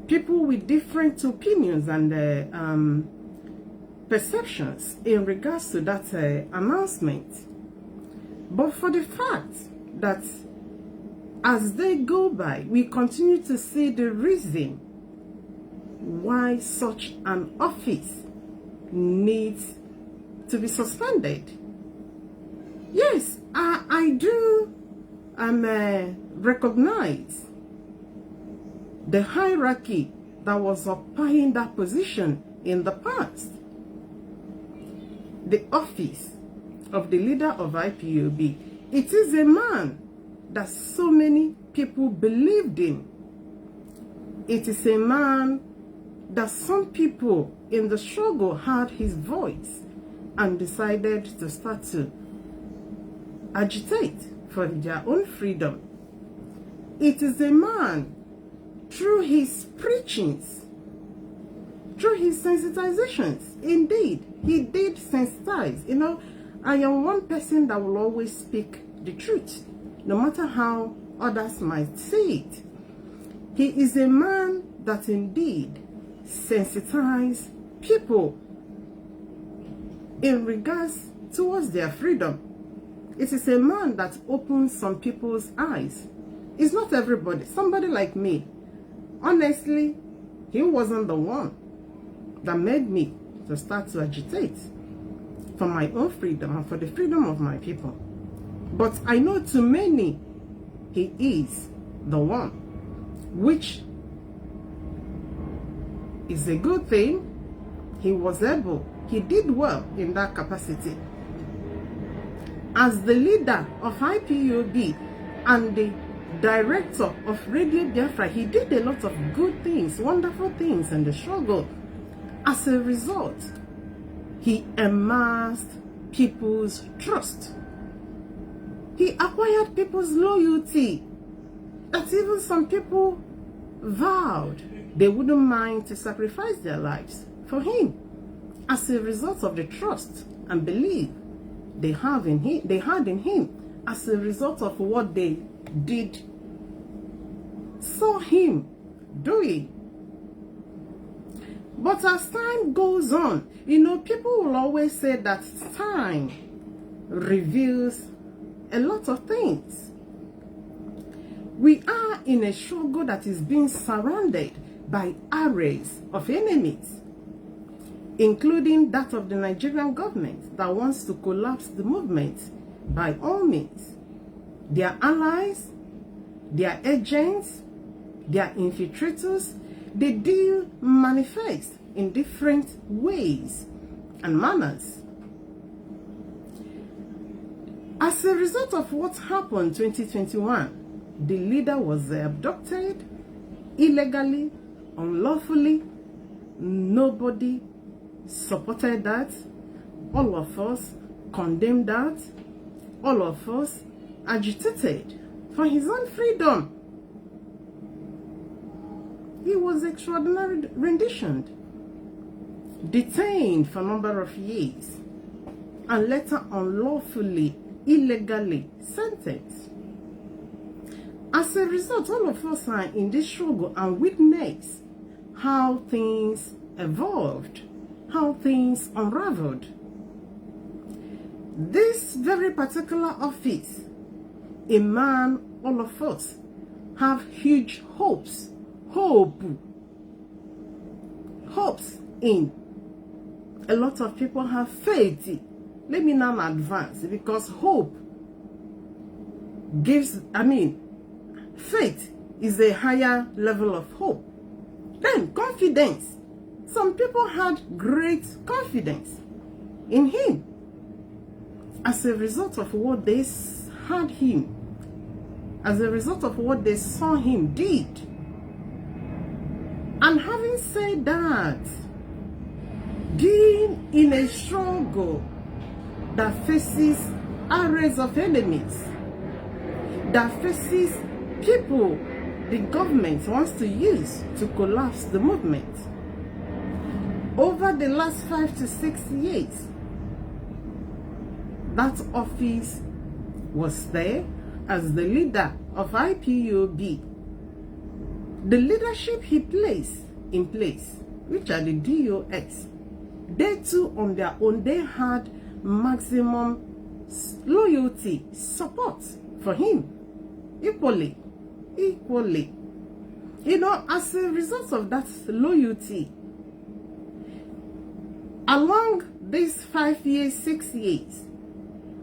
people with different opinions and perceptions in regards to that announcement. But for the fact that as they go by, we continue to see the reason why such an office needs to be suspended. Yes, I do recognize the hierarchy that was occupying that position in the past. The office of the leader of IPOB, it is a man that so many people believed in. It is a man that some people in the struggle heard his voice and decided to start to agitate for their own freedom. It is a man, through his preachings, through his sensitizations, indeed, he did sensitize. You know, I am one person that will always speak the truth, no matter how others might see it. He is a man that indeed sensitized people in regards towards their freedom. It is a man that opens some people's eyes. It's not everybody. Somebody like me, honestly, he wasn't the one that made me to start to agitate for my own freedom and for the freedom of my people. But I know to many, he is the one, which is a good thing. He did well in that capacity. As the leader of IPOB and the director of Radio Biafra, he did a lot of good things, wonderful things in the struggle. As a result, he amassed people's trust. He acquired people's loyalty, that even some people vowed they wouldn't mind to sacrifice their lives for him, as a result of the trust and belief they had in him, as a result of what they saw him doing. But as time goes on, you know, people will always say that time reveals a lot of things. We are in a struggle that is being surrounded by arrays of enemies, including that of the Nigerian government that wants to collapse the movement by all means. Their allies, their agents, their infiltrators, they do manifest in different ways and manners. As a result of what happened in 2021, the leader was abducted illegally, unlawfully. Nobody supported that. All of us condemned that. All of us agitated for his own freedom. He was extraordinarily renditioned, detained for a number of years, and later unlawfully, illegally sentenced. As a result, all of us are in this struggle and witness how things evolved, how things unraveled. This very particular office, a man, all of us have huge hopes in. A lot of people have faith. Let me now advance, because hope gives, faith is a higher level of hope. Then confidence. Some people had great confidence in him as a result of what they had him, as a result of what they saw him did. And having said that, being in a struggle that faces arrays of enemies, that faces people the government wants to use to collapse the movement, over the last 5 to 6 years, that office was there as the leader of IPOB. The leadership he placed in place, which are the DOS, they too on their own, they had maximum loyalty, support for him, equally. You know, as a result of that loyalty, along these 5 years, 6 years,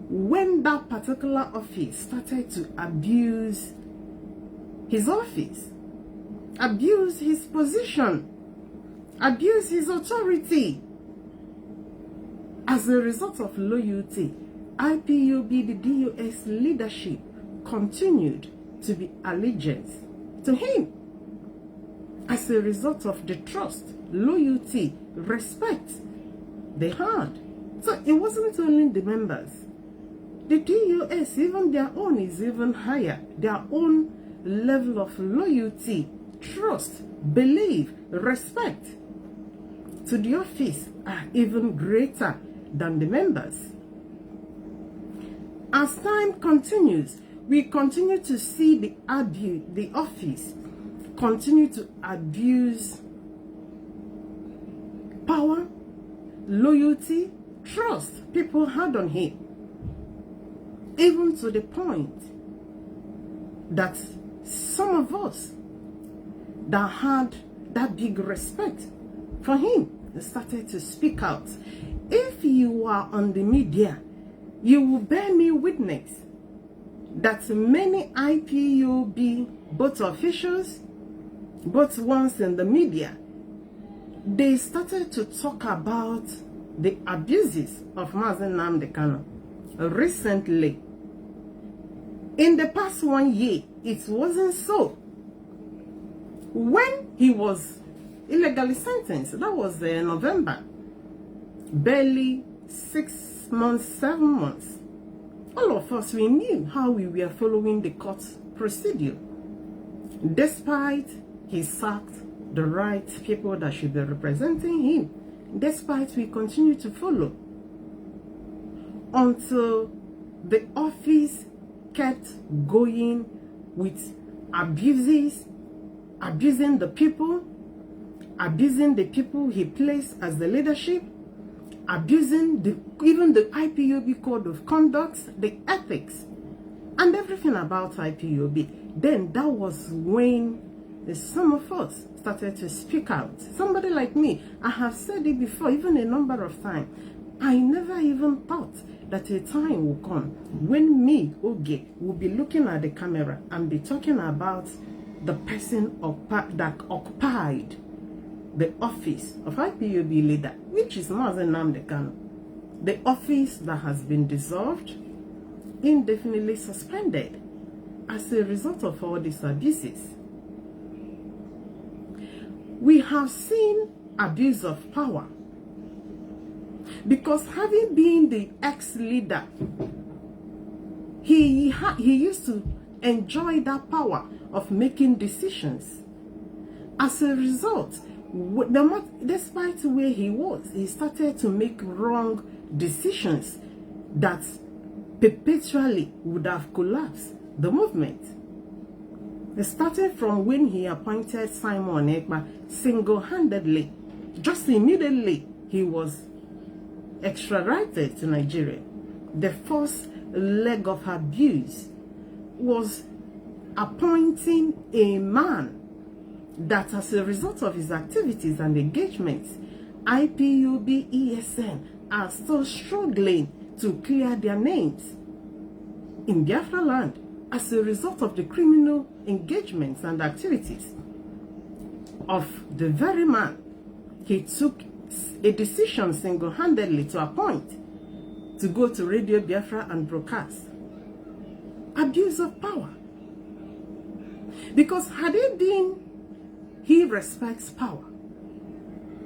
when that particular office started to abuse his office, abuse his position, abuse his authority, as a result of loyalty, IPOB, the DOS leadership, continued to be allegiance to him. As a result of the trust, loyalty, respect they had. So it wasn't only the members. The DOS, even their own is even higher. Their own level of loyalty, trust, belief, respect to the office are even greater than the members. As time continues, we continue to see the office continue to abuse power, loyalty, trust people had on him, even to the point that some of us that had that big respect for him started to speak out. If you are on the media, you will bear me witness that many IPOB, both officials, both ones in the media, they started to talk about the abuses of Mazi Nnamdi Kanu. Recently, in the past 1 year, it wasn't so. When he was illegally sentenced, that was November, barely 6 months, 7 months, all of us, we knew how we were following the court procedure. Despite he sacked the right people that should be representing him, despite we continue to follow, until the office kept going with abuses, abusing the people he placed as the leadership, abusing even the IPOB code of conduct, the ethics, and everything about IPOB. Then that was when some of us started to speak out. Somebody like me, I have said it before, even a number of times. I never even thought that a time will come when me, Oge, will be looking at the camera and be talking about the person that occupied the office of IPOB leader, which is Mazi Nnamdi Kanu. The office that has been dissolved, indefinitely suspended as a result of all these abuses. We have seen abuse of power, because having been the ex-leader, he used to enjoy that power of making decisions. As a result, despite where he was, he started to make wrong decisions that perpetually would have collapsed the movement. Starting from when he appointed Simon Ekpa single-handedly, just immediately he was extradited to Nigeria. The first leg of abuse was appointing a man that, as a result of his activities and engagements, IPOB, ESN are still struggling to clear their names in Biafra land as a result of the criminal engagements and activities of the very man he took a decision single-handedly to appoint to go to Radio Biafra and broadcast. Abuse of power. Because had it been he respects power,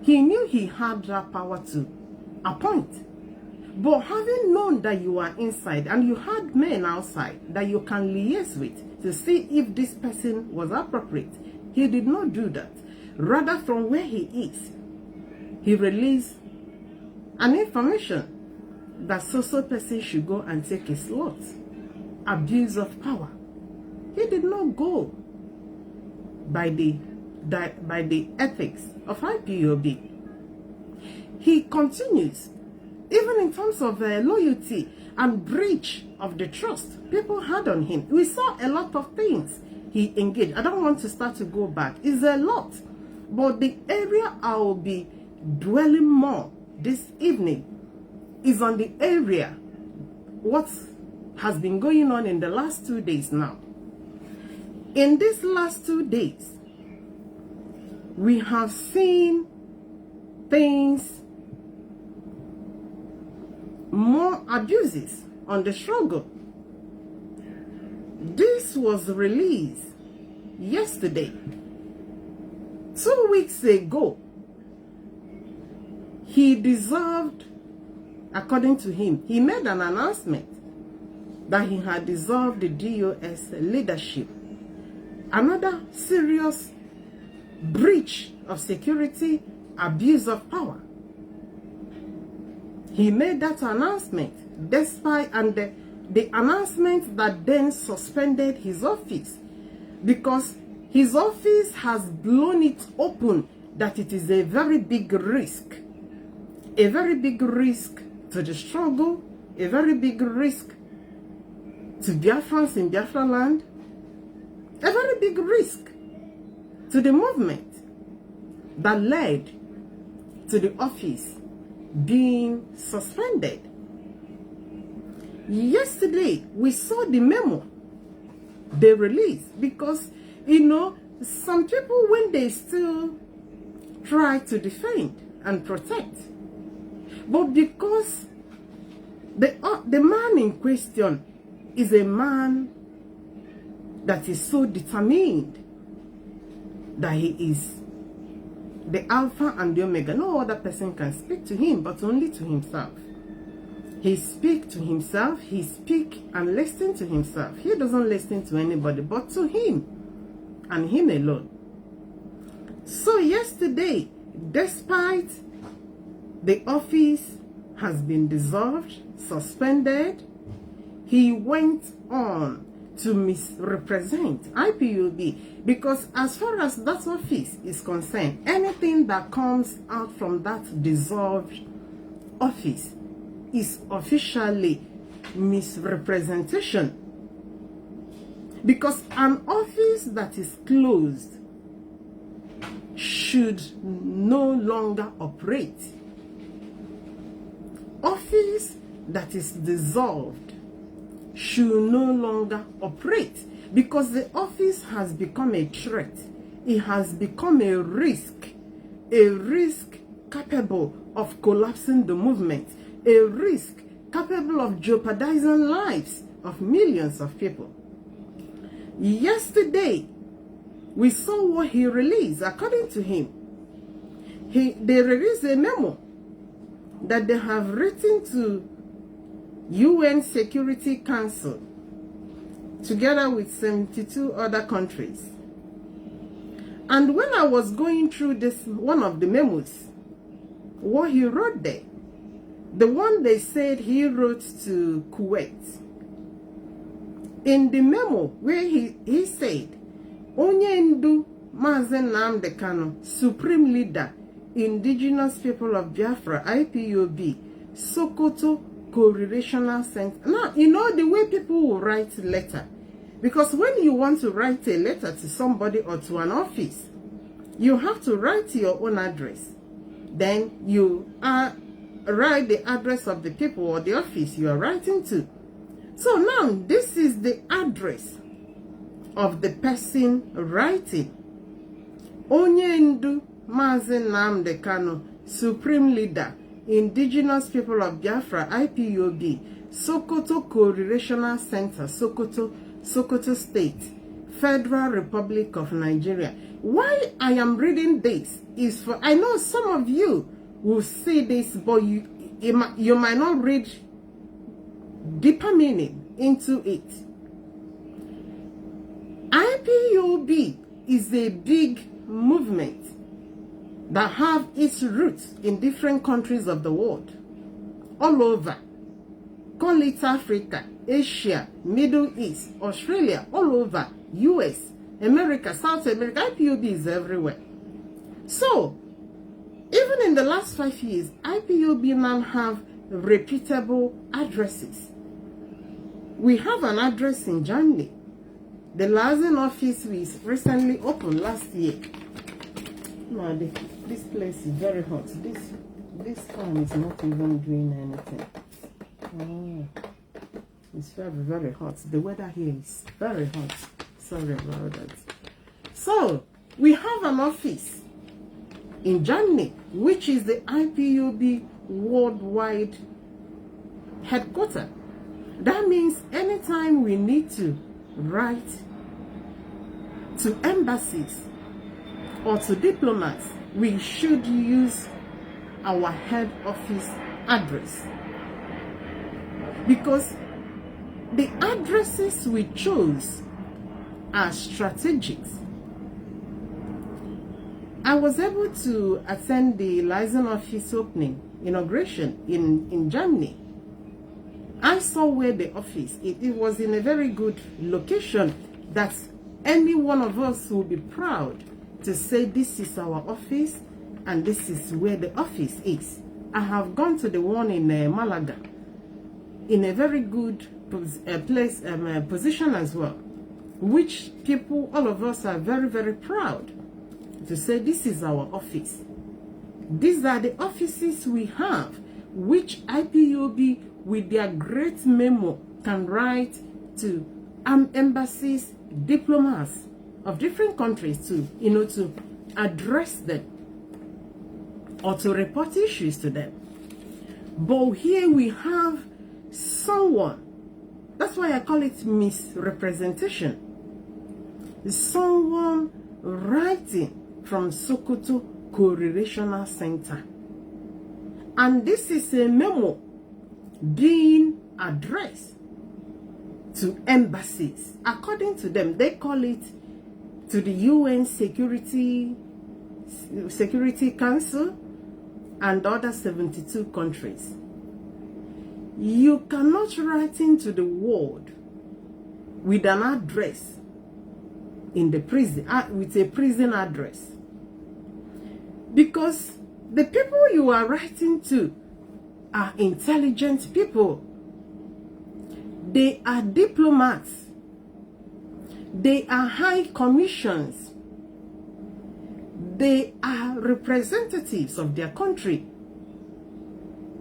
he knew he had that power to appoint. But having known that you are inside and you had men outside that you can liaise with to see if this person was appropriate, he did not do that. Rather, from where he is, he released an information that so person should go and take a slot. Abuse of power. He did not go by the ethics of IPOB. He continues, even in terms of loyalty and breach of the trust people had on him. We saw a lot of things he engaged. I don't want to start to go back. It's a lot. But the area I will be dwelling more this evening is on the area, what has been going on in the last 2 days now. In these last 2 days, we have seen things, more abuses on the struggle. This was released yesterday. 2 weeks ago, he dissolved, according to him, he made an announcement that he had dissolved the DOS leadership. Another serious breach of security, abuse of power. He made that announcement despite, and the announcement that then suspended his office, because his office has blown it open that it is a very big risk. A very big risk to the struggle, a very big risk to Biafrans in Biafra land, a very big risk to the movement that led to the office being suspended. Yesterday, we saw the memo they released, because, you know, some people, when they still try to defend and protect, but because the man in question is a man that is so determined that he is the Alpha and the Omega. No other person can speak to him, but only to himself. He speaks to himself, he speaks and listens to himself. He doesn't listen to anybody but to him and him alone. So yesterday, despite the office has been dissolved, suspended, he went on to misrepresent IPOB, because as far as that office is concerned, anything that comes out from that dissolved office is officially misrepresentation. Because an office that is closed should no longer operate. Office that is dissolved should no longer operate, because the office has become a threat. It has become a risk capable of collapsing the movement, a risk capable of jeopardizing lives of millions of people. Yesterday, we saw what he released. According to him, they released a memo that they have written to UN Security Council together with 72 other countries. And when I was going through this, one of the memos, what he wrote there, the one they said he wrote to Kuwait, in the memo where he said, Onye Ndu Mazi Nnamdi Kanu, Supreme Leader, Indigenous People of Biafra, IPOB, Sokoto Correlational Center. Now, you know the way people will write letter, because when you want to write a letter to somebody or to an office, you have to write your own address. Then you write the address of the people or the office you are writing to. So now this is the address of the person writing. Onye Ndu Mazi Nnamdi Kanu, Supreme Leader, Indigenous People of Biafra, IPOB, Sokoto Correlational Center, Sokoto State, Federal Republic of Nigeria. Why I am reading this is for, I know some of you will see this, but you might not read deeper meaning into it. IPOB is a big movement that have its roots in different countries of the world, all over. Call it Africa, Asia, Middle East, Australia, all over, US, America, South America. IPOB is everywhere. So, even in the last 5 years, IPOB now have reputable addresses. We have an address in Germany. The liaison office was recently opened last year. No, this place is very hot. This fan is not even doing anything. Oh, it's very, very hot. The weather here is very hot. Sorry about that. So, we have an office in Germany, which is the IPOB worldwide headquarters. That means anytime we need to write to embassies or to diplomats, we should use our head office address, because the addresses we chose are strategic. I was able to attend the liaison office opening inauguration in Germany. I saw where the office, it was in a very good location that any one of us will be proud to say this is our office and this is where the office is. I have gone to the one in Malaga in a very good position as well, which people, all of us are very, very proud to say this is our office. These are the offices we have, which IPOB with their great memo can write to embassies, diplomats of different countries to, to address them or to report issues to them. But here we have someone, that's why I call it misrepresentation. Someone writing from Sokoto Correlational Center. And this is a memo being addressed to embassies. According to them, they call it to the UN Security Council and other 72 countries. You cannot write into the world with an address in the prison, with a prison address. Because the people you are writing to are intelligent people. They are diplomats. They are high commissions. They are representatives of their country.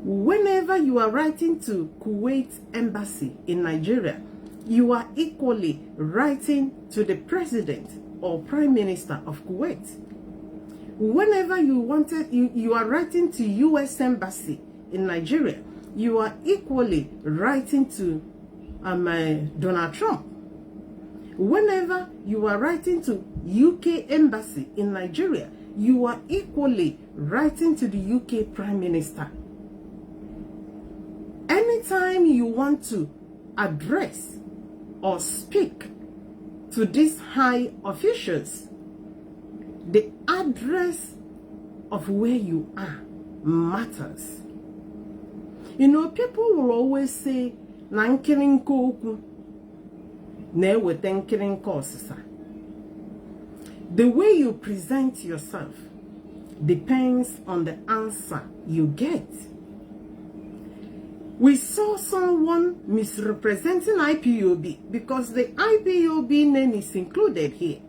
Whenever you are writing to Kuwait Embassy in Nigeria, you are equally writing to the President or Prime Minister of Kuwait. Whenever you are writing to US Embassy in Nigeria, you are equally writing to Donald Trump. Whenever you are writing to UK Embassy in Nigeria, you are equally writing to the UK Prime Minister. Anytime you want to address or speak to these high officials, the address of where you are matters. People will always say, "Nankirin koku, ne wetenkirin kosisa." The way you present yourself depends on the answer you get. We saw someone misrepresenting IPOB because the IPOB name is included here.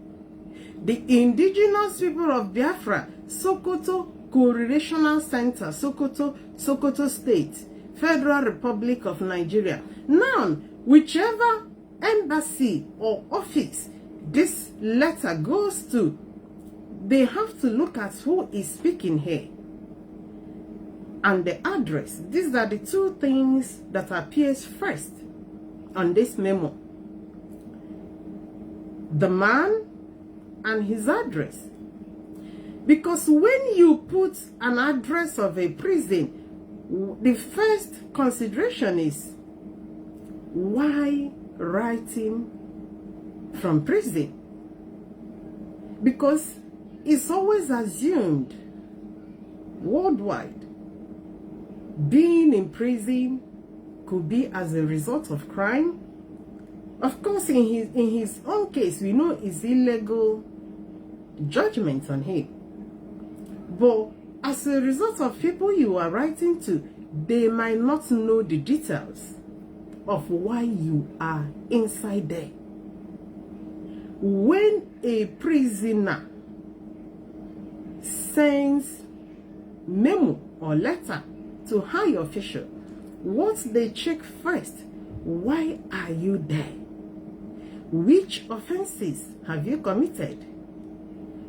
The indigenous people of Biafra, Sokoto Correlational Center, Sokoto State, Federal Republic of Nigeria. Now, whichever embassy or office this letter goes to, they have to look at who is speaking here and the address. These are the two things that appears first on this memo: the man and his address. Because when you put an address of a prison, the first consideration is, why writing from prison? Because it's always assumed worldwide being in prison could be as a result of crime Of course, in his own case, we know it's illegal judgment on him. But as a result of people you are writing to, they might not know the details of why you are inside there. When a prisoner sends memo or letter to high official, what they check first, why are you there? Which offenses have you committed?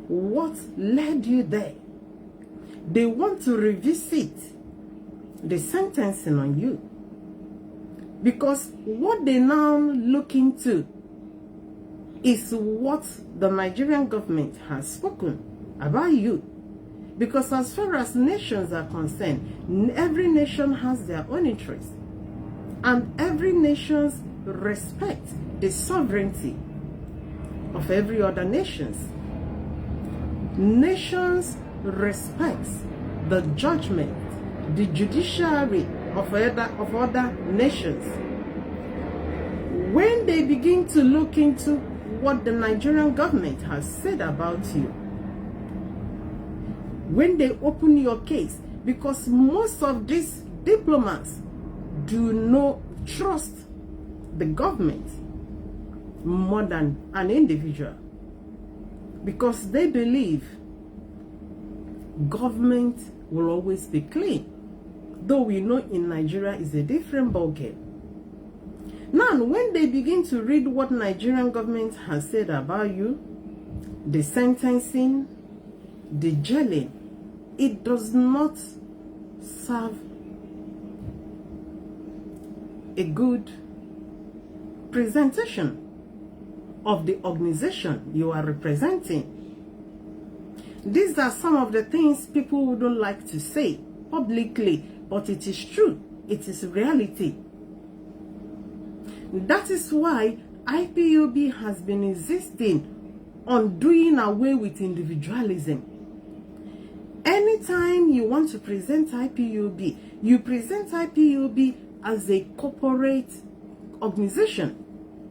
What led you there? They want to revisit the sentencing on you. Because what they now look into is what the Nigerian government has spoken about you. Because as far as nations are concerned, every nation has their own interests. And every nation respects the sovereignty of every other nations. Nations respect the judgment, the judiciary of other nations. When they begin to look into what the Nigerian government has said about you, when they open your case, because most of these diplomats do not trust the government more than an individual, because they believe government will always be clean, though we know in Nigeria is a different ballgame. Now, when they begin to read what Nigerian government has said about you, the sentencing, the jailing, it does not serve a good presentation of the organization you are representing. These are some of the things people wouldn't like to say publicly, but it is true. It is reality. That is why IPOB has been insisting on doing away with individualism. Anytime you want to present IPOB, you present IPOB as a corporate organization,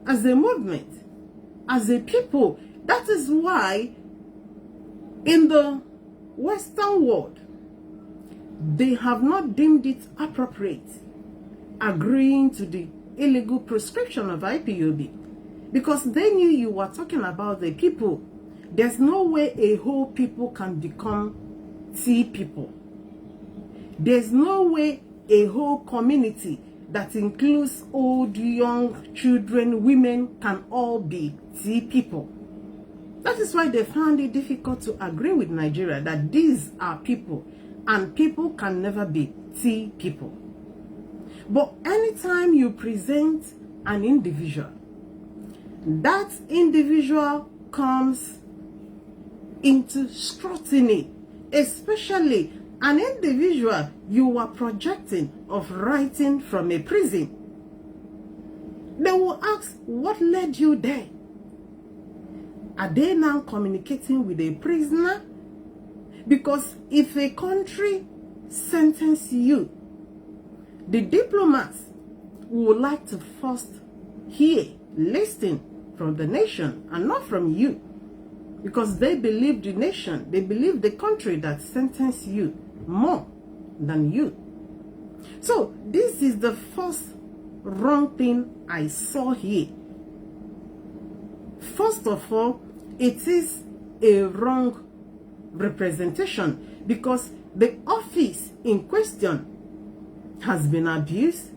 as a movement, as a people. That is why in the Western world, they have not deemed it appropriate agreeing to the illegal prescription of IPOB, because they knew you were talking about the people. There's no way a whole people can become T people. There's no way a whole community that includes old, young, children, women can all be T people. That is why they found it difficult to agree with Nigeria that these are people and people can never be T people. But anytime you present an individual, that individual comes into scrutiny, especially an individual you are projecting of writing from a prison. They will ask, what led you there? Are they now communicating with a prisoner? Because if a country sentences you, the diplomats would like to first hear, listen from the nation and not from you. Because they believe the nation, they believe the country that sentenced you more than you. So this is the first wrong thing I saw here. First of all, it is a wrong representation because the office in question has been abused.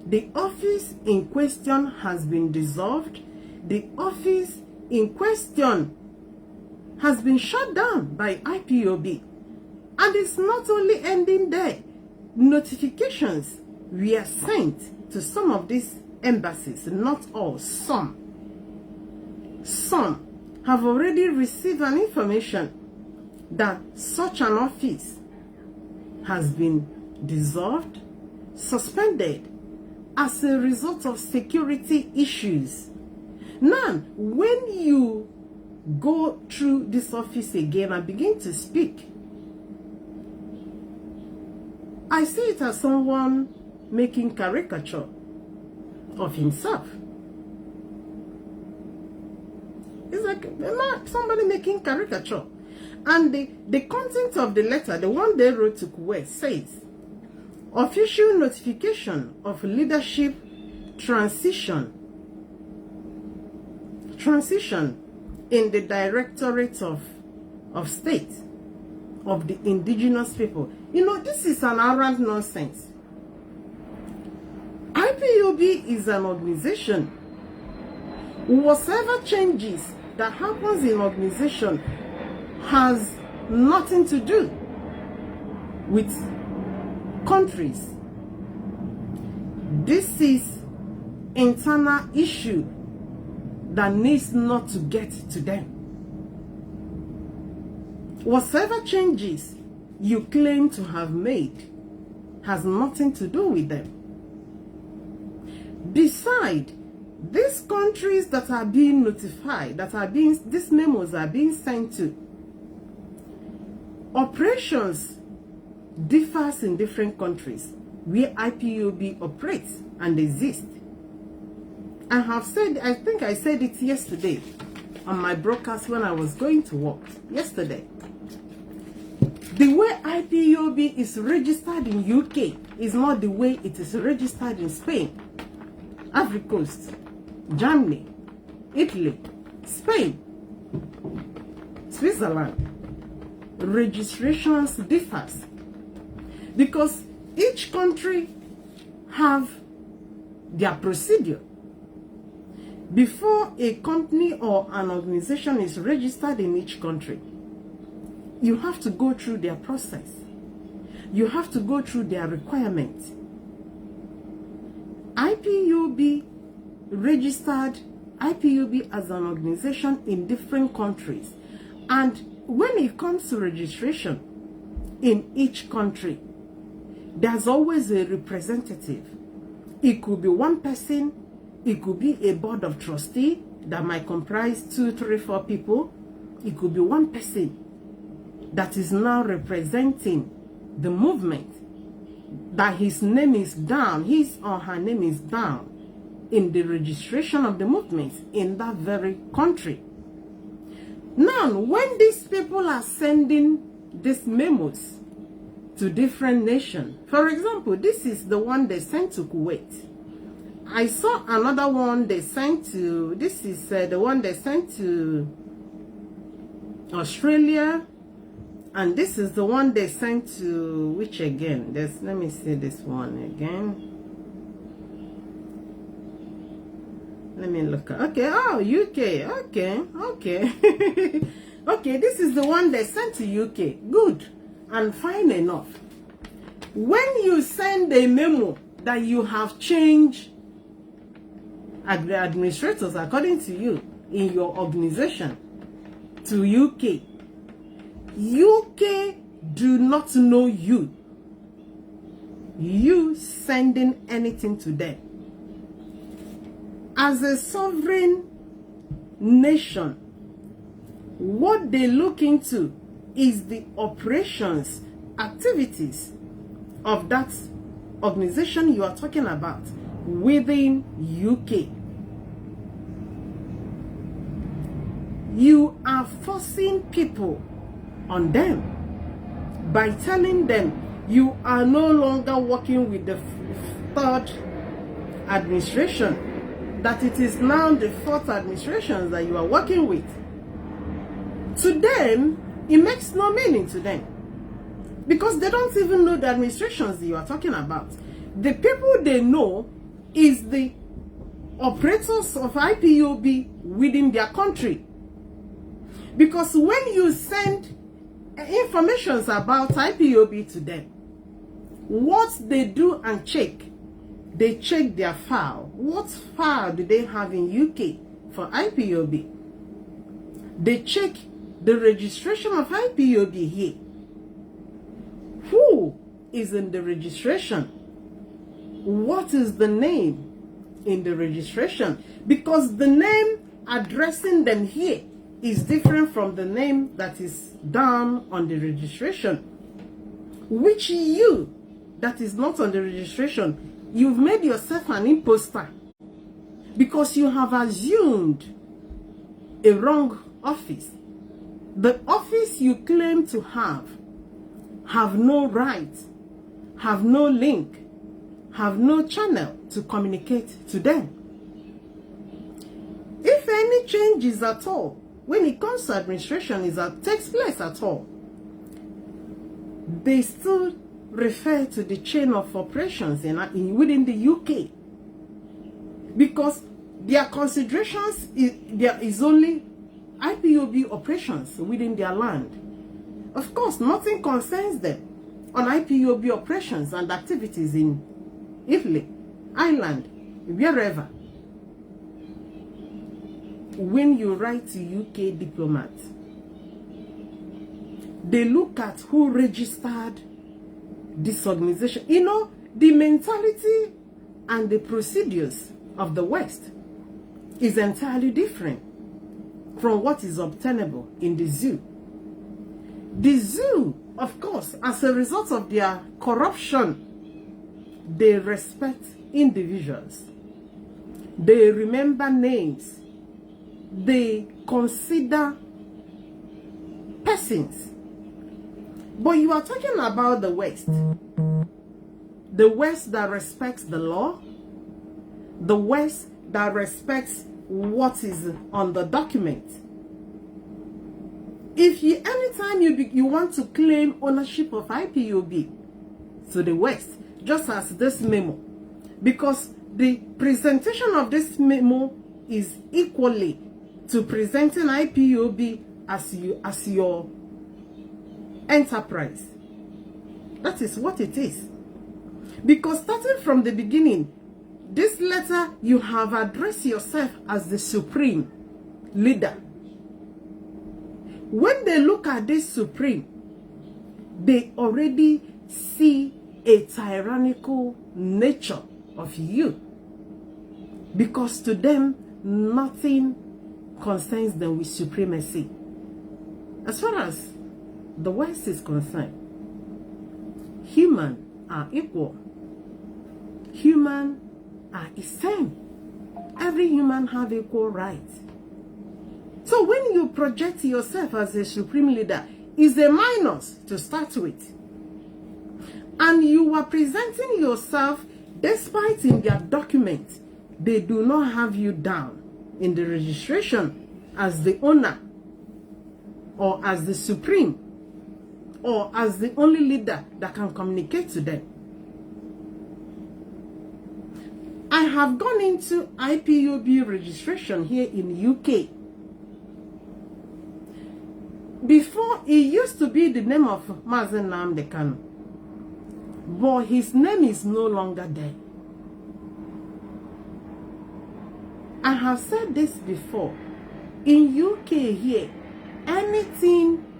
The office in question has been dissolved. The office in question has been shut down by IPOB. And it's not only ending there. Notifications were sent to some of these embassies, not all, some. Some have already received an information that such an office has been dissolved, suspended as a result of security issues. Now, when you go through this office again and begin to speak, I see it as someone making caricature of himself. somebody making caricature. And the content of the letter, the one they wrote to Kuwait, says, official notification of leadership transition in the Directorate of State of the indigenous people. You know, this is an arrant nonsense. IPOB is an organization. Whatever changes that happens in organization has nothing to do with countries. This is internal issue that needs not to get to them. Whatever changes you claim to have made has nothing to do with them. Besides, these countries that are being notified, these memos are being sent to, operations differs in different countries where IPOB operates and exists. I have said, I think I said it yesterday on my broadcast when I was going to work yesterday. The way IPOB is registered in UK is not the way it is registered in Spain, Ivory Coast, Germany, Italy, Spain, Switzerland. Registrations differs because each country have their procedure. Before a company or an organization is registered in each country, you have to go through their process. You have to go through their requirements. IPOB registered IPOB as an organization in different countries, and when it comes to registration in each country, there's always a representative. It could be one person, it could be a board of trustees that might comprise 2, 3, 4 people. It could be one person that is now representing the movement, that his name is down, his or her name is down in the registration of the movement in that very country. Now, when these people are sending these memos to different nations, for example, this is the one they sent to Kuwait. I saw another one they sent to, this is the one they sent to Australia, and this is the one they sent to, which again, let me see this one again. Let me look at, okay, oh, UK, okay. Okay, this is the one they sent to UK. Good and fine enough. When you send a memo that you have changed administrators according to you in your organization to UK do not know you sending anything to them. As a sovereign nation, what they look into is the operations, activities of that organization you are talking about within UK. You are forcing people on them by telling them you are no longer working with the third administration, that it is now the fourth administration that you are working with. To them, it makes no meaning to them, because they don't even know the administrations that you are talking about. The people they know is the operators of IPOB within their country. Because when you send information about IPOB to them, what they do and check, they check their file. What file do they have in UK for IPOB? They check the registration of IPOB here. Who is in the registration? What is the name in the registration? Because the name addressing them here is different from the name that is down on the registration, which you, that is not on the registration, you've made yourself an imposter because you have assumed a wrong office. The office you claim to have no right, have no link, have no channel to communicate to them. If any changes at all, when it comes to administration takes place at all, they still refer to the chain of operations within the UK. Because their considerations there is only IPOB operations within their land. Of course, nothing concerns them on IPOB operations and activities in Italy, Ireland, wherever. When you write to UK diplomats, they look at who registered this organization. You know, the mentality and the procedures of the West is entirely different from what is obtainable in the zoo. The zoo, of course, as a result of their corruption, they respect individuals. They remember names. They consider persons. But you are talking about the West. The West that respects the law. The West that respects what is on the document. If you, anytime you want to claim ownership of IPOB to the West, just as this memo, because the presentation of this memo is equally to presenting IPOB as your enterprise. That is what it is. Because starting from the beginning, this letter, you have addressed yourself as the supreme leader. When they look at this supreme, they already see a tyrannical nature of you. Because to them, nothing concerns them with supremacy. As far as the West is concerned, humans are equal. Humans are the same. Every human have equal rights. So when you project yourself as a supreme leader, is a minus to start with. And you are presenting yourself, despite in their document, they do not have you down in the registration as the owner, or as the supreme, or as the only leader that can communicate to them. I have gone into IPOB registration here in UK. Before, it used to be the name of Mazi Nnamdi Kanu, but his name is no longer there. I have said this before. In UK here, anytime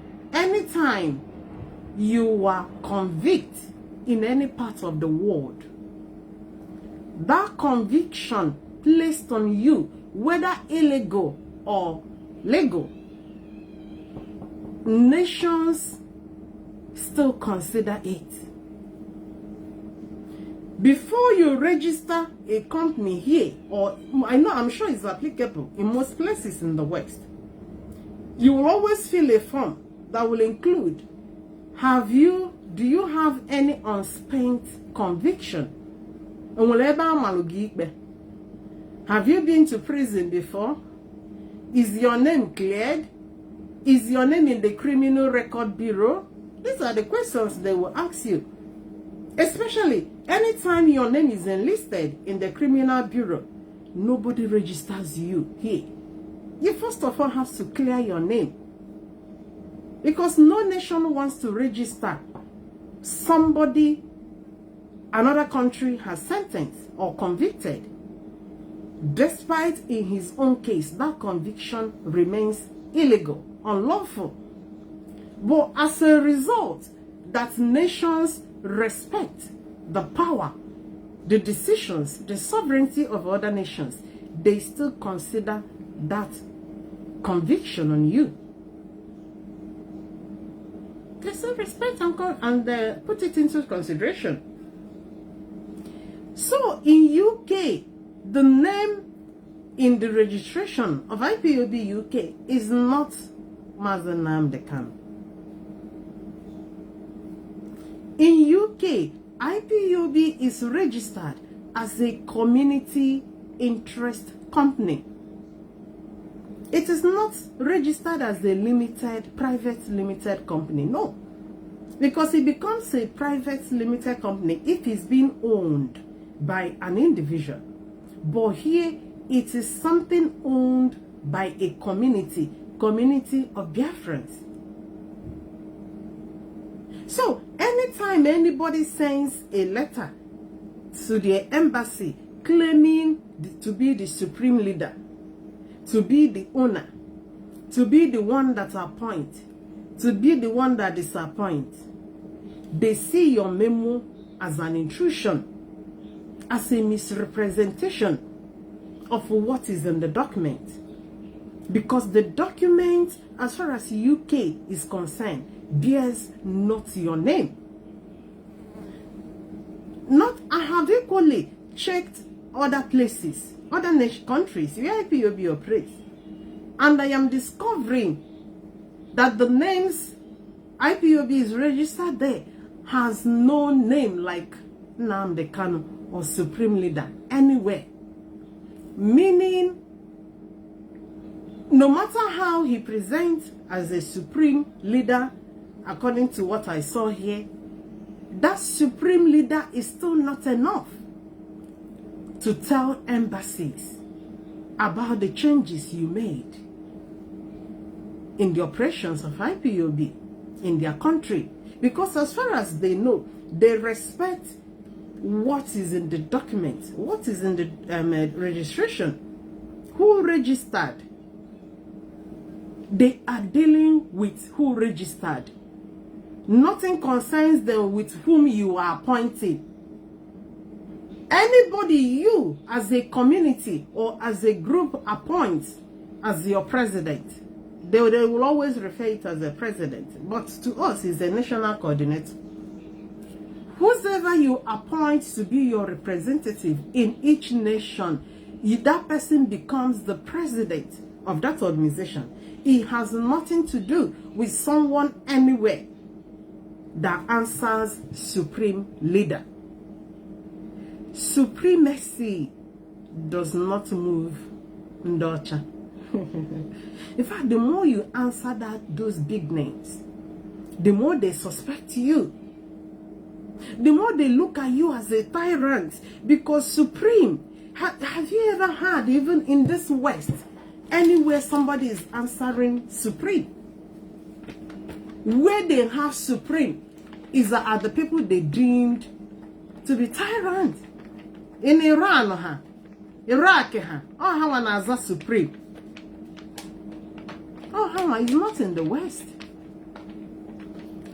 you are convicted in any part of the world, that conviction placed on you, whether illegal or legal, nations still consider it. Before you register a company here, or I'm sure it's applicable in most places in the West, you will always fill a form that will include, do you have any unspent conviction? Have you been to prison before? Is your name cleared? Is your name in the Criminal Record Bureau? These are the questions they will ask you. Especially anytime your name is enlisted in the Criminal Bureau, nobody registers you here. You first of all have to clear your name. Because no nation wants to register somebody another country has sentenced or convicted. Despite in his own case, that conviction remains illegal, unlawful. But as a result, that nations respect the power, the decisions, the sovereignty of other nations, they still consider that conviction on you. They still respect and put it into consideration. So in UK, the name in the registration of IPOB UK is not Mazi Nnamdi Kanu. In UK, IPOB is registered as a community interest company. It is not registered as a private limited company, no. Because it becomes a private limited company if it's being owned by an individual. But here, it is something owned by a community of Biafrans. So, anytime anybody sends a letter to the embassy claiming to be the supreme leader, to be the owner, to be the one that appoints, to be the one that disappoints, they see your memo as an intrusion, as a misrepresentation of what is in the document. Because the document, as far as UK is concerned, bears not your name. I have equally checked other places, other countries where IPOB operates, and I am discovering that the names IPOB is registered there has no name like Nnamdi Kanu or Supreme Leader anywhere. Meaning, no matter how he presents as a Supreme Leader, according to what I saw here, that Supreme Leader is still not enough to tell embassies about the changes you made in the operations of IPOB in their country. Because as far as they know, they respect what is in the document, what is in the registration, who registered. They are dealing with who registered. Nothing concerns them with whom you are appointing. Anybody you as a community or as a group appoints as your president, they will always refer it as a president, but to us is a national coordinator. Whoever you appoint to be your representative in each nation, that person becomes the president of that organization. It has nothing to do with someone anywhere that answers supreme leader. Supremacy does not move Ndocha. In fact, the more you answer those big names, the more they suspect you. The more they look at you as a tyrant. Because supreme, have you ever heard, even in this West, anywhere somebody is answering supreme? Where they have supreme is are the people they deemed to be tyrants. In Iran, Iraq, oh, how an Azza supreme. Oh, how is not in the West.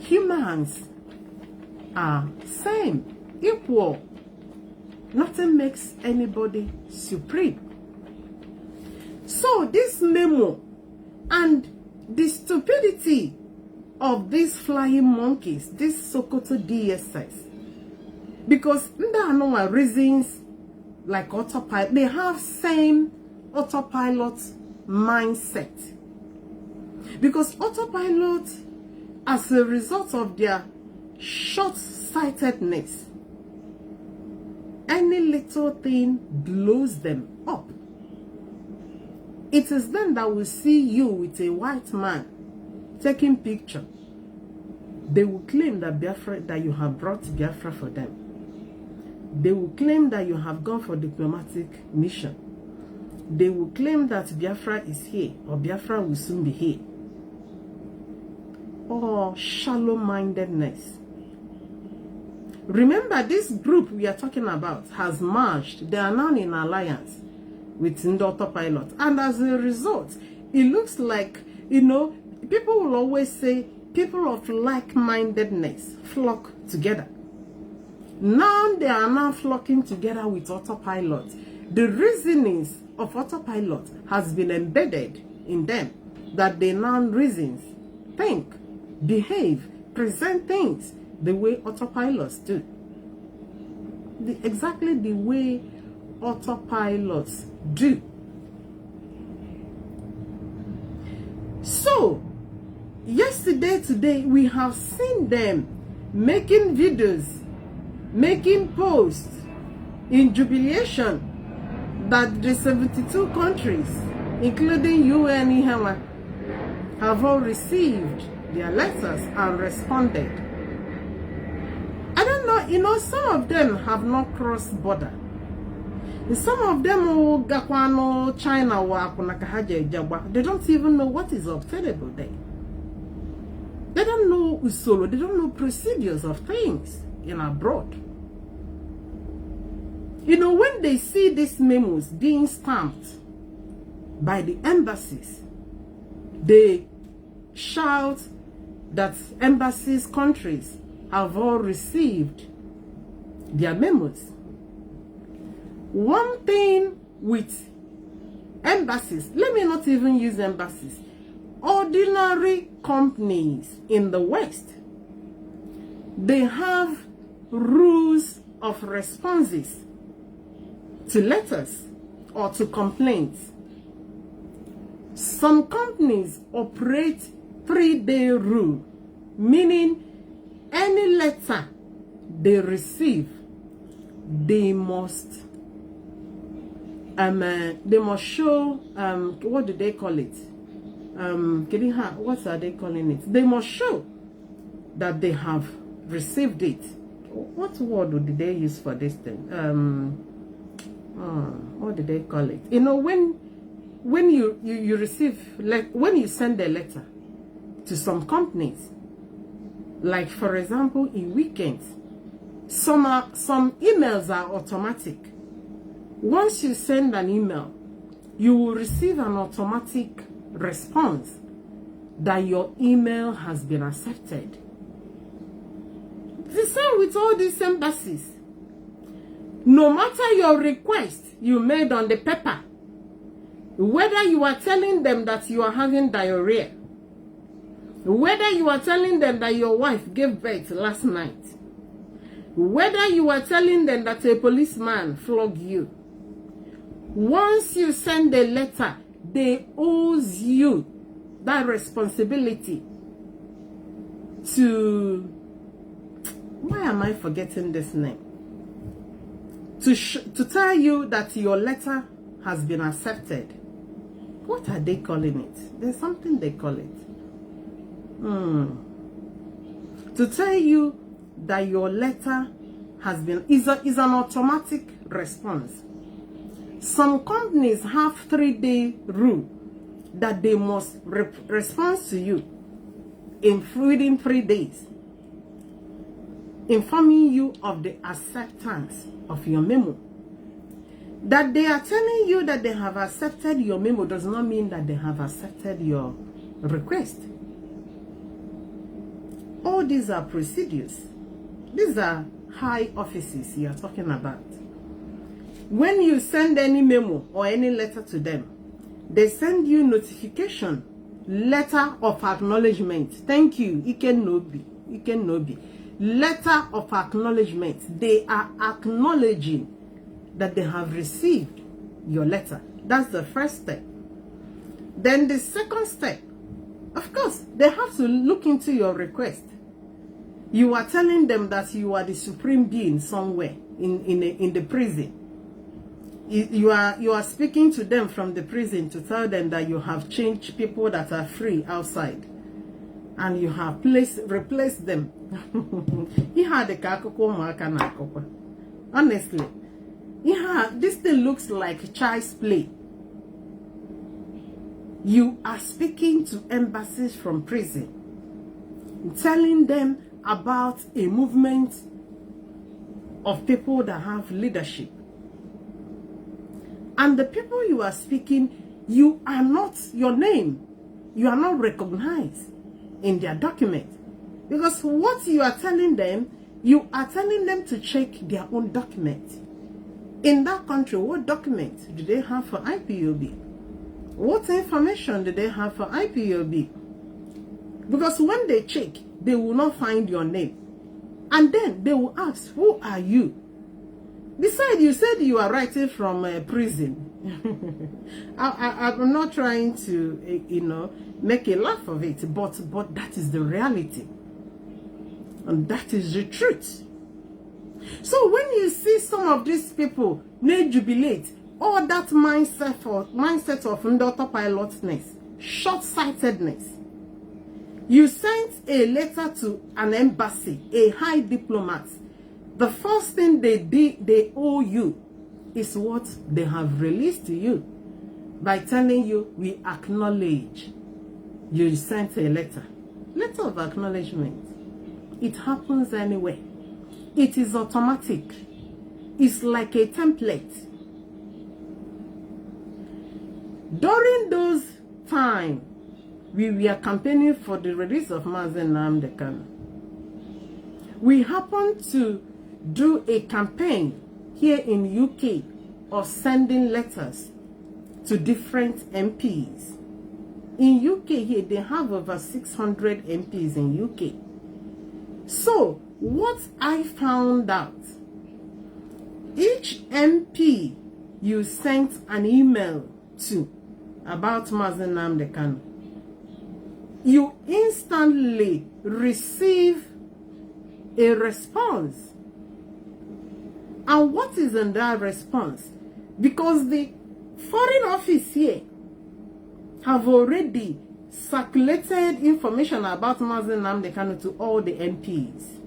Humans are same, equal. Nothing makes anybody supreme. So this memo and the stupidity of these flying monkeys, this Sokoto DSS, because there are no reasons like autopilot. They have same autopilot mindset. Because autopilot, as a result of their short-sightedness, any little thing blows them up. It is then that we see you with a white man taking picture. They will claim that you have brought Biafra for them. They will claim that you have gone for diplomatic mission. They will claim that Biafra is here, or Biafra will soon be here. Or shallow-mindedness. Remember, this group we are talking about has merged. They are now in alliance with Autopilot. And as a result, it looks like, people will always say people of like-mindedness flock together. Now they are now flocking together with Autopilot. The reasonings of Autopilot has been embedded in them, that they now reasons, think, behave, present things the way autopilots do. Exactly the way autopilots do. So, today, we have seen them making videos, making posts in jubilation that the 72 countries, including UN, have all received their letters and responded. I don't know, some of them have not crossed border. Some of them, China, they don't even know what is obtainable there. They don't know usolo, they don't know procedures of things in abroad. When they see these memos being stamped by the embassies, they shout that embassies, countries have all received their memos. One thing with embassies, let me not even use embassies, ordinary companies in the West, they have rules of responses to letters or to complaints. Some companies operate 3-day rule, meaning any letter they receive, they must show what do they call it? What are they calling it? They must show that they have received it. What word did they use for this thing? What did they call it? When you receive, when you send a letter to some companies, like for example in weekends, some emails are automatic. Once you send an email, you will receive an automatic response that your email has been accepted. The same with all these embassies. No matter your request you made on the paper, whether you are telling them that you are having diarrhea, whether you are telling them that your wife gave birth last night, whether you are telling them that a policeman flogged you, once you send a letter, they owe you that responsibility to, why am I forgetting this name? To tell you that your letter has been accepted. What are they calling it? There's something they call it. To tell you that your letter has been, is an automatic response. Some companies have 3-day rule that they must respond to you within 3 days, informing you of the acceptance of your memo. That they are telling you that they have accepted your memo does not mean that they have accepted your request. All these are procedures. These are high offices you are talking about. When you send any memo or any letter to them, they send you notification, letter of acknowledgement. Thank you, Iken Nobi. Letter of acknowledgement. They are acknowledging that they have received your letter. That's the first step. Then the second step, of course, they have to look into your request. You are telling them that you are the supreme being somewhere in the prison. You are speaking to them from the prison to tell them that you have changed people that are free outside, and you have replaced them. Honestly, this thing looks like child's play. You are speaking to embassies from prison, telling them about a movement of people that have leadership. And the people you are speaking, you are not, your name, you are not recognized in their document. Because what you are telling them, you are telling them to check their own document. In that country, what document do they have for IPOB? What information do they have for IPOB? Because when they check, they will not find your name. And then they will ask, who are you? Besides, you said you are writing from prison. I'm not trying to, make a laugh of it, but that is the reality. And that is the truth. So when you see some of these people, they jubilate, all that mindset of autopilotness, short-sightedness. You sent a letter to an embassy, a high diplomat. The first thing they owe you is what they have released to you by telling you, we acknowledge you sent a letter. Letter of acknowledgement. It happens anyway. It is automatic. It's like a template. During those times, we were campaigning for the release of Mazi Nnamdi Kanu. We happened to do a campaign here in UK of sending letters to different MPs. In UK here, they have over 600 MPs in UK. So, what I found out, each MP you sent an email to about Mazi Nnamdi Kanu, you instantly receive a response. And what is in that response? Because the foreign office here have already circulated information about Mazi Nnamdi Kanu to all the MPs.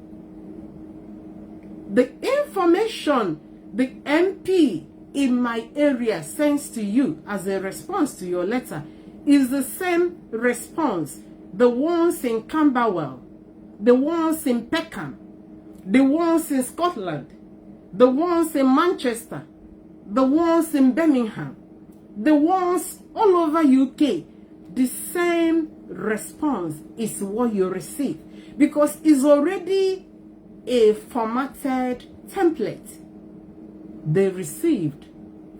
The information the MP in my area sends to you as a response to your letter is the same response the ones in Camberwell, the ones in Peckham, the ones in Scotland, the ones in Manchester, the ones in Birmingham, the ones all over UK. The same response is what you receive because it's already a formatted template they received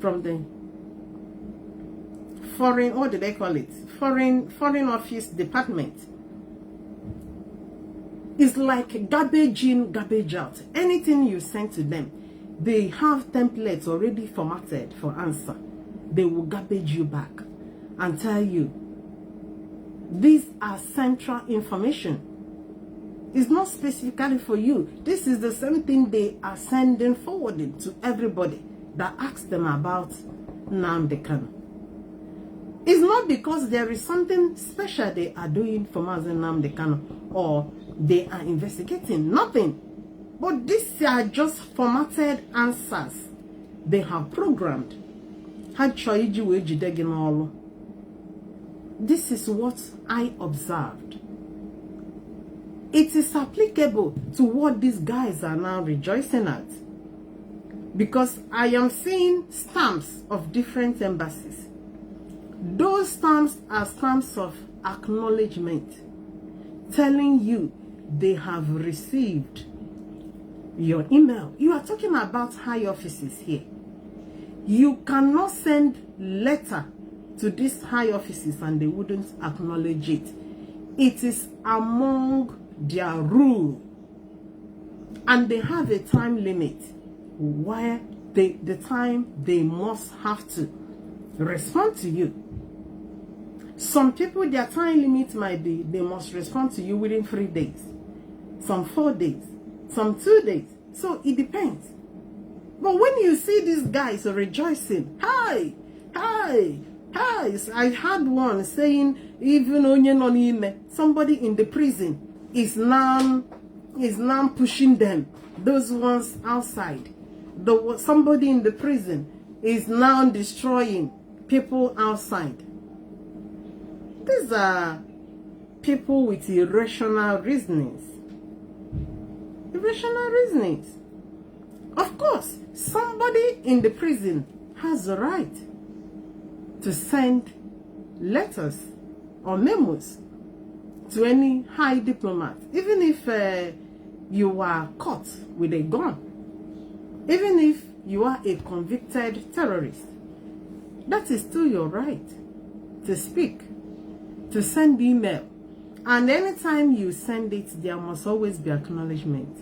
from the foreign, what do they call it? Foreign office department. It's like garbage in, garbage out. Anything you send to them, they have templates already formatted for answer. They will garbage you back and tell you, these are central information. It's not specifically for you. This is the same thing they are sending, forwarding to everybody that asks them about Nnamdi Kanu. It's not because there is something special they are doing for Mazi Nnamdi Kanu or they are investigating. Nothing. But these are just formatted answers they have programmed. This is what I observed. It is applicable to what these guys are now rejoicing at. Because I am seeing stamps of different embassies. Those stamps are stamps of acknowledgement, telling you they have received your email. You are talking about high offices here. You cannot send letter to these high offices and they wouldn't acknowledge it. It is among their rule. And they have a time limit where the time they must have to respond to you. Some people, their time limit might be they must respond to you within 3 days, some 4 days, some 2 days. So it depends. But when you see these guys rejoicing, hi, hi, hi, I had one saying, even on somebody in the prison is now pushing them, those ones outside. Somebody in the prison is now destroying people outside. These are people with irrational reasonings. Irrational reasonings. Of course, somebody in the prison has the right to send letters or memos to any high diplomat, even if you are caught with a gun, even if you are a convicted terrorist. That is still your right to speak, to send email. And anytime you send it, there must always be acknowledgement.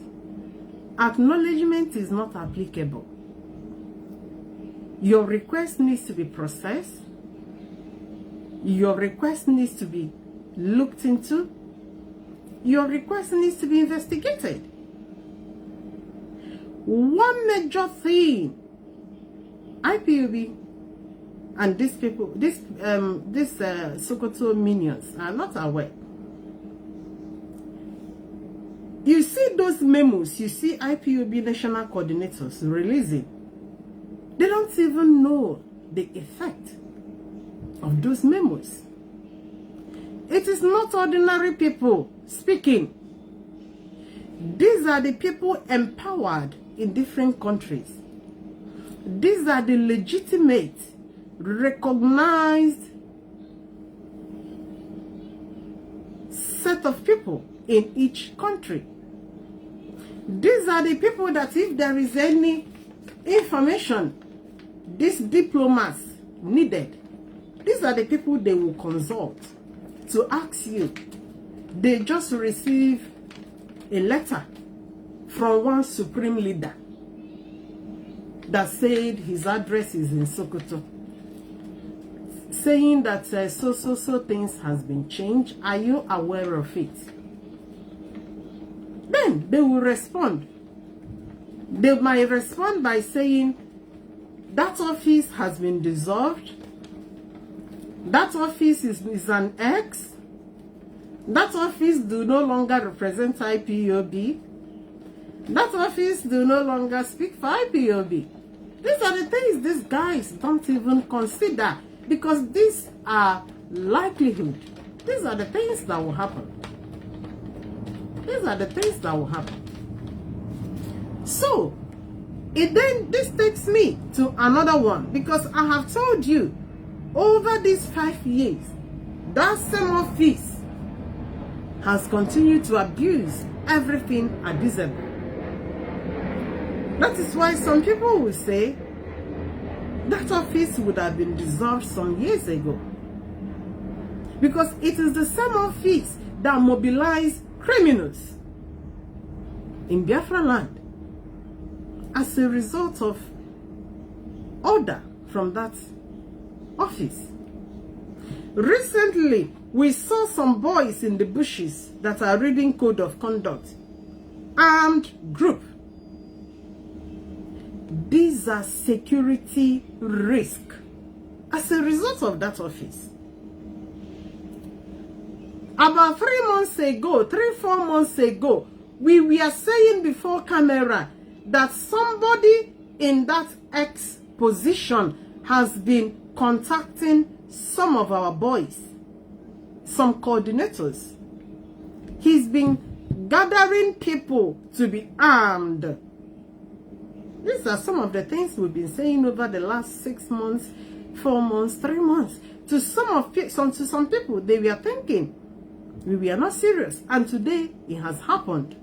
Acknowledgement is not applicable. Your request needs to be processed. Your request needs to be looked into. Your request needs to be investigated. One major thing IPOB and these people, this Sokoto minions are not aware. You see those memos, you see IPOB national coordinators releasing. They don't even know the effect of those memos. It is not ordinary people speaking. These are the people empowered in different countries. These are the legitimate, recognized set of people in each country. These are the people that if there is any information these diplomats needed, these are the people they will consult to ask you. They just receive a letter from one supreme leader that said his address is in Sokoto, saying that so things has been changed. Are you aware of it? Then they will respond. They might respond by saying that office has been dissolved. That office is an X. That office do no longer represent IPOB. That office do no longer speak for IPOB. These are the things these guys don't even consider, because these are likelihood. These are the things that will happen. These are the things that will happen. So, this takes me to another one, because I have told you, over these 5 years, that same office has continued to abuse everything at this level. That is why some people will say that office would have been dissolved some years ago, because it is the same office that mobilized criminals in Biafra land as a result of order from that office. Recently, we saw some boys in the bushes that are reading code of conduct. Armed group. These are security risk as a result of that office. About 3 months ago, 3-4 months ago, we were saying before camera that somebody in that X position has been contacting some of our boys, some coordinators. He's been gathering people to be armed. These are some of the things we've been saying over the last 6 months, 4 months, 3 months. To some people, they were thinking we were not serious, and today it has happened.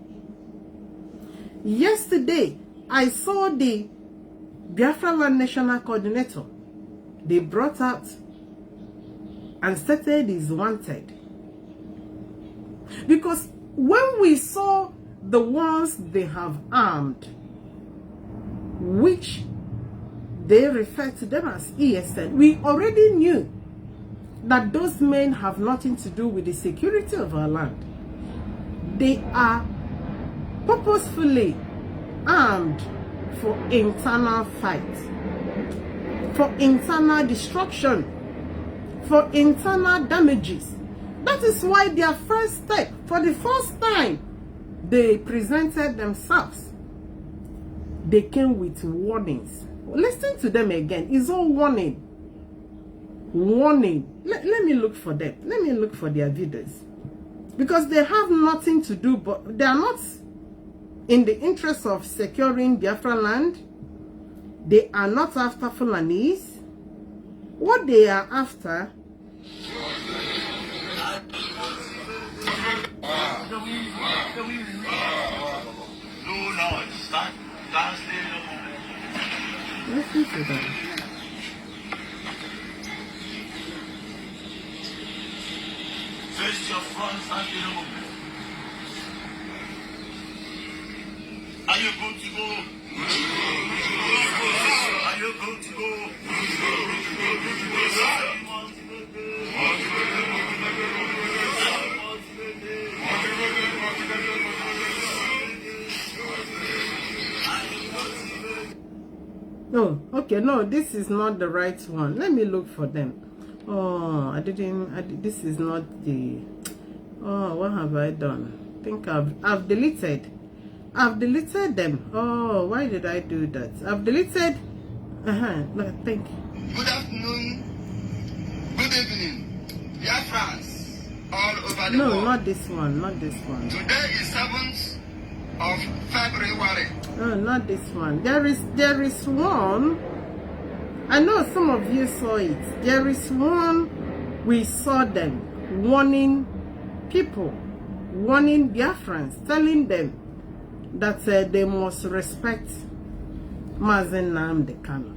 Yesterday, I saw the Biafra Land National Coordinator. They brought out and stated is wanted. Because when we saw the ones they have armed, which they refer to them as ESN, we already knew that those men have nothing to do with the security of our land. They are purposefully armed for internal fight, for internal destruction, for internal damages. That is why their first step, for the first time, they presented themselves. They came with warnings. Listen to them again. It's all warning. Warning. Let me look for them. Let me look for their videos. Because they have nothing to do, but they are not in the interest of securing Biafra land. They are not after Fulanese. What they are after listen to them. Face your front and the movement. Are you good to go? Are you good to go? Oh, okay, no, this is not the right one. Let me look for them. Oh, this is not the, oh, what have I done? I think I've deleted them. Oh, why did I do that? I've deleted, no, thank you. Good afternoon, good evening, Biafrans all over the world. No, not this one, not this one. Today is 7th of February. Oh, not this one. There is one. I know some of you saw it. There is one, we saw them warning people, warning Biafrans, telling them that they must respect Mazi Nnamdi Kanu.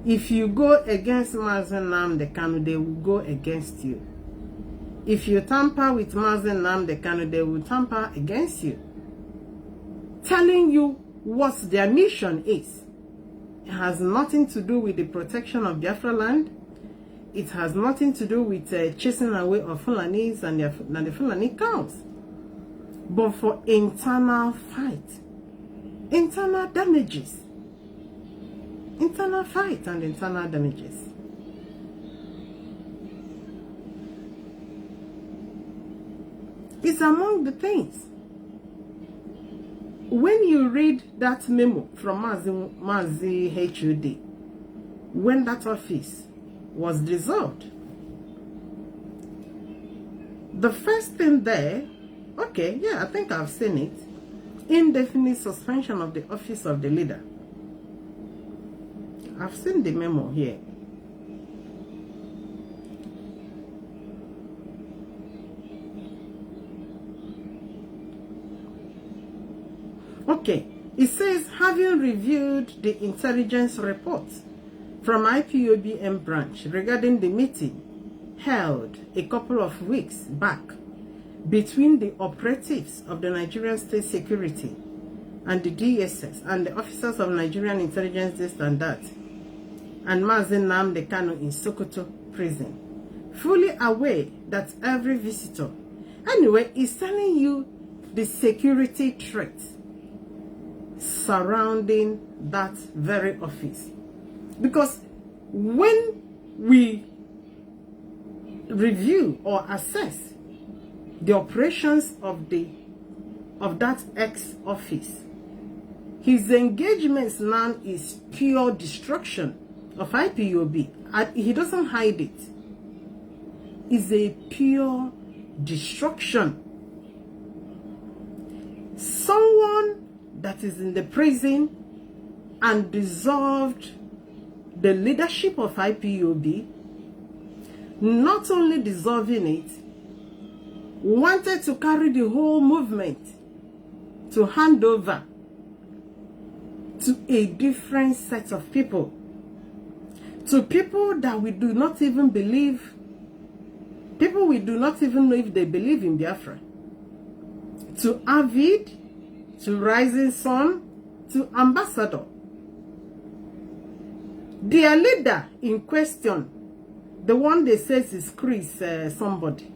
If you go against Mazi Nnamdi Kanu, they will go against you. If you tamper with Mazi Nnamdi Kanu, they will tamper against you. Telling you what their mission is. It has nothing to do with the protection of Biafra land. It has nothing to do with chasing away of Fulanis and the Fulani cows. But for internal fight, internal damages. Internal fight and internal damages. It's among the things. When you read that memo from Mazi HUD, when that office was dissolved, the first thing there, okay, yeah, I think I've seen it, indefinite suspension of the office of the leader. I've seen the memo here. Okay, it says, having reviewed the intelligence reports from IPOBM branch regarding the meeting held a couple of weeks back between the operatives of the Nigerian State Security and the DSS and the officers of Nigerian intelligence, this and that, and Mazi Nnamdi Kanu in Sokoto prison, fully aware that every visitor, anyway, is telling you the security threats surrounding that very office. Because when we review or assess the operations of that ex-office, his engagements now is pure destruction of IPOB. He doesn't hide it. It's a pure destruction. Someone that is in the prison and dissolved the leadership of IPOB, not only dissolving it, wanted to carry the whole movement to hand over to a different set of people, to people that we do not even believe, people we do not even know if they believe in Biafra, to Avid, to Rising Sun, to Ambassador. Their leader in question, the one they says is Chris somebody,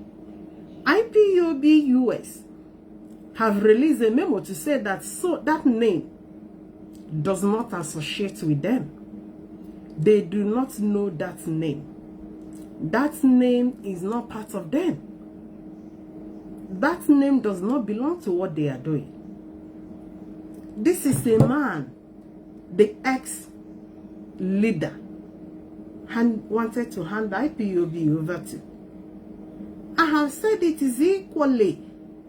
IPOB US have released a memo to say that that name does not associate with them. They do not know that name. That name is not part of them. That name does not belong to what they are doing. This is a man, the ex-leader, wanted to hand IPOB over to. I have said it is equally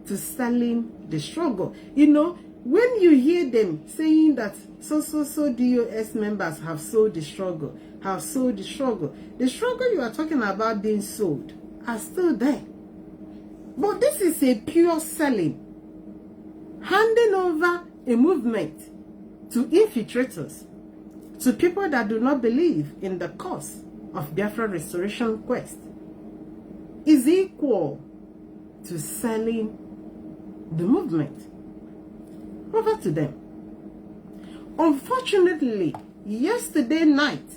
to selling the struggle. You know, when you hear them saying that so DOS members have sold the struggle, the struggle you are talking about being sold are still there. But this is a pure selling, handing over a movement to infiltrators, to people that do not believe in the cause of Biafra restoration quest, is equal to selling the movement over to them. Unfortunately, yesterday night,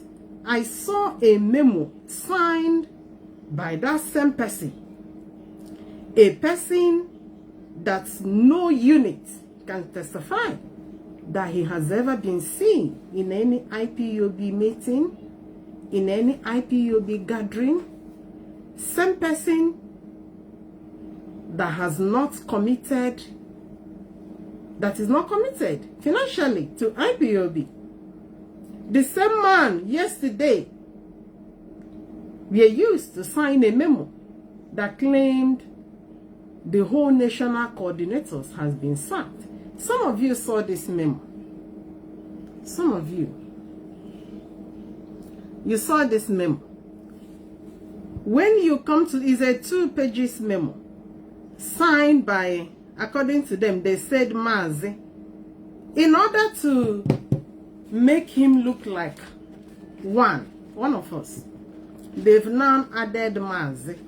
I saw a memo signed by that same person, a person that no unit can testify that he has ever been seen in any IPOB meeting, in any IPOB gathering. Same person that has not committed, that is not committed financially to IPOB. The same man yesterday were used to sign a memo that claimed the whole national coordinators has been sacked. Some of you saw this memo. Some of you saw this memo. When you come to, it's a 2-page memo signed by, according to them, they said Mazi, in order to make him look like one of us. They've now added Mazi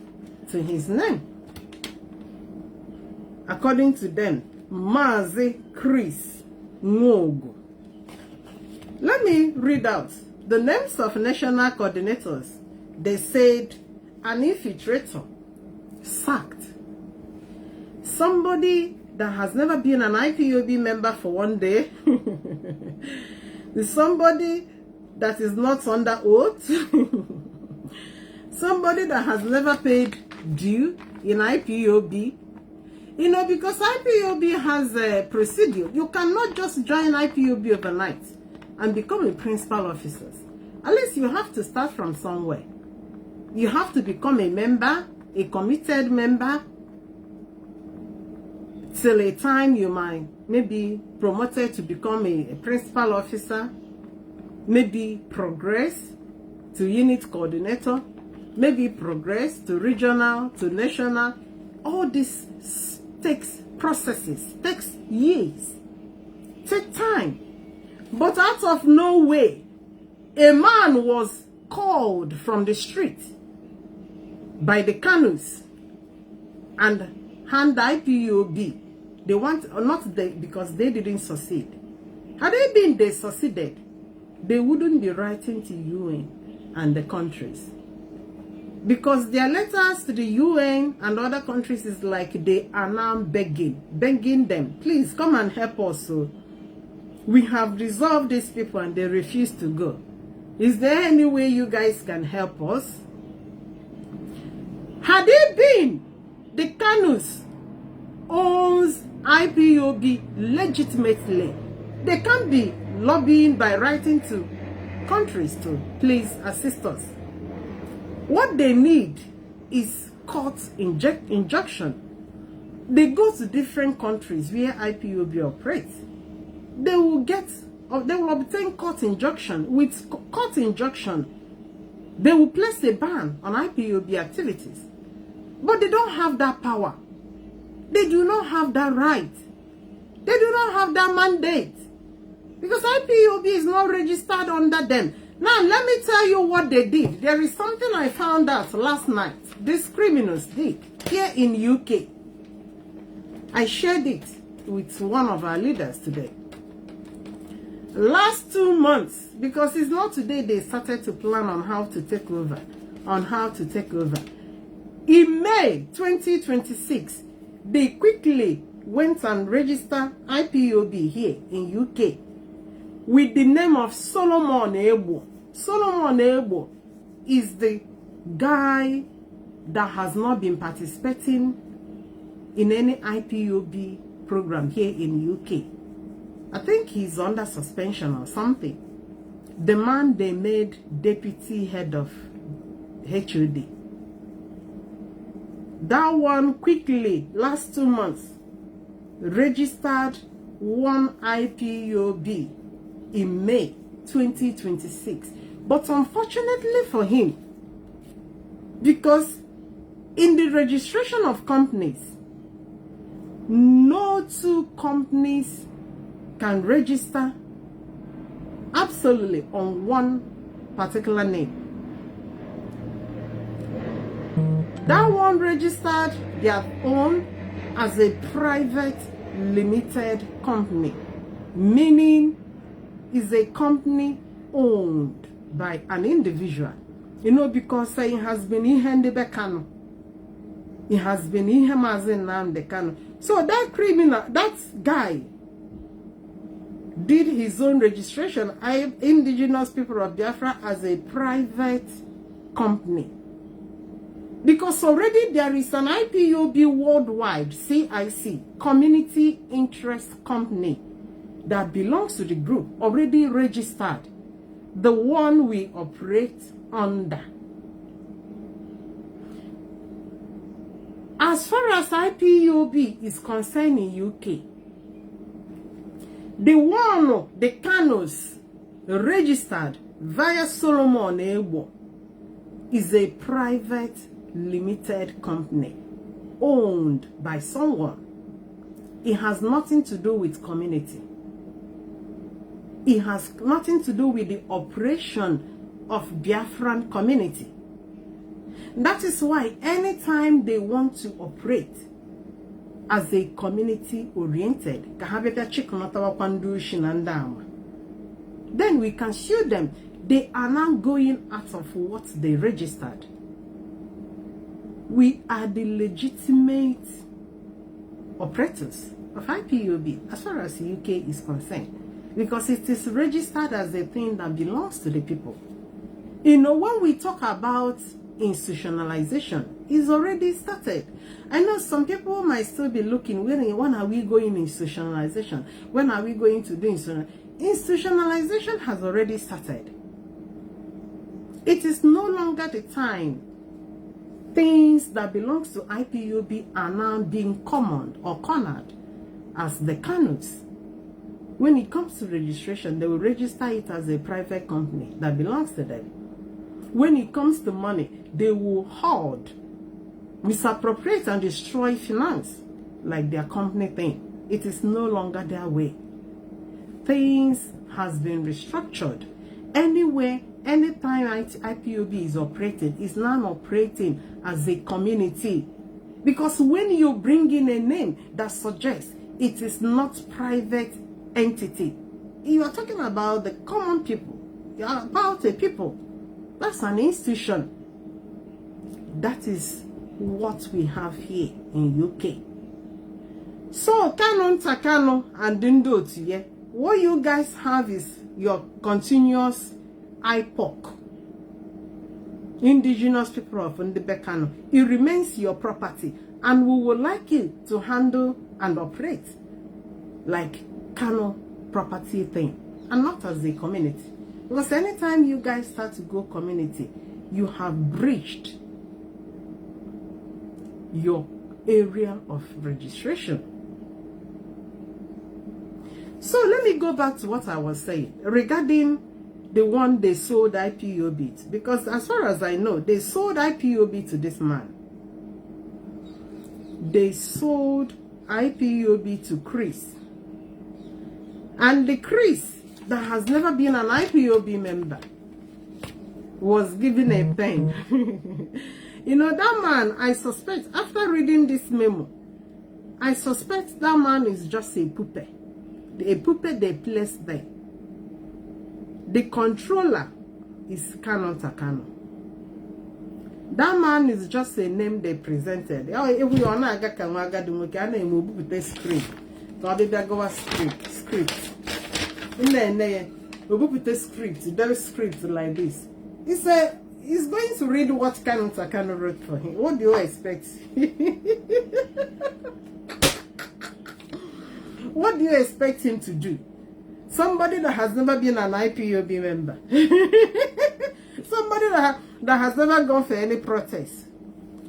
to his name. According to them, Mazi Chris Ngogo. Let me read out the names of national coordinators. They said an infiltrator, sacked. Somebody that has never been an IPOB member for one day. Somebody that is not under oath. Somebody that has never paid due in IPOB. You know, because IPOB has a procedure. You cannot just join IPOB overnight and become a principal officer. At least you have to start from somewhere. You have to become a member, a committed member, till a time you might maybe promoted to become a principal officer, maybe progress to unit coordinator, maybe progress to regional, to national. All this takes processes, takes years, take time. But out of no way, a man was called from the street by the Kanus and hand IPOB. They want, not they, because they didn't succeed. Had they succeeded, they wouldn't be writing to UN and the countries. Because their letters to the UN and other countries is like they are now begging them, please come and help us. So we have resolved these people and they refuse to go. Is there any way you guys can help us? Had it been the Kanus owns IPOB legitimately, they can't be lobbying by writing to countries to please assist us. What they need is court injunction. They go to different countries where IPOB operates. They will obtain court injunction. With court injunction, they will place a ban on IPOB activities. But they don't have that power. They do not have that right. They do not have that mandate. Because IPOB is not registered under them. Now, let me tell you what they did. There is something I found out last night. These criminals did here in UK. I shared it with one of our leaders today. Last 2 months, because it's not today they started to plan on how to take over. In May 2026, they quickly went and registered IPOB here in UK with the name of Solomon Ebo. Solomon Ebo is the guy that has not been participating in any IPOB program here in UK. I think he's under suspension or something. The man they made deputy head of HOD. That one quickly, last 2 months, registered one IPOB in May 2026. But unfortunately for him, because in the registration of companies, no 2 companies can register absolutely on one particular name. That one registered their own as a private limited company, meaning is a company owned by an individual. You know, because it has been Nnamdi Kanu. It has been Mazi Nnamdi Kanu. So that criminal, that guy, did his own registration, Indigenous People of Biafra, as a private company. Because already there is an IPOB worldwide, CIC, Community Interest Company, that belongs to the group, already registered, the one we operate under. As far as IPOB is concerned in UK, the one, the Kanus, registered via Solomon Ebo, is a private limited company owned by someone. It has nothing to do with community. It has nothing to do with the operation of Biafran community. That is why anytime they want to operate as a community oriented, then we can sue them. They are now going out of what they registered. We are the legitimate operators of IPOB as far as the UK is concerned, because it is registered as a thing that belongs to the people. You know, when we talk about institutionalization, it's already started. I know some people might still be looking, when are we going institutionalization? When are we going to do institutionalization? Institutionalization has already started. It is no longer the time things that belongs to IPOB are now being commoned or cornered as the Kanus. When it comes to registration, they will register it as a private company that belongs to them. When it comes to money, they will hoard, misappropriate and destroy finance like their company thing. It is no longer their way. Things has been restructured. Anywhere, anytime IPOB is operating, it's now operating as a community. Because when you bring in a name that suggests it is not private entity, you are talking about the common people. You are about a people. That's an institution. That is what we have here in UK. So, Canon Takano and Dindotiye, what you guys have is your continuous IPOC, Indigenous People of Nnamdi Kanu. It remains your property, and we would like you to handle and operate like Kanu property thing, and not as a community. Because anytime you guys start to go community, you have breached your area of registration. So let me go back to what I was saying regarding the one they sold IPOB to. Because as far as I know, they sold IPOB to this man. They sold IPOB to Chris. And the Chris that has never been an IPOB member was given a pen. You know, that man, I suspect, after reading this memo, I suspect that man is just a puppet. A puppet they placed there. The controller is Canon Takano. That man is just a name they presented. Oh, if we are not a script. Script. We put a script, very script like this. He's going to read what Canon Takano wrote for him. What do you expect? What do you expect him to do? Somebody that has never been an IPOB member. Somebody that has never gone for any protest.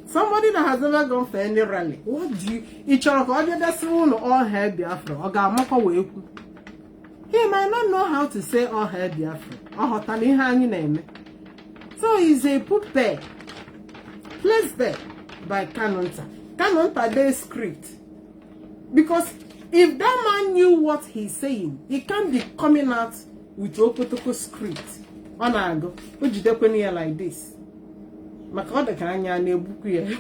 Somebody that has never gone for any rally. What do you... Each of us all hair Biafra. He might not know how to say all hair Biafra. So he's a puppet placed there by Kanonta. Kanonta their script. Because if that man knew what he's saying, he can't be coming out with Okotoko script. Onago, Ujidekweni like this. Makoda Kanya Nebukuya.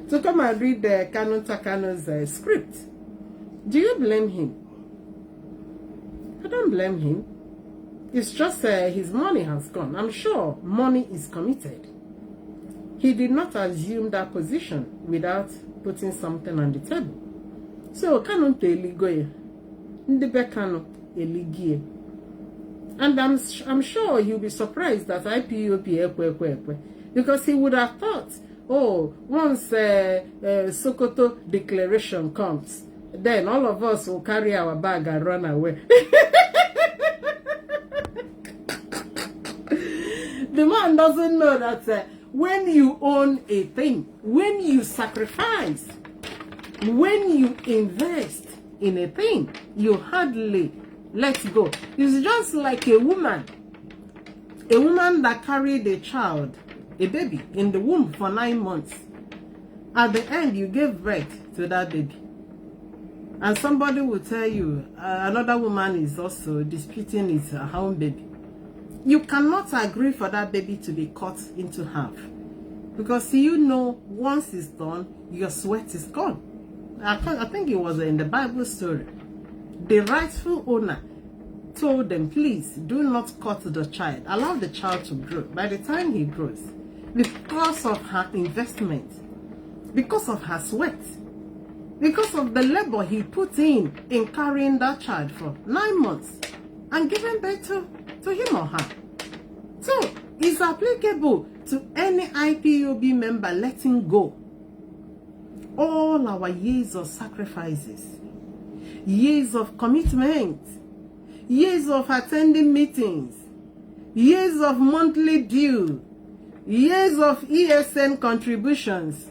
To come and read the Kanonta Kano's script. Do you blame him? I don't blame him. It's just his money has gone. I'm sure money is committed. He did not assume that position without putting something on the table. So, Canon Teligoye, Nnamdi Kanu eligie. And I'm sure you'll be surprised that IPOB because he would have thought, oh, once Sokoto declaration comes, then all of us will carry our bag and run away. The man doesn't know that when you own a thing, when you sacrifice, when you invest in a thing, you hardly let go. It's just like a woman that carried a child, a baby, in the womb for 9 months. At the end, you gave birth to that baby. And somebody will tell you another woman is also disputing it's her own baby. You cannot agree for that baby to be cut into half. Because you know, once it's done, your sweat is gone. I think it was in the Bible story. The rightful owner told them, please do not cut the child. Allow the child to grow. By the time he grows, because of her investment, because of her sweat, because of the labor he put in carrying that child for 9 months and giving birth to him or her. So it's applicable to any IPOB member letting go all our years of sacrifices, years of commitment, years of attending meetings, years of monthly due, years of ESN contributions,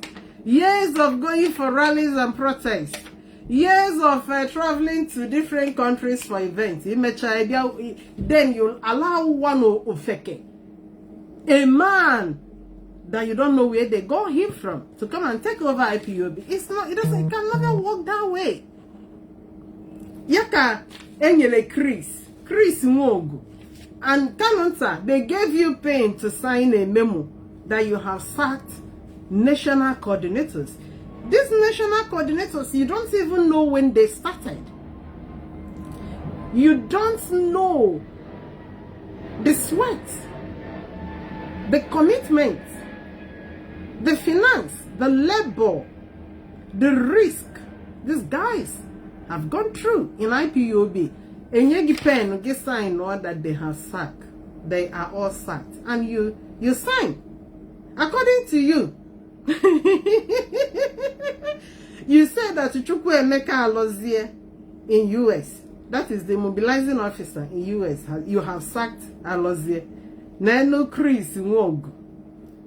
years of going for rallies and protests, years of traveling to different countries for events. Then you allow one ofeke, a man that you don't know where they got him from, to come and take over IPOB. It can never work that way. Yaka enyele Chris Nwogu and Kanonta, they gave you pain to sign a memo that you have sacked national coordinators. These national coordinators, you don't even know when they started. You don't know the sweat, the commitment, the finance, the labor, the risk these guys have gone through in IPOB. And you pen, you sign all that they have sacked. They are all sacked. And you sign. According to you, you said that Chukwu Emeka Alozie in US, that is the mobilizing officer in US, you have sacked Alozie. Nano Chris Nwogu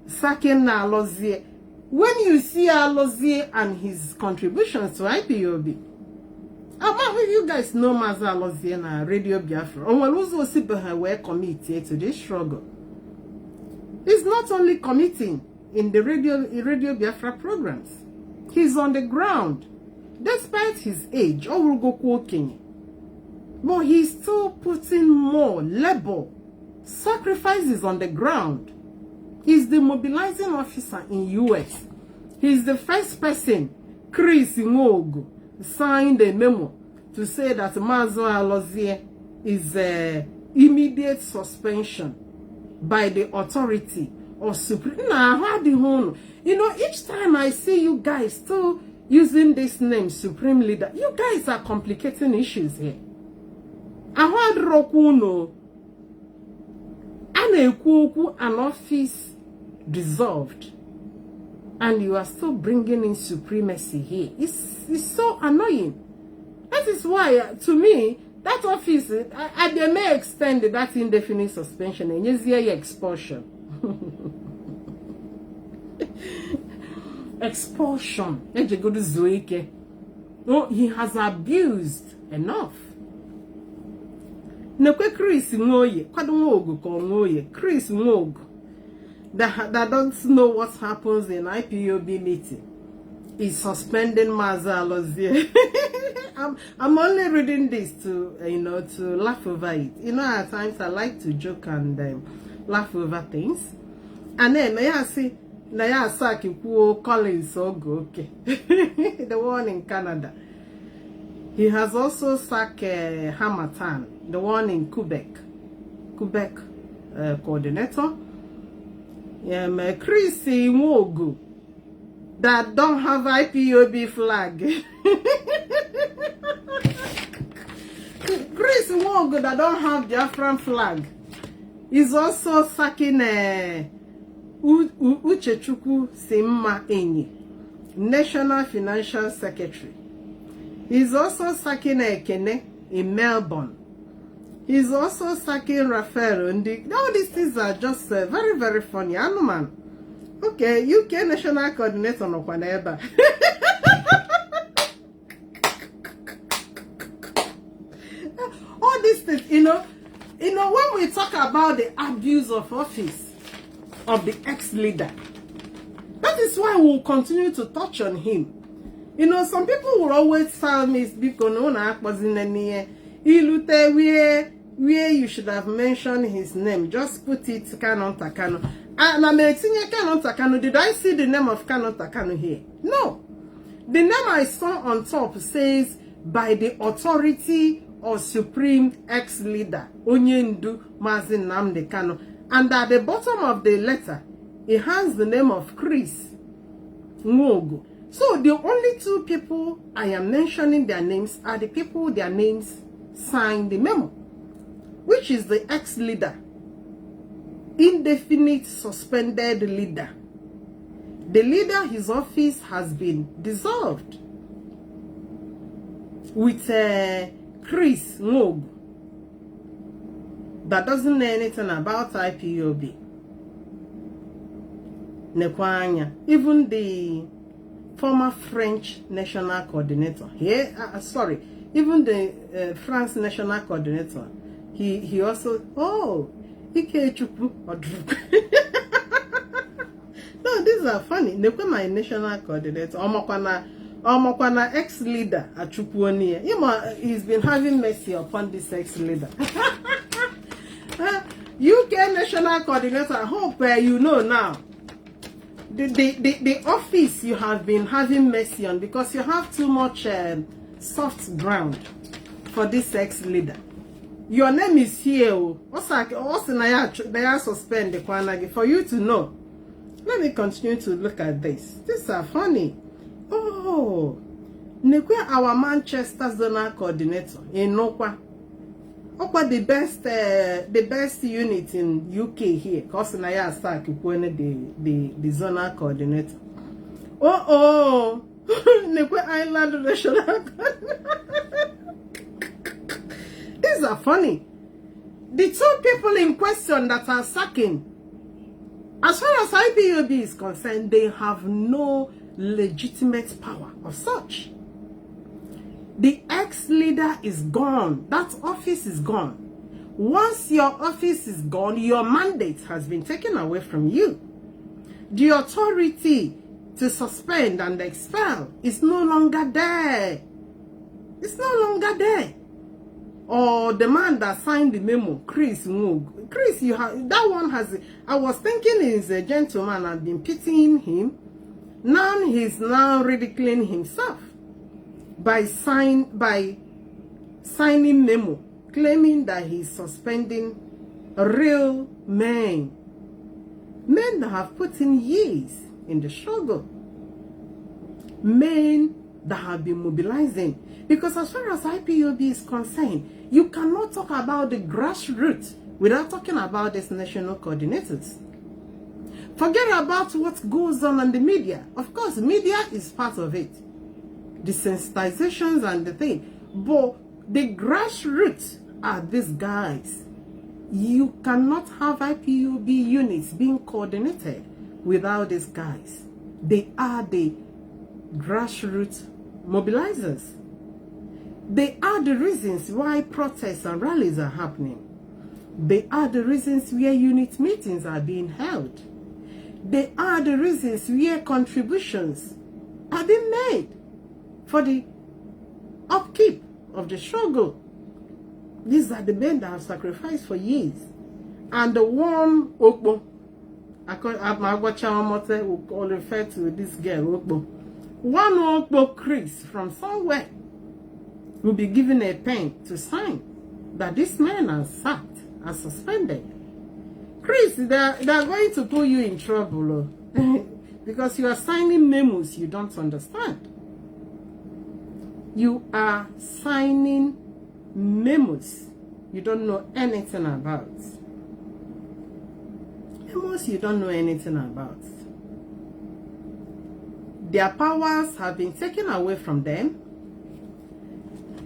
sacking Alozie. When you see Alozie and his contributions to IPOB, you guys know Mazi Alozie na Radio Biafra. Were committed to this struggle. He's not only committing in the Radio Biafra programs. He's on the ground, despite his age. But he's still putting more labor, sacrifices on the ground. He's the mobilizing officer in US. He's the first person, Chris Nwogu, signed a memo to say that Mazi Alozie is immediate suspension by the authority or supreme. You know, each time I see you guys still using this name, Supreme Leader, you guys are complicating issues here. An office dissolved, and you are still bringing in supremacy here. It's so annoying. That is why, to me, that office, they may extend that indefinite suspension and use expulsion. Expulsion. No, he has abused enough. Chris Nwogu, that don't know what happens in IPOB meeting, is suspending Mazi Alozie. I'm only reading this to to laugh over it. At times I like to joke and laugh over things. And then I see Collins okay. The one in Canada. He has also sacked Hamatan, the one in Quebec coordinator. Chris Nwogu, that don't have IPOB flag. Nwogo that don't have Biafran flag is also sacking Uchechukwu Simma Enyi, National Financial Secretary. He's also sacking Ekene in Melbourne. He's also sacking Raphael. All these things are just very, very funny. Anuman. Okay, UK National Coordinator no Kwaneba. All these things, you know, when we talk about the abuse of office of the ex-leader, that is why we'll continue to touch on him. You know, some people will always tell me, where you should have mentioned his name. Just put it Kanu Kanu. And I'm saying Kanu Kanu. Did I see the name of Kanu Kanu here? No. The name I saw on top says, by the authority of Supreme ex-leader, Onyendu Mazi Nnamdi Kanu. And at the bottom of the letter, it has the name of Chris Nwogo. So the only two people I am mentioning their names are the people their names signed the memo, which is the ex-leader, indefinite suspended leader. The leader, his office has been dissolved with Chris Nwogo that doesn't know anything about IPOB. Nekwanya, even the former French national coordinator, even the France national coordinator, he also, Ikechukwu. No, these are funny. Nekwe my national coordinator, Omokwana ex-leader Achukwu. He's been having mercy upon this ex-leader. UK national coordinator, I hope you know now. The office you have been having mercy on because you have too much soft ground for this ex-leader. Your name is here. They are suspend the Kwanagi for you to know. Let me continue to look at this. These are funny. Oh, Nekwe, our Manchester zonal coordinator in Nokwa. Okwa the best unit in UK here. Cause na ya start the zonal coordinator. Nekwe Island National Coordinator. These are funny. The two people in question that are sacking, as far as IPOB is concerned, they have no legitimate power of such. The ex-leader is gone. That office is gone. Once your office is gone, your mandate has been taken away from you. The authority to suspend and expel is no longer there. It's no longer there. Or the man that signed the memo, Chris Nwogo. Chris, you have that one has. I was thinking he's a gentleman. I've been pitying him. Now he's now ridiculing himself by signing memo, claiming that he's suspending real men that have put in years in the struggle, men that have been mobilizing. Because as far as IPOB is concerned, you cannot talk about the grassroots without talking about these national coordinators. Forget about what goes on in the media. Of course, media is part of it. The sensitizations and the thing. But the grassroots are these guys. You cannot have IPOB units being coordinated without these guys. They are the grassroots mobilizers. They are the reasons why protests and rallies are happening. They are the reasons where unit meetings are being held. They are the reasons where contributions are being made for the upkeep of the struggle. These are the men that have sacrificed for years. And the one Okbo, will refer to this girl, Okbo. One Okbo Chris from somewhere will be given a pen to sign that this man has sacked and suspended. Chris, they're going to put you in trouble because you are signing memos you don't understand. You are signing memos you don't know anything about. Memos you don't know anything about. Their powers have been taken away from them.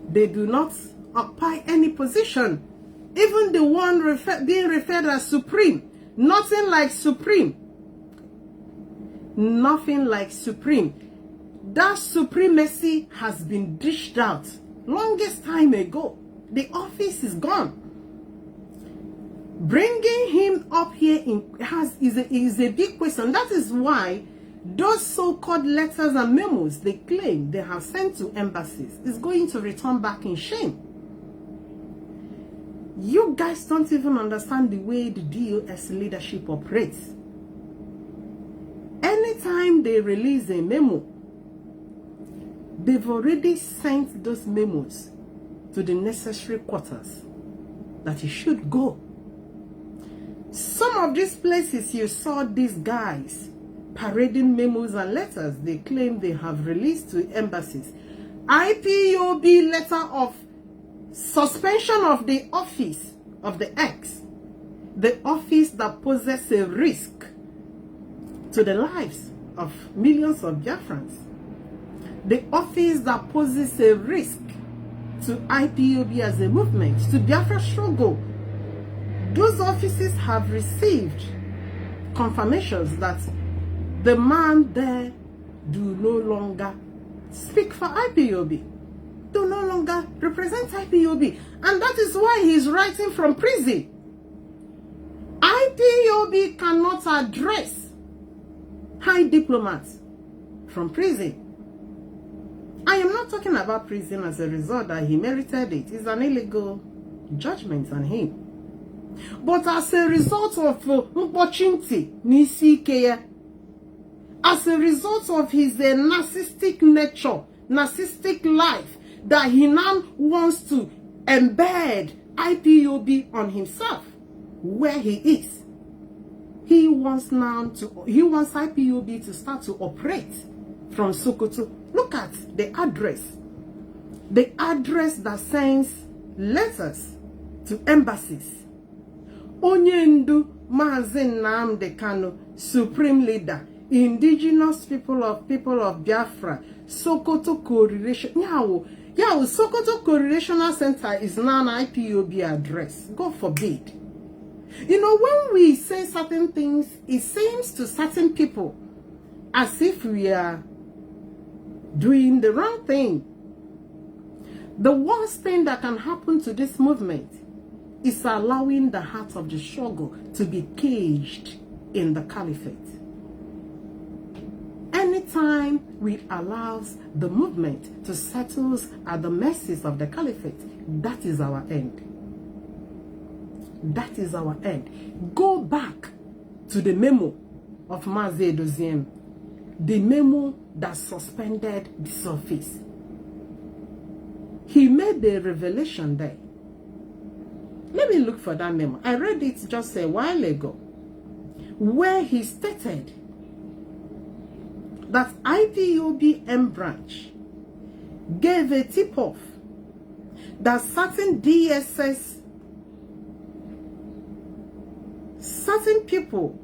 They do not occupy any position. Even the one being referred as supreme. Nothing like supreme. Nothing like supreme. That supremacy has been dished out longest time ago. The office is gone. Bringing him up here is a big question. That is why those so-called letters and memos they claim they have sent to embassies is going to return back in shame. You guys don't even understand the way the DOS leadership operates. Anytime they release a memo, they've already sent those memos to the necessary quarters that it should go. Some of these places you saw these guys parading memos and letters they claim they have released to embassies. IPOB letter of suspension of the office of the ex, the office that poses a risk to the lives of millions of Biafrans, the office that poses a risk to IPOB as a movement, to Biafra struggle. Those offices have received confirmations that the man there do no longer speak for IPOB, do no longer represent IPOB. And that is why he's writing from prison. IPOB cannot address high diplomats from prison. I am not talking about prison as a result that he merited it. It's an illegal judgment on him. But as a result of as a result of his narcissistic nature, narcissistic life, that he now wants to embed IPOB on himself, where he is. He wants IPOB to start to operate from Sokoto. Look at the address that sends letters to embassies. Onyendu Mazi Nnamdi Kanu, Supreme Leader, Indigenous people of Biafra, Sokoto Correlation. Yeah, Sokoto Correlational Center is now an IPOB address. God forbid. You know, when we say certain things, it seems to certain people as if we are doing the wrong thing. The worst thing that can happen to this movement is allowing the heart of the struggle to be caged in the caliphate. Anytime we allow the movement to settle at the mercies of the caliphate, that is our end. That is our end. Go back to the memo of Mazi Edoziem, the memo that suspended this office. He made the revelation there. Let me look for that memo. I read it just a while ago, where he stated that IPOB M branch gave a tip-off that certain DSS, certain people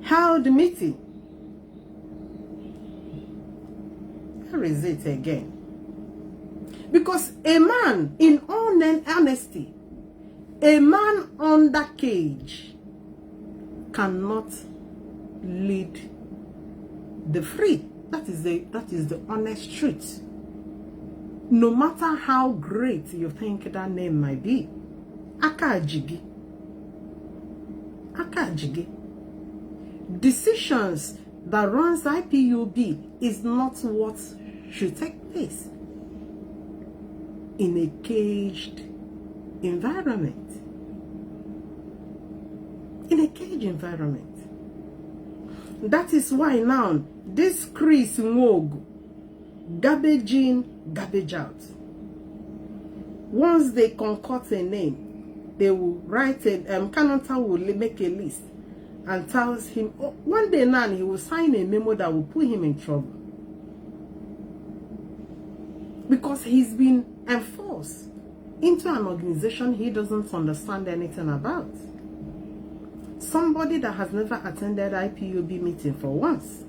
held a meeting. Where is it again? Because a man, in all honesty, a man under cage cannot lead the free. That is the honest truth. No matter how great you think that name might be. Akajigi. Decisions that runs IPOB is not what should take place in a caged environment. In a caged environment. That is why now this Chris Nwogu, garbage in, garbage out. Once they concoct a name, they will write it. Kananta will make a list and tells him, oh, one day now he will sign a memo that will put him in trouble. Because he's been enforced into an organization he doesn't understand anything about. Somebody that has never attended IPOB meeting for once.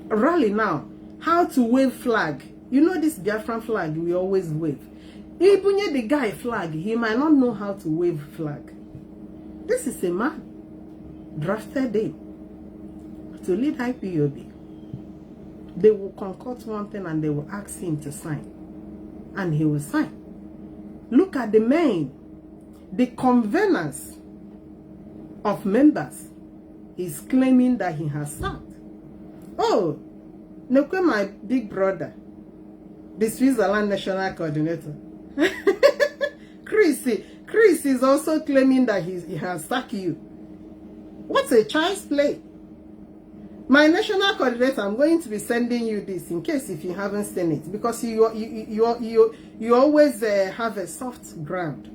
Rally now, how to wave flag. You know this Biafran flag we always wave. Even the guy flag, he might not know how to wave flag. This is a man drafted in to lead IPOB. They will concoct one thing and they will ask him to sign. And he will sign. Look at the men. The conveners of members is claiming that he has served. Oh, look at my big brother, the Switzerland National Coordinator. Chris is also claiming that he has sacked you. What's a child's play? My national coordinator, I'm going to be sending you this in case if you haven't seen it, because you always have a soft ground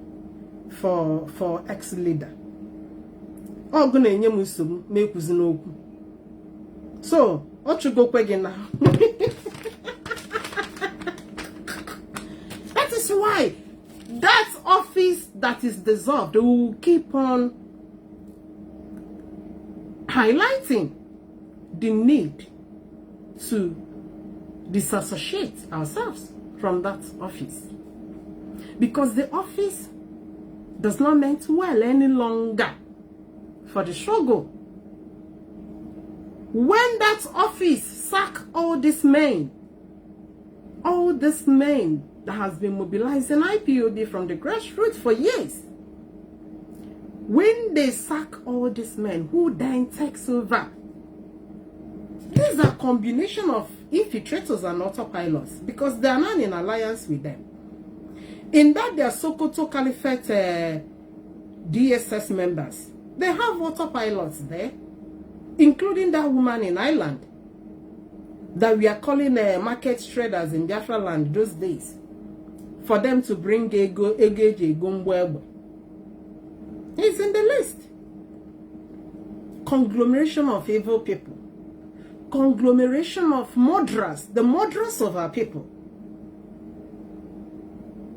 for ex-leader. So, what you go again now? That is why that office that is dissolved will keep on highlighting the need to disassociate ourselves from that office, because the office does not mean well any longer for the struggle. When that office sack all these men that has been mobilizing IPOB from the grassroots for years, when they sack all these men, who then takes over? These are a combination of infiltrators and autopilots, because they are not in alliance with them. In that, they are Sokoto Caliphate DSS members. They have autopilots there, including that woman in Ireland that we are calling market traders in Biafra land those days, for them to bring Egeje Gombwebe. It's in the list. Conglomeration of evil people. Conglomeration of murderers, the murderers of our people.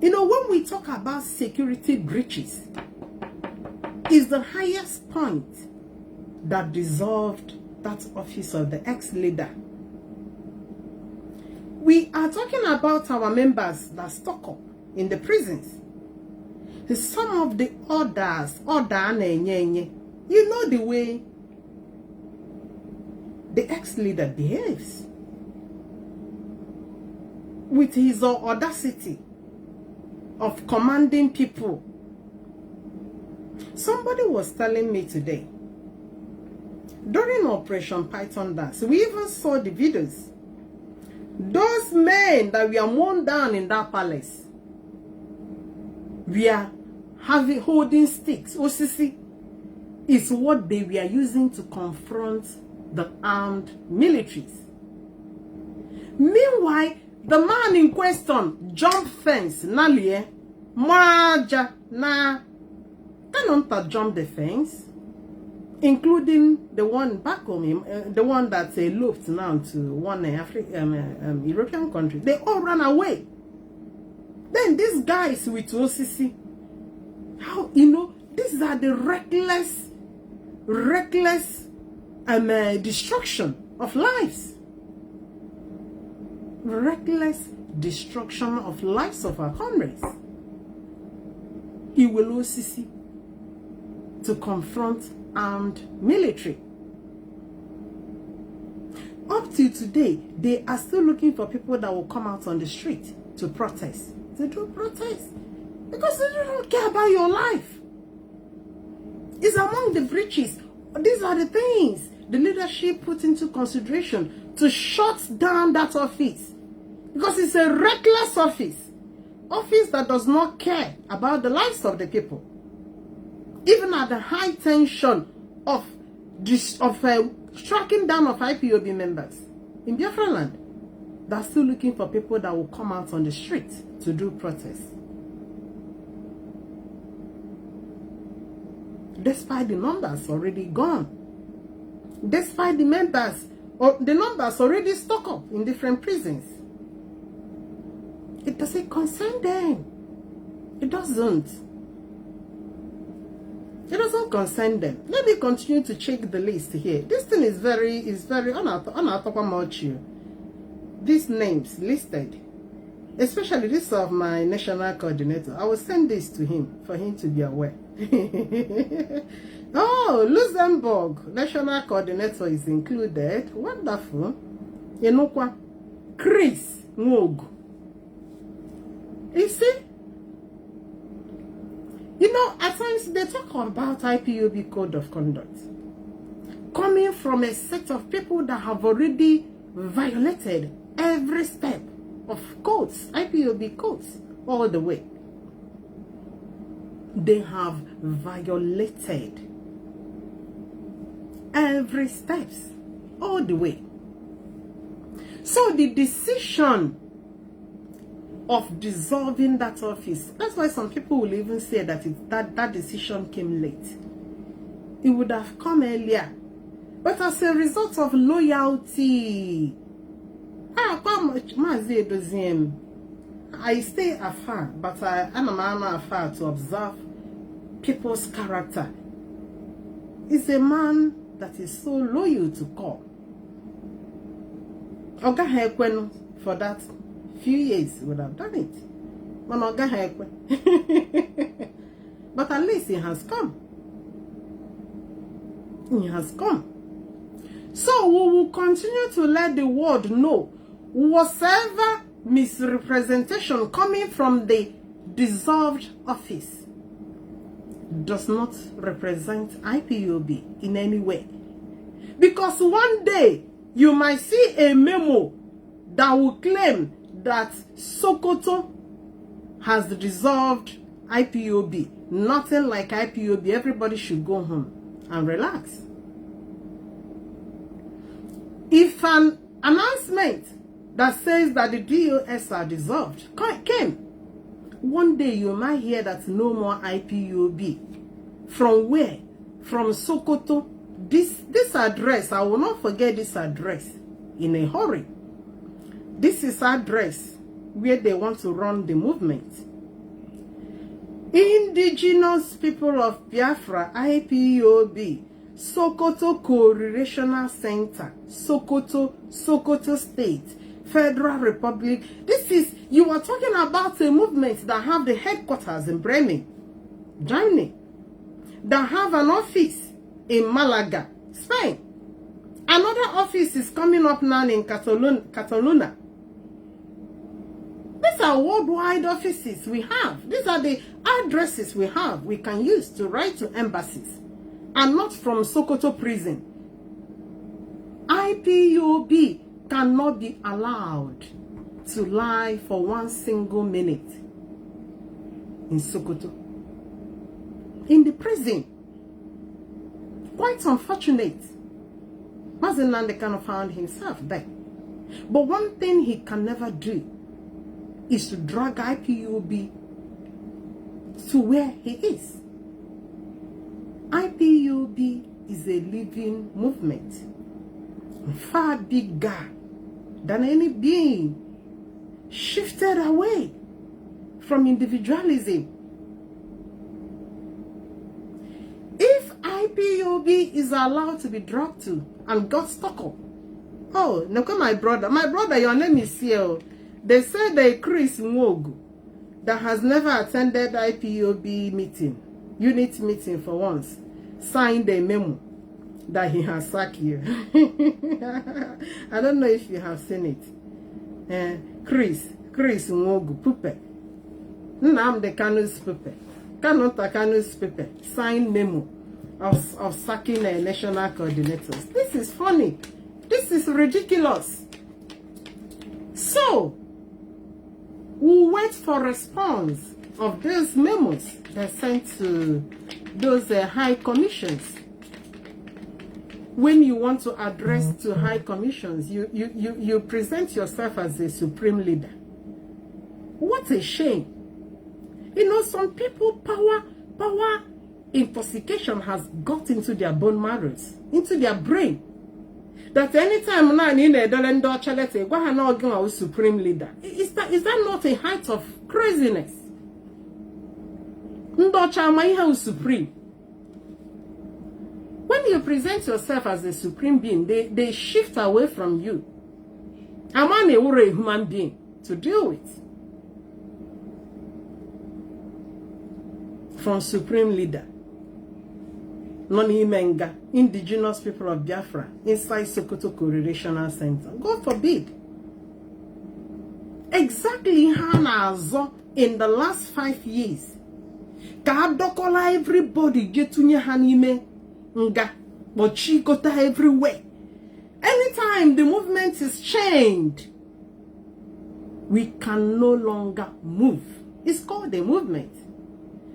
You know, when we talk about security breaches, is the highest point that dissolved that office of the ex-leader. We are talking about our members that stuck up in the prisons. Some of the orders, you know the way the ex-leader behaves, with his audacity of commanding people. Somebody was telling me today, during Operation Python Dance, we even saw the videos. Those men that were mown down in that palace, we are holding sticks. OCC is what they were using to confront the armed militaries. Meanwhile, the man in question jumped fence. Nalie, Maja, na, cannot jump the fence, including the one back home, the one that's eloped now to one European country. They all ran away. Then these guys with OCC, how, you know, these are the reckless destruction of lives. Reckless destruction of lives of our comrades. He will OCC to confront armed military. Up to today, they are still looking for people that will come out on the street to protest. They do protest because they don't care about your life. It's among the breaches. These are the things the leadership put into consideration to shut down that office, because it's a reckless office that does not care about the lives of the people. Even at the high tension of tracking down of IPOB members in Biafra land, they're still looking for people that will come out on the street to do protests. Despite the numbers already gone, despite the members, or the numbers already stuck up in different prisons. It doesn't concern them. It doesn't. It doesn't concern them. Let me continue to check the list here. This thing is very these names listed, especially this of my national coordinator. I will send this to him for him to be aware. Oh, Luxembourg national coordinator is included. Wonderful. Enokwa Chris Ngog. You see? You know, at times they talk about IPOB code of conduct coming from a set of people that have already violated every step of codes, IPOB codes, all the way. They have violated every steps, all the way. So the decision of dissolving that office, that's why some people will even say that that decision came late. It would have come earlier, but as a result of loyalty, Mazi, I stay afar, but I'm afar to observe people's character. Is a man that is so loyal to God. Oga Hekwenu, for that few years, would have done it. But at least he has come. He has come. So we will continue to let the world know whatever misrepresentation coming from the dissolved office does not represent IPOB in any way. Because one day you might see a memo that will claim that Sokoto has dissolved IPOB. Nothing like IPOB. Everybody should go home and relax. If an announcement that says that the DOS are dissolved came, one day you might hear that no more IPOB. From where? From Sokoto. This address, I will not forget this address in a hurry. This is address where they want to run the movement. Indigenous people of Biafra, IPOB, Sokoto Co-Relational Center, Sokoto State, Federal Republic. This is, you are talking about a movement that have the headquarters in Bremen, Germany, that have an office in Malaga, Spain. Another office is coming up now in Catalonia. These are worldwide offices we have. These are the addresses we have, we can use to write to embassies, and not from Sokoto prison. IPOB cannot be allowed to lie for one single minute in Sokoto, in the prison. Quite unfortunate. Mazi Nnamdi Kanu found himself there. But one thing he can never do is to drag IPOB to where he is. IPOB is a living movement, far bigger than any being, shifted away from individualism. If IPOB is allowed to be dropped to and got stuck up, oh, look at my brother, your name is here. They said that Chris Ngog, that has never attended IPOB meeting, unit meeting for once, signed a memo that he has sacked you. I don't know if you have seen it. Chris Ngog, puppet. Nnamdi Kanu's puppet. Kanu's puppet. Signed memo of sacking national coordinators. This is funny. This is ridiculous. So, we'll wait for response of those memos that sent to those high commissions. When you want to address to high commissions, you present yourself as a supreme leader. What a shame. You know, some people, power intoxication has got into their bone marrows, into their brain. that anytime now in a dollar chalete, go and our supreme leader. Is that not a height of craziness? Ndocha my supreme. When you present yourself as a supreme being, they shift away from you. I'm a human being to deal with. From supreme leader. Noni Menga, indigenous people of Biafra, inside Sokoto Correlational Center. God forbid. Exactly how in the last 5 years. Kadokola everybody get to hanime nga but chikota everywhere. Anytime the movement is changed, we can no longer move. It's called a movement.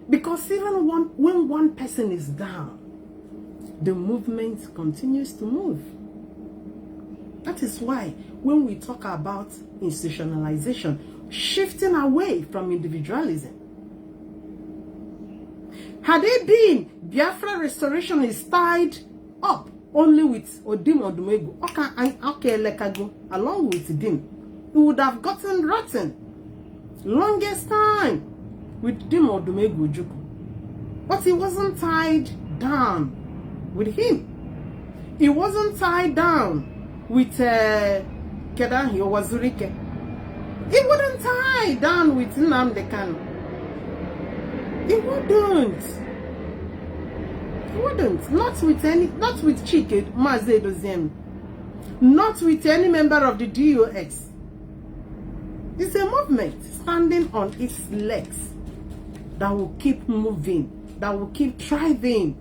Because even when one person is down, the movement continues to move. That is why when we talk about institutionalization, shifting away from individualism, had it been Biafra restoration is tied up only with Odim Odumegu, okay, Lekago, along with Dim, it would have gotten rotten. Longest time with Dim Odumegu Juku. But he wasn't tied down with him. He wasn't tied down with Kedahi or Wazurike. He wouldn't tie down with Nnamdi Kanu. He wouldn't. He wouldn't. Not with Chike, Mazi, not with any member of the DOX. It's a movement standing on its legs that will keep moving, that will keep thriving.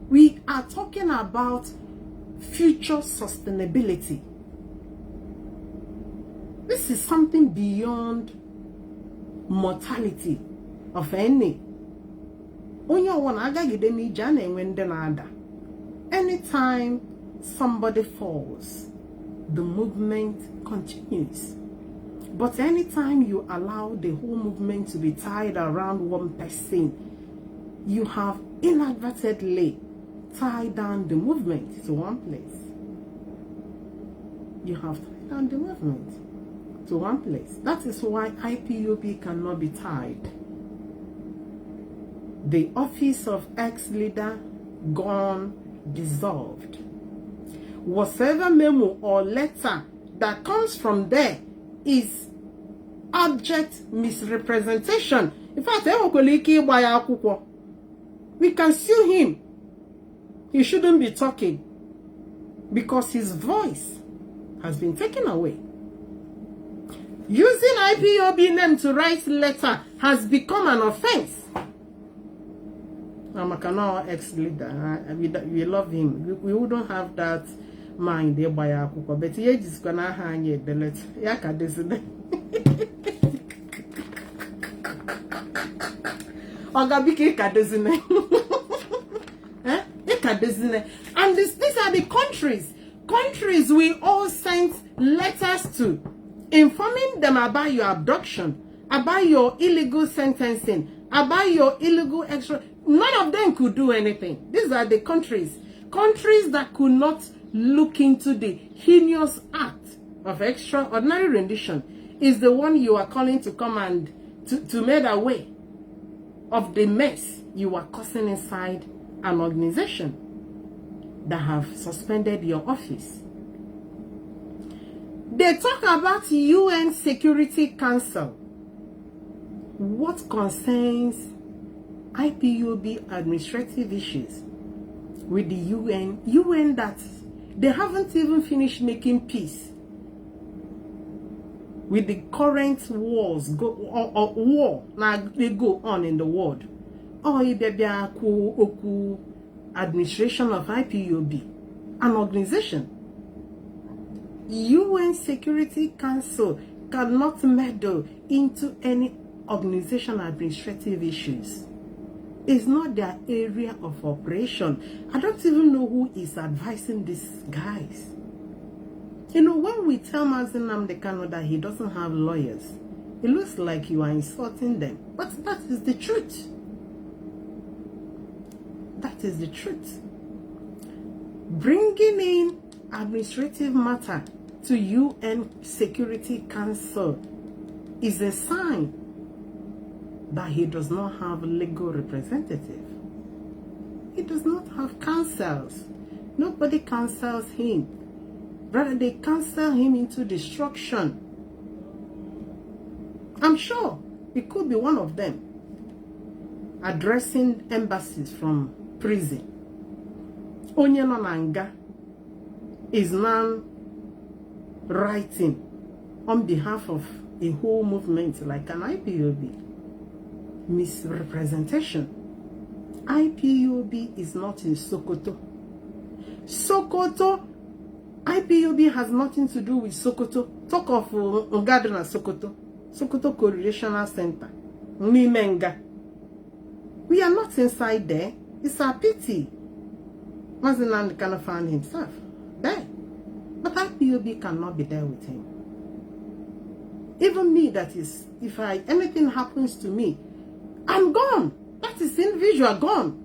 We are talking about future sustainability. This is something beyond mortality of any. Anytime somebody falls, the movement continues. But anytime you allow the whole movement to be tied around one person, you have inadvertently tied down the movement to one place. You have tied down the movement to one place. That is why IPOB cannot be tied. The office of ex-leader gone, dissolved. Whatever memo or letter that comes from there is abject misrepresentation. In fact, we can sue him. He shouldn't be talking because his voice has been taken away. Using IPOB name to write letter has become an offense. I'm a Kanu ex-leader. We love him. We wouldn't have that mind there by our kuko. But he is gonna hang it the letter. Yaka desine. Ogabiki kadesine. And these are the countries we all sent letters to, informing them about your abduction, about your illegal sentencing, about your illegal extra. None of them could do anything. These are the countries that could not look into the heinous act of extraordinary rendition. Is the one you are calling to come and to make away of the mess you are causing inside an organization that have suspended your office. They talk about UN Security Council. What concerns IPOB administrative issues with the UN that they haven't even finished making peace with the current wars war now they go on in the world. Administration of IPOB, an organization. UN Security Council cannot meddle into any organization administrative issues. It's not their area of operation. I don't even know who is advising these guys. You know, when we tell Mazi Nnamdi Kanu that he doesn't have lawyers, it looks like you are insulting them. But that is the truth. That is the truth. Bringing in administrative matter to UN Security Council is a sign that he does not have legal representative. He does not have counsels. Nobody counsels him. Rather, they counsel him into destruction. I'm sure it could be one of them addressing embassies from prison. Onye no nanga is now writing on behalf of a whole movement like an IPOB. Misrepresentation. IPOB is not in Sokoto. Sokoto, IPOB has nothing to do with Sokoto. Talk of Ngadana Sokoto. Sokoto Correlational Center. Nimenga. We are not inside there. It's a pity. Mazi Nnamdi Kanu found himself there. But IPOB cannot be there with him. Even me, that is, if anything happens to me, I'm gone. That is individual gone.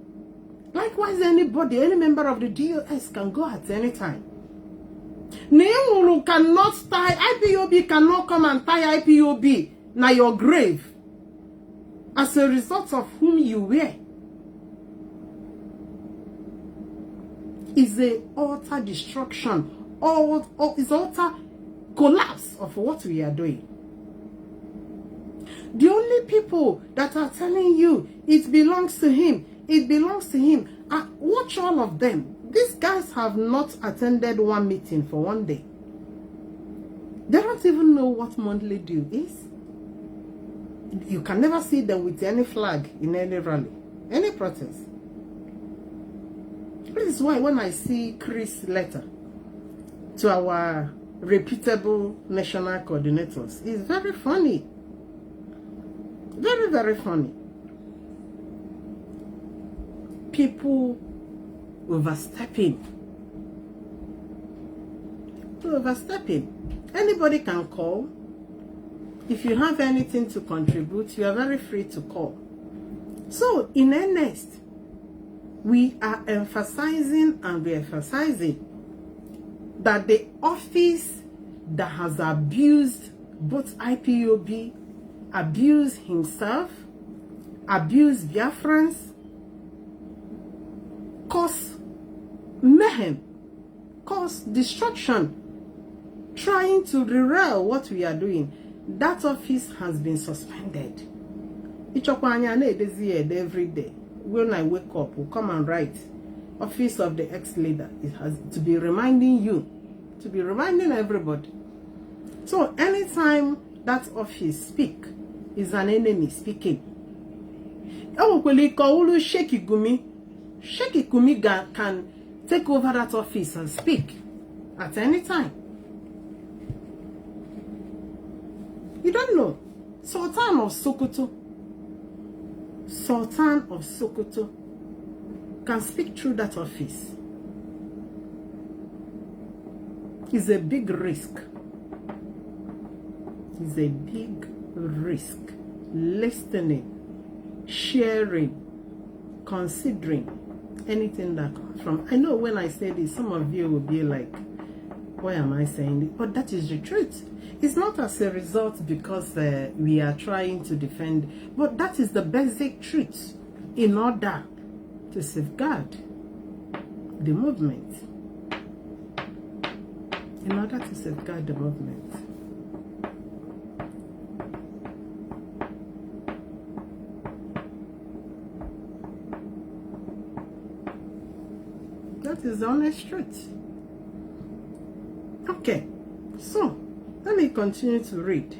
Likewise, anybody, any member of the DOS can go at any time. Neemulu cannot tie, IPOB cannot come and tie IPOB na your grave as a result of whom you were. Is a utter destruction, or is utter collapse of what we are doing. The only people that are telling you it belongs to him, watch all of them. These guys have not attended one meeting for one day. They don't even know what monthly due is. You can never see them with any flag in any rally, any protest. This is why when I see Chris' letter to our reputable national coordinators, it's very funny. Very, very funny. People overstepping. Anybody can call. If you have anything to contribute, you are very free to call. So, in earnest, we are emphasizing and re-emphasizing that the office that has abused both IPOB, abused himself, abused Biafrans, cause mayhem, cause destruction, trying to derail what we are doing, that office has been suspended. Every day, when I wake up, we'll come and write, Office of the ex-leader. It has to be reminding you, to be reminding everybody. So anytime that office speak, is an enemy speaking. Shaky Gumi can take over that office and speak at any time. You don't know. Sultan of Sokoto can speak through that office. It's a big risk. It's a big risk. Listening, sharing, considering anything that comes from. I know when I say this, some of you will be like, why am I saying it? But that is the truth. It's not as a result because we are trying to defend, but that is the basic truth in order to safeguard the movement. In order to safeguard the movement. That is the honest truth. Okay, so let me continue to read.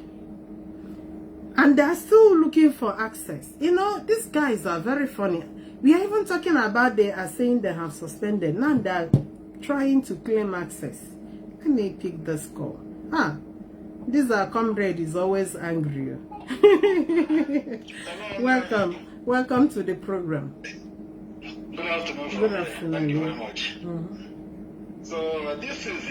And they are still looking for access. You know, these guys are very funny. We are even talking about they are saying they have suspended. Now they are trying to claim access. Let me pick this call. This comrade is always angry. Welcome to the program. Good afternoon. Good afternoon. Thank you very much. So this is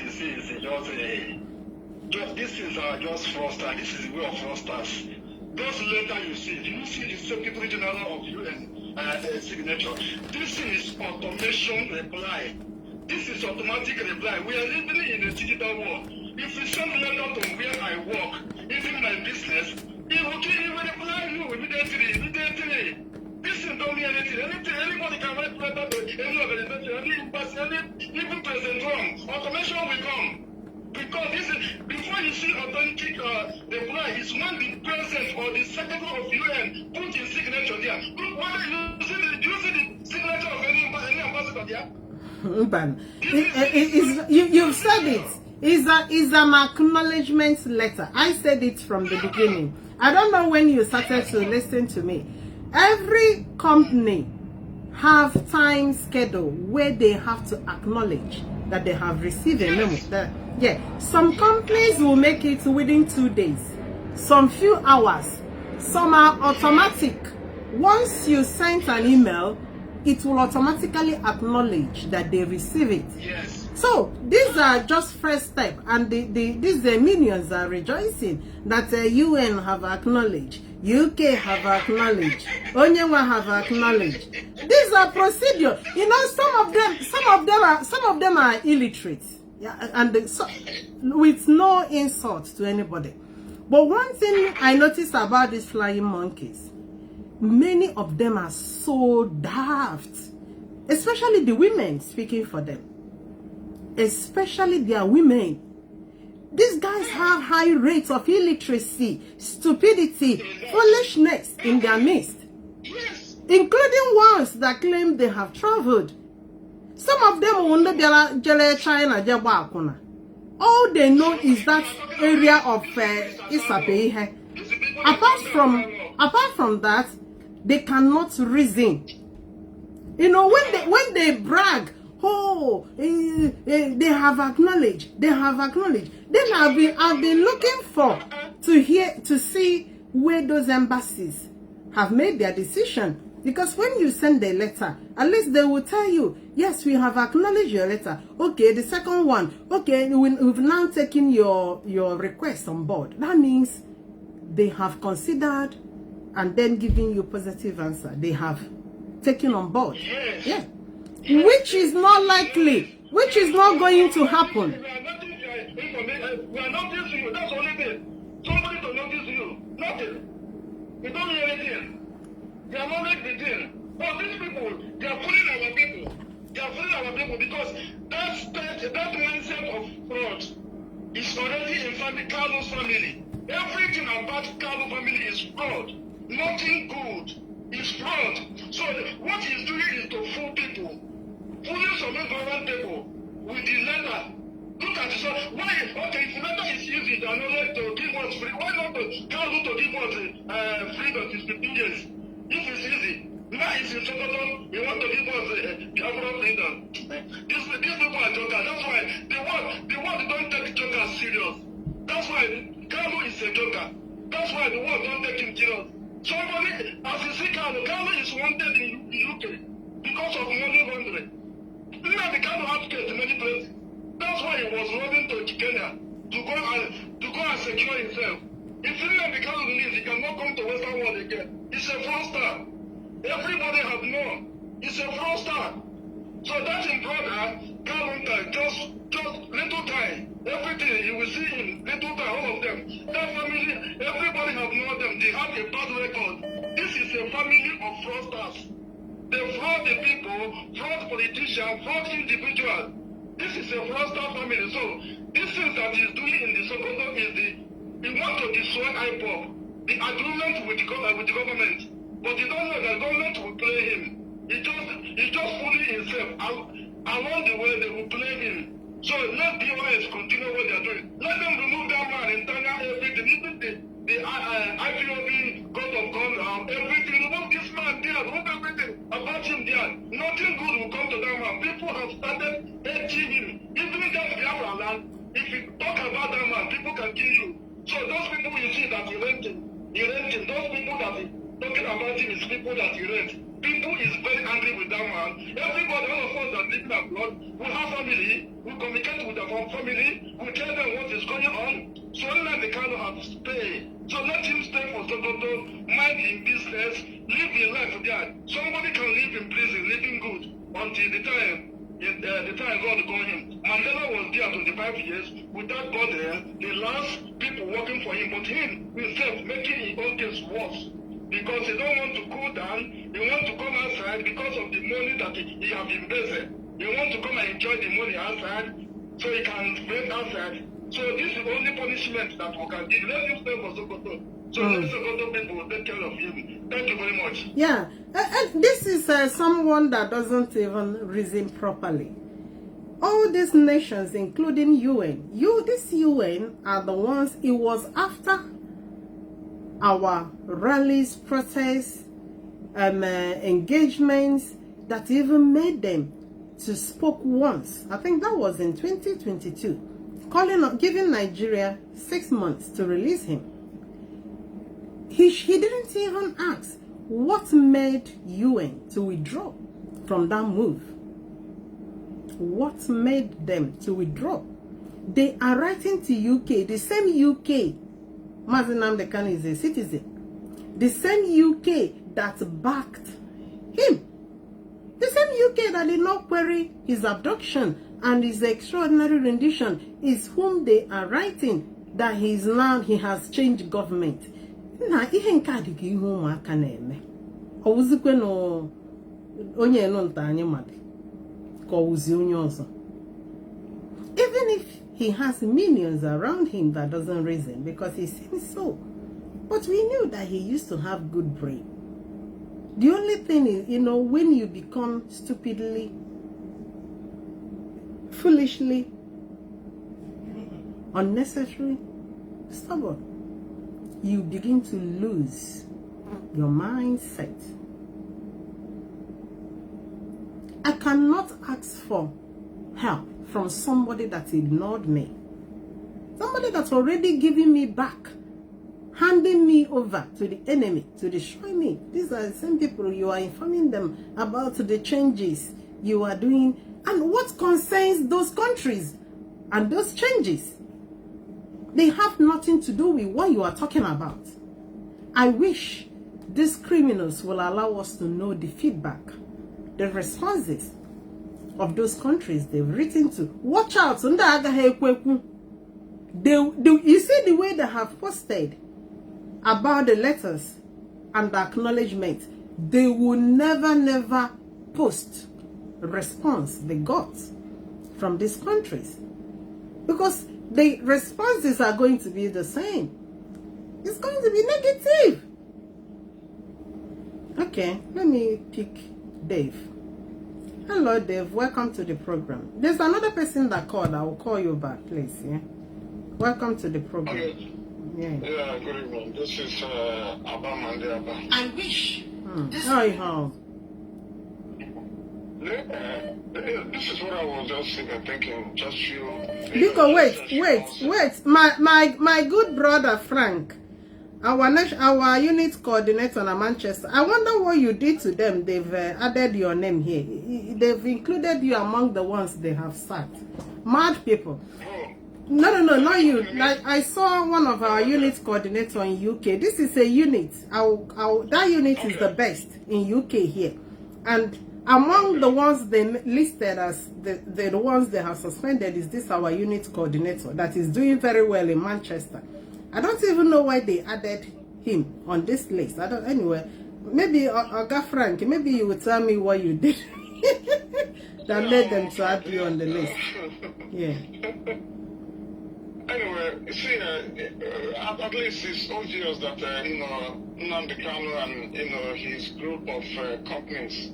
just fraudsters. This is the way of fraudsters. Those letters you see, do you see the Secretary General of UN signature? This is automation reply. This is automatic reply. We are living in a digital world. If you send a letter to where I work, even my business, he will reply you immediately. This is don't mean anything. Anybody can write letter to any organization, any embassy, even President Trump. Automation will come. Because this is, before you see authentic reply, it's when the president or the secretary of UN put his signature there. Look, whether do you see the signature of any ambassador there? You've said it. It's an acknowledgement letter. I said it from the beginning. I don't know when you started to listen to me. Every company have time schedule where they have to acknowledge that they have received a memo. Yeah, some companies will make it within 2 days, some few hours, some are automatic. Once you send an email, it will automatically acknowledge that they receive it. Yes. So these are just first step, and these minions are rejoicing that the UN have acknowledged, UK have acknowledged, Onyewa have acknowledged. These are procedure. You know, some of them are illiterate. Yeah, and so, with no insult to anybody. But one thing I noticed about these flying monkeys, many of them are so daft, especially the women, speaking for them, especially their women. These guys have high rates of illiteracy, stupidity, foolishness in their midst, including ones that claim they have traveled. Some of them will know China. All they know is that area of Isabehe. Apart from that, they cannot reason. You know, when they brag, oh, they have acknowledged. Then I've been looking to see where those embassies have made their decision. Because when you send a letter, at least they will tell you, yes, we have acknowledged your letter. Okay, the second one, okay, we've now taken your request on board. That means they have considered and then giving you positive answer. They have taken on board. Yes. Yeah. Which is not likely. Which is not going to happen. We are noticing you. That's the only thing. Somebody to notice you. Nothing. We don't hear anything. They are not like the thing. But these people, they are fooling our people. They are fooling our people because that mindset of fraud is already in fact the Kanu family. Everything about Kanu family is fraud. Nothing good is fraud. So what he's doing is to fool people. Fooling some ignorant people with the letter. Look at this. Why? Okay, if letter is easy to another to give us free, why not Kanu to give us freedom to 15 years? If it's easy, now it's in Sokoto, you want to give us Biafra freedom. These people are jokers. That's why the world don't take jokers serious. That's why Kanu is a joker. That's why the world don't take him serious. Somebody, as you see Kanu is wanted in the UK because of money laundering. Nnamdi Kanu has case in many places. That's why he was running to Kenya to go and secure himself. If Nnamdi Kanu leaves, he cannot come to Western world again. He's a fraudster. Everybody have known. He's a fraudster. So that's in brother, Kanu, just little time. Everything, you will see him, little time, all of them. That family, everybody have known them. They have a bad record. This is a family of fraudsters. They fraud the people, fraud politicians, fraud individuals. This is a fraudster family. So this thing that he's doing in the Sokoto is he wants to destroy IPOP. The agreement with the government, but you don't know that government will play him. He's just fooling himself. Along the way, they will play him. So let BOS continue what they're doing. Let them remove that man and turn out everything. Even the IPOB, God of God, everything. Remove this man there. Remove everything about him there. Nothing good will come to that man. People have started hating him. Even that Biafra land, if you talk about that man, people can kill you. So those people you see that he renting. Those people that talking about him is people that he rent. People is very angry with that man. Everybody, all of us that live in abroad, we have family, we communicate with our family, we tell them what is going on. So Nnamdi Kanu have to stay. So let him stay for Sokoto, mind in business, live his life there. Somebody can live in prison, living good until the time the time God called him. Mandela was there 25 years. Without God there, the last people working for him, but him himself making his own case worse. Because he don't want to cool down. He wants to come outside because of the money that he have invested. He wants to come and enjoy the money outside so he can spend outside. So this is the only punishment that we can give. Let him stay for Sokoto. So let Sokoto people will take care of him. Thank you very much. Yeah, and this is someone that doesn't even reason properly. All these nations, including UN, this UN are the ones, it was after our rallies, protests, engagements that even made them to spoke once. I think that was in 2022, giving Nigeria 6 months to release him. He didn't even ask what made UN to withdraw from that move. What made them to withdraw? They are writing to UK, the same UK. Mazi Nnamdi Kanu is a citizen. The same UK that backed him. The same UK that did not query his abduction and his extraordinary rendition is whom they are writing that he has changed government. Na ihe nke adịghị ihe ụmụaka na-eme. Ọwụzikwe na onye elu nta anyị mmadụ ka ọwụzi onye ọzọ. Even if he has minions around him that doesn't reason because he seems so. But we knew that he used to have good brain. The only thing is, when you become stupidly, foolishly, unnecessary, stubborn, you begin to lose your mindset. I cannot ask for help from somebody that ignored me. Somebody that's already giving me back, handing me over to the enemy to destroy me. These are the same people you are informing them about the changes you are doing and what concerns those countries and those changes. They have nothing to do with what you are talking about. I wish these criminals will allow us to know the feedback, the responses of those countries they've written to. Watch out. You see the way they have posted about the letters and the acknowledgement. They will never post response they got from these countries. Because the responses are going to be the same. It's going to be negative. Okay, let me pick Dave. Hello, Dave. Welcome to the program. There's another person that called. I will call you back, please. Yeah. Welcome to the program. Okay. Yeah. Yeah, good evening. This is Abba Mande Abba. I wish. How? This is what I was just thinking. Just you. Because wait. My good brother Frank, our unit coordinator in Manchester. I wonder what you did to them. They've added your name here. They've included you among the ones they have sacked. Mad people. No, not you. Like I saw one of our unit coordinator in UK. This is a unit. That unit is the best in UK here, and among the ones they listed as the ones they have suspended is this our unit coordinator that is doing very well in Manchester. I don't even know why they added him on this list. I don't. Anyway, maybe Oga Frank, maybe you will tell me what you did that led them to add you on the list. Yeah. Anyway, you see, at least it's obvious that Nnamdi Kanu and his group of companies,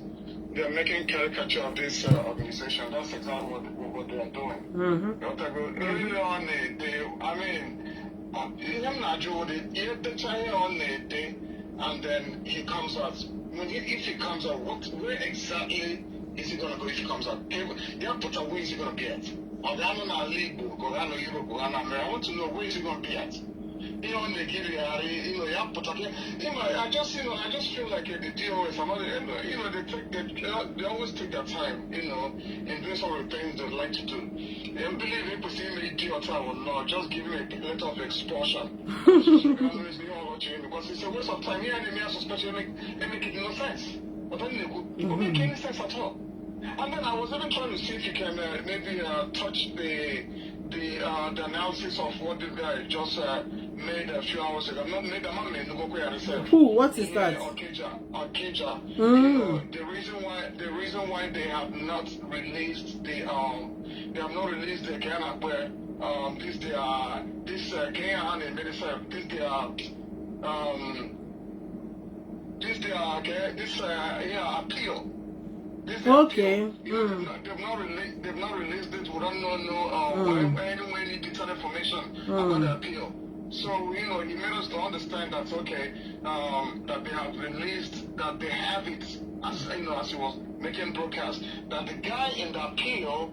they are making caricature of this organization. That's exactly what they are doing. Early on, and then he comes out. If he comes out, where exactly is he going to go if he comes out? Where is he going to be at? I want to know where is he going to be at. Nigeria, I just feel like the DOS, they always take their time, in doing some of the things they like to do. And believe people see me idiot or not, just give me a letter of expulsion. Because it's a waste of time. Here and me, I suspect you make it no sense. But then it won't make any sense at all. And then I was even trying to see if you can maybe touch the analysis of what this guy just made a few hours ago. Who? What is that? Okija. You know, the reason why they have not released the Ghana where this appeal. Okay. They've not released it. We don't know any detailed information about the appeal. So, you know, he made us to understand that, okay, that they have released, that they have it, as you know, as he was making broadcast, that the guy in the appeal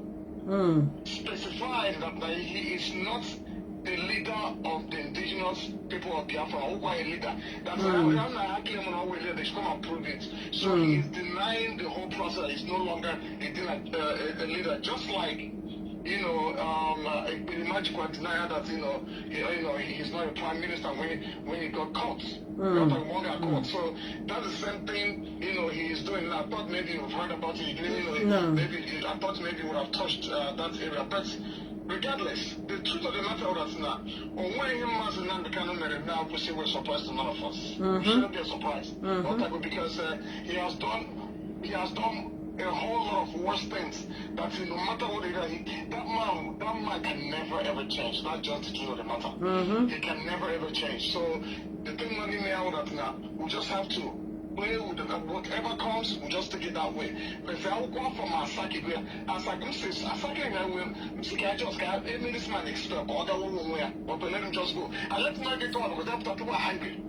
specified that he is not the leader of the indigenous people of Biafra, who are a leader. That's why they should come and prove it. So he is denying the whole process. He's no longer a leader. Just like, you know, the magical denier that he's not a prime minister when he got caught. So that's the same thing, you know, he is doing. I thought maybe you've heard about it. I thought maybe you would have touched that area, but regardless, the truth of the matter is that when Mazi Nnamdi Kanu now we say we're surprised to none of us. We shouldn't be surprised. Because he has done a whole lot of worse things that no matter what he does, that man can never ever change. That's just the truth of the matter. He can never ever change. So the thing that we just have to play with whatever comes, we just take it that way. But if I will go from Asaki, this man expect or let him just go. And let him not get on because after people are hungry.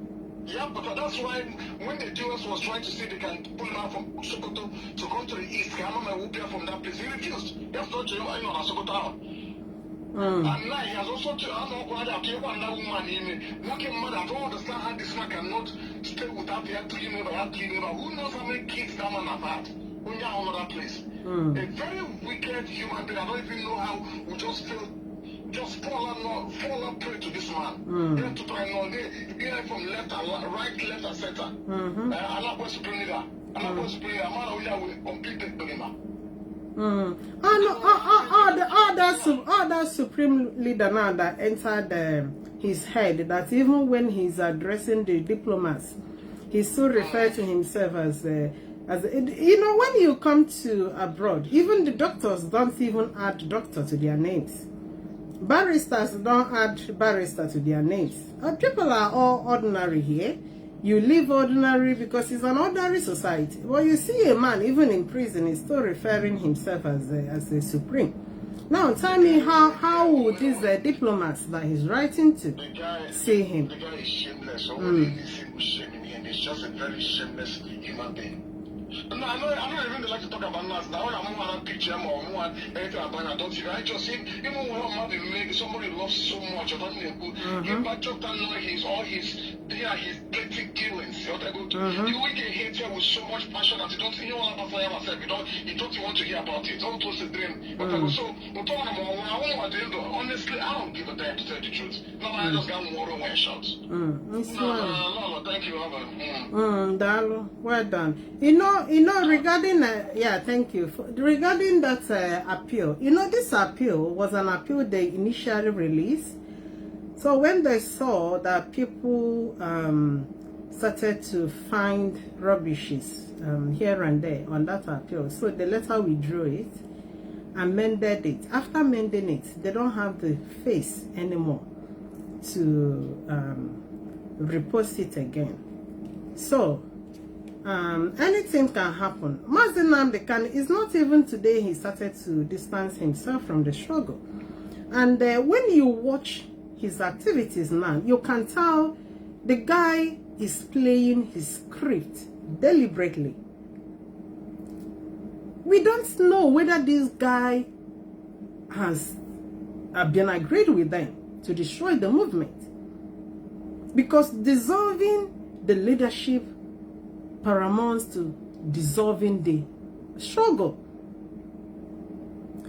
Yeah, but that's why when the US was trying to see they can pull him out from Sokoto to come to the east, from that place, he refused. He has told you, Sokoto. And now he has also told woman, I don't understand how this man cannot stay without the clean neighbor. Who knows how many kids that man have had? When you're another place. A very wicked human being. I don't even know how we just fall and prey to this man. You have to try and get from left and right, left and center. I'm not going to bring it up. I'm not going to bring it up. I'm not going to complete the dilemma. All that supreme leader now that entered his head, that even when he's addressing the diplomats, he still refers to himself as you know, when you come to abroad, even the doctors don't even add doctor to their names. Barristers don't add barrister to their names. People are all ordinary here. You live ordinary because it's an ordinary society. Well, you see a man, even in prison, is still referring himself as a supreme. Now, tell me how would these diplomats that he's writing to see him? The guy is shameless. So he's just a very shameless human being. No, I don't even like to talk about Nas. Now, I don't want to picture him or anything about it. I don't even. I just see even when I'm somebody loves so much. I don't even he just know his petty dealings. You will get hate here with so much passion that you don't even want to yourself. You don't want to hear about it. Don't close the dream. But so, honestly, I don't give a damn to tell the truth. No, I just got more than one shot. No, thank you, Dalo, well done. You know, regarding thank you regarding that appeal. You know, this appeal was an appeal they initially released. So when they saw that people started to find rubbishes here and there on that appeal, so they later withdrew it, amended it. After amending it, they don't have the face anymore to repost it again. So anything can happen. Mazi Nnamdi Kanu is not even today he started to distance himself from the struggle. And when you watch his activities now, you can tell the guy is playing his script deliberately. We don't know whether this guy has been agreed with them to destroy the movement. Because dissolving the leadership paramounts to dissolving the struggle.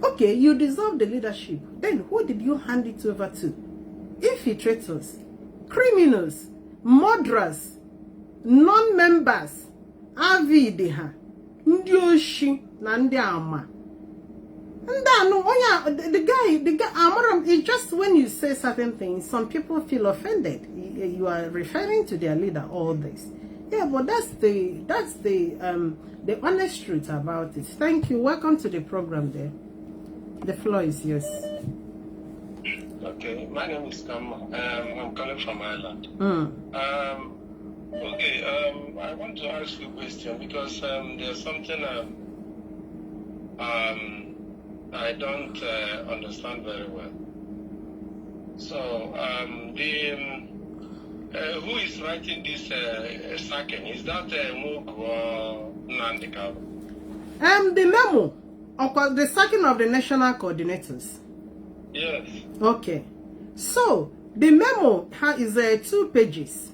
Okay, you dissolve the leadership. Then who did you hand it over to? Infiltrators, criminals, murderers, non-members, avidiha, ndioshi, Nandi Ama. And then, oh yeah, the guy, Amaram, it's just when you say certain things, some people feel offended. You are referring to their leader, all this. Yeah, but that's the honest truth about it. Thank you. Welcome to the program there. The floor is yours. Okay, my name is Kam. I'm calling from Ireland. Okay, I want to ask you a question because there's something I don't understand very well. So, who is writing this sacking? Is that Moog or Nnamdi Kanu? The memo, of the sacking of the national coordinators. Yes. Okay. So, the memo is 2 pages.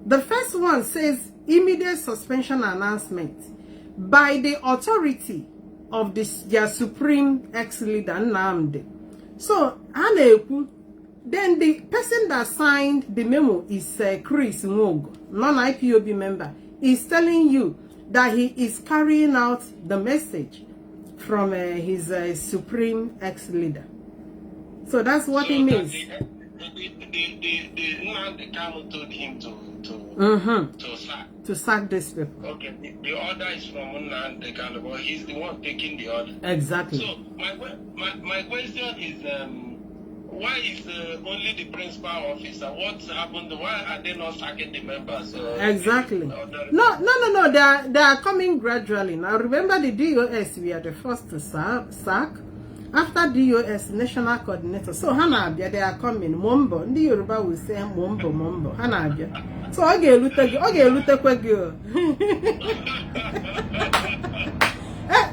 The first one says immediate suspension announcement by the authority of their supreme ex-leader Nnamdi. So, then the person that signed the memo is Chris Moog, non-IPOB member, is telling you that he is carrying out the message from his supreme ex-leader. So that's what it means. The Nnamdi Kanu told him to sack. To sack this people. Okay, the order is from Nnamdi Kanu, but he's the one taking the order. Exactly. So my question is, why is only the principal officer? What's happened? Why are they not sacking the members? Exactly. No. They are coming gradually. Now remember the DOS, we are the first to sack. After DOS, national coordinator. So Hanabia, they are coming. Mombo. The Yoruba will say Mombo. Hanabia. So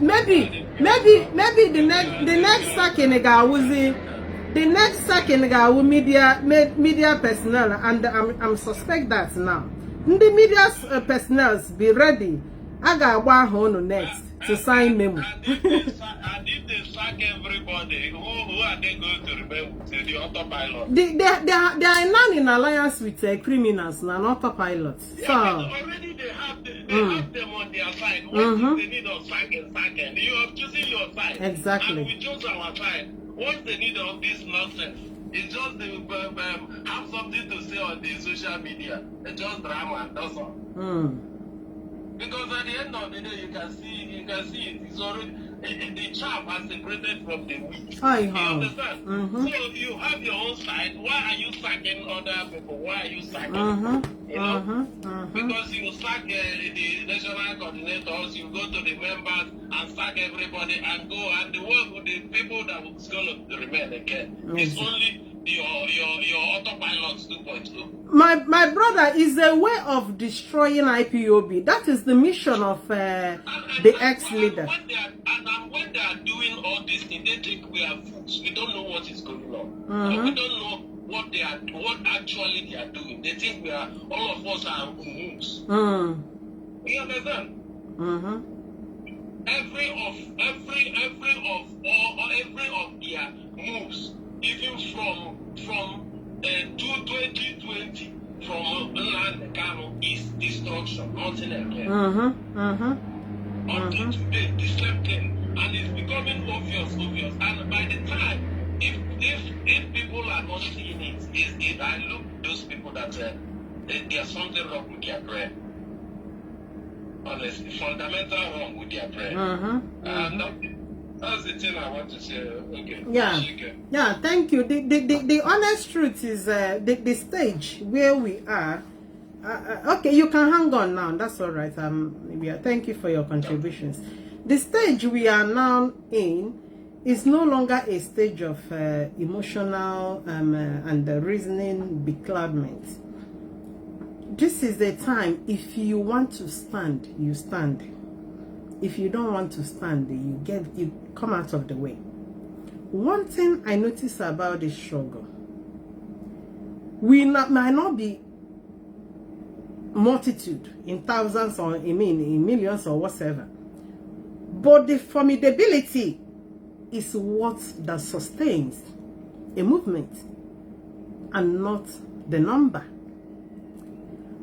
maybe the next sacking the next second guy will media personnel, and I'm suspect that now. The media personnel be ready. I got one next to sign memo. And if they sack everybody, who are they going to remember? The autopilot. They are now in alliance with criminals and autopilots. Yeah, so already they have them on their side. What is the need of sacking? You are choosing your side. Exactly. And we chose our side. What's the need of this nonsense? It's just they have something to say on the social media. It's just drama and that's all. Because at the end of the day, you can see it. It's already the chaff has separated from the wheat. You understand? So you have your own side. Why are you sacking other people? Why are you sacking? You know? Because you sack the national coordinators, you go to the members and sack everybody and go and the work with the people that was going to remain again. It's only your autopilots 2.2. My brother, is a way of destroying IPOB. That is the mission of the ex-leader. When they are doing all these things, they think we are fools. We don't know what is going on. We don't know what actually they are doing. They think we are, all of us are fools. You understand? Every of their moves, even from 2020, from Nnamdi Kanu, is destruction, nothing again. Until today, the same thing, and it's becoming obvious. And by the time, if people are not seeing it, if I look at those people that there's something wrong with their brain. Honestly, fundamental wrong with their brain. That's the thing I want to say. Okay. Yeah. Thank you. The honest truth is the stage where we are. Okay, you can hang on now. That's all right. Thank you for your contributions. The stage we are now in is no longer a stage of emotional and reasoning becloudment. This is the time. If you want to stand, you stand. If you don't want to stand, you come out of the way. One thing I notice about this struggle, might not be multitude in thousands or in millions or whatever, but the formidability is what that sustains a movement and not the number.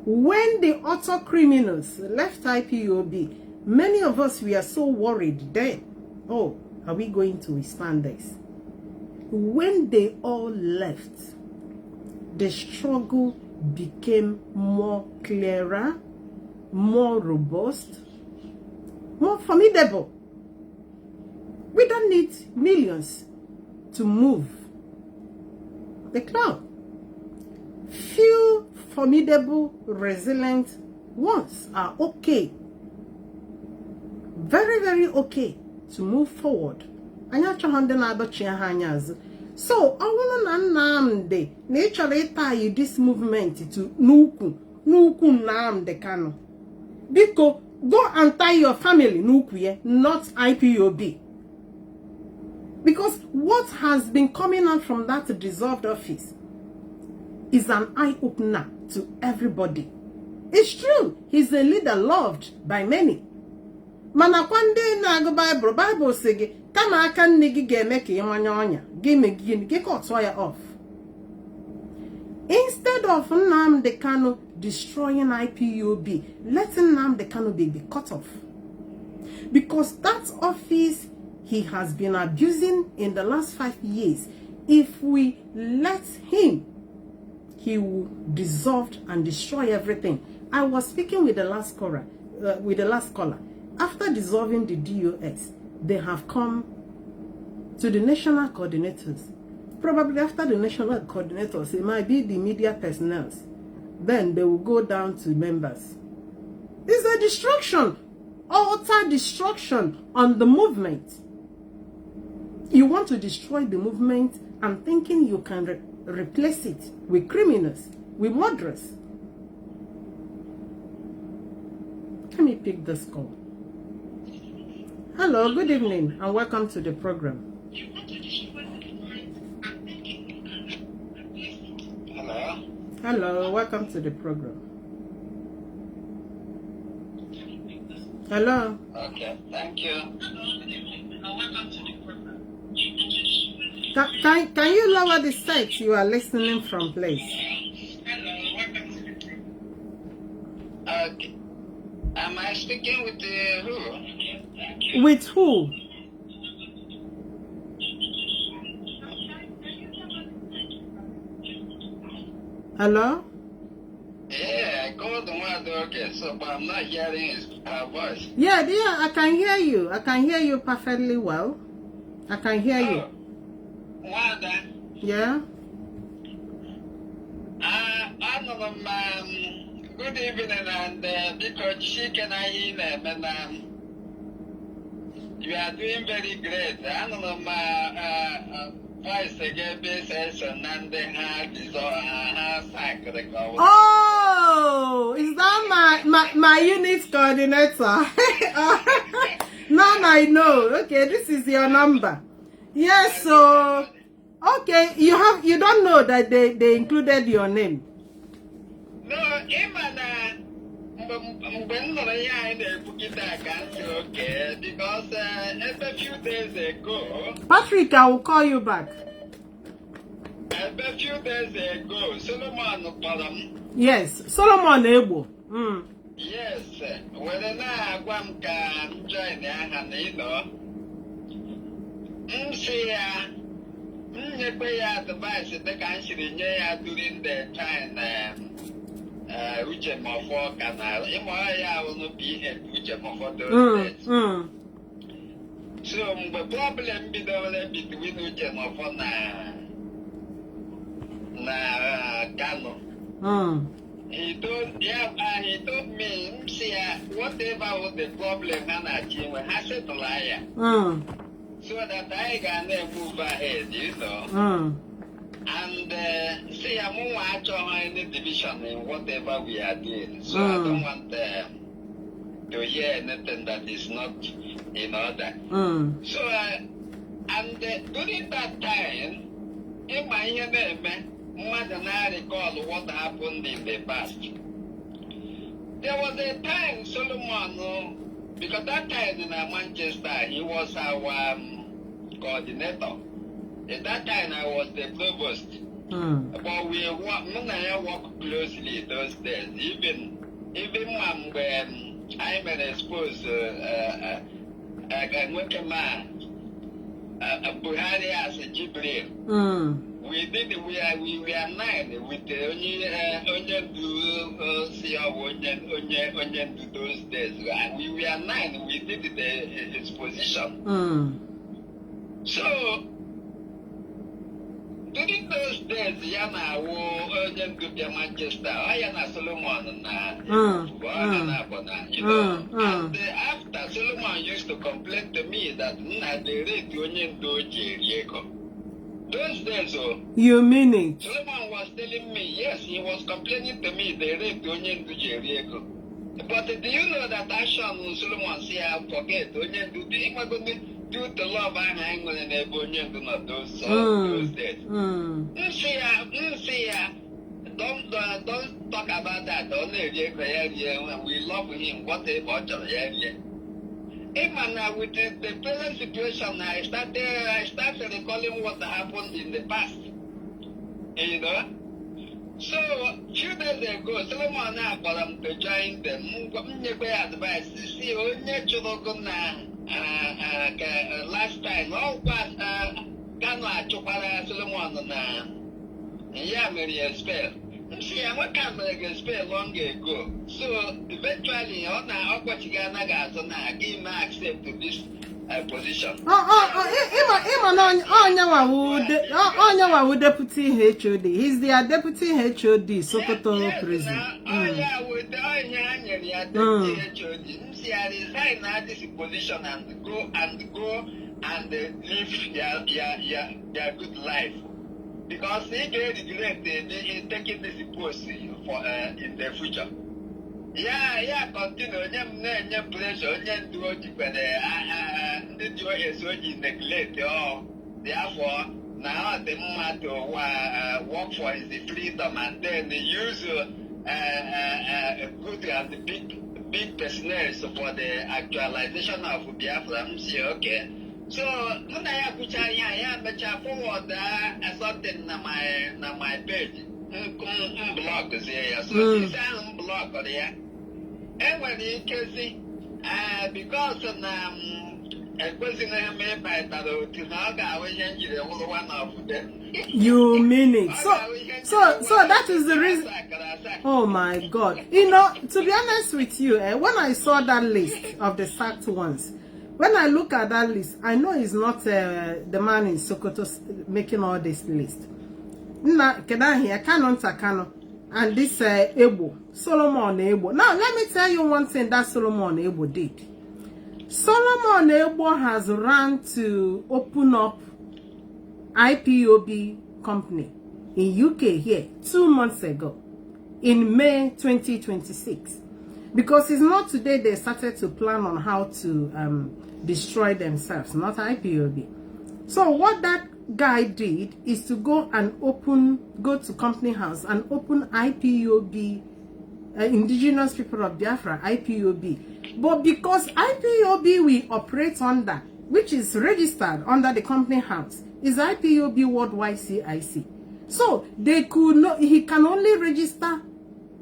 When the auto criminals left IPOB, Many of us, we are so worried then. Oh, are we going to withstand this? When they all left, the struggle became more clearer, more robust, more formidable. We don't need millions to move the cloud. Few formidable, resilient ones are okay. Very, very okay to move forward. So, Nnamdi, naturally tie this movement to Nuku Nnamdi Kanu. Because go and tie your family Nuku, not IPOB. Because what has been coming out from that dissolved office is an eye-opener to everybody. It's true, he's a leader loved by many. Mana kwande na go Bible say kama aka nne gi ga-eme ka ịmanya ọnya ga-eme gị ka ọtụọ ya off. Instead of Nnamdi Kanu destroying IPOB, letting Nnamdi Kanu be cut off. Because that office he has been abusing in the last 5 years, if we let him, he will dissolve and destroy everything. I was speaking with the last caller, After dissolving the DOS, they have come to the national coordinators. Probably after the national coordinators, it might be the media personnel. Then they will go down to members. It's a destruction, utter destruction on the movement. You want to destroy the movement and thinking you can replace it with criminals, with murderers. Let me pick this call. Hello, good evening, and welcome to the program. Hello. Hello, welcome to the program. Hello. Okay, thank you. Can you lower the set you are listening from, please? Okay. Am I speaking with who? With who? Hello? Yeah, I called the one okay, so but I'm not hearing her voice. Yeah, I can hear you. I can hear you perfectly well. I can hear you. Wanda. Yeah? Good evening, and because she can hear them, and you are doing very great. I don't know my voice again, business, and then oh, is that my unit coordinator? Now I know. Okay, this is your number. Yes, so okay, you don't know that they included your name. No, because a few days ago, Patrick, I will call you back. A few days ago, Solomon. Yes, Solomon Ebo. Yes, when I can join the Hanino, advice the country during the time. Uche Mofo Canal, I will not be here, Uche Mofo those days. So, the problem between Uche Mofo na Kano. He told me, whatever was the problem, has it a liar. So that I can move ahead, you know. And say I'm more any division in whatever we are doing. So I don't want to hear anything that is not in order. So and during that time, in my name, more than I recall what happened in the past. There was a time Solomon, because that time in Manchester, he was our coordinator. At that time, I was the provost. But we work closely those days. Even when I'm exposed Buhari as a Jibril. We were 9 with the onion do see our onion do those days. We were 9, we did the exposition. So during those days, Yana onion to be Manchester, Yana Solomon you know, and after Solomon used to complain to me that they rate onion do Jericho. Those days, you mean it? Solomon was telling me, yes, he was complaining to me, they raped Onyen to Jericho. But do you know that action Solomon say, I forget, Onyen to do the love I'm hanging on and Onyen do not those days. Don't talk about that, only we love him, whatever. Even with the present situation, I started recalling what happened in the past. You know? So, few days ago, Solomon asked to join them. Advice. See, last time, all past Kanu Chopara Solomon Yamiri spell. See, I can't make a spell long ago. So eventually, on our Opportugana give me accept to this position. Deputy HOD. He's their deputy HOD, Sokoto prison. With the deputy HOD. See, I resign now this position and go and live their good life. Because they get regret taking this post for in the future. Continue. Pressure. The neglect. Therefore, now the moment to work for his freedom and then use good and big personnel for the actualization of Biafrans. Okay. So when I forward something on my page, blog is here. So this blog there. And when you can see, because you mean it? So that is the reason. Oh my God! You know, to be honest with you, when I saw that list of the sacked ones. When I look at that list, I know it's not the man in Sokoto making all this list. Kanu, and this Ebo, Solomon Ebo. Now, let me tell you one thing that Solomon Ebo did. Solomon Ebo has run to open up IPOB company in UK here 2 months ago, in May 2026. Because it's not today they started to plan on how to destroy themselves, not IPOB. So what that guy did is to go to company house and open IPOB, Indigenous People of Biafra, IPOB. But because IPOB we operate under, which is registered under the company house, is IPOB Worldwide CIC. So they could not, he can only register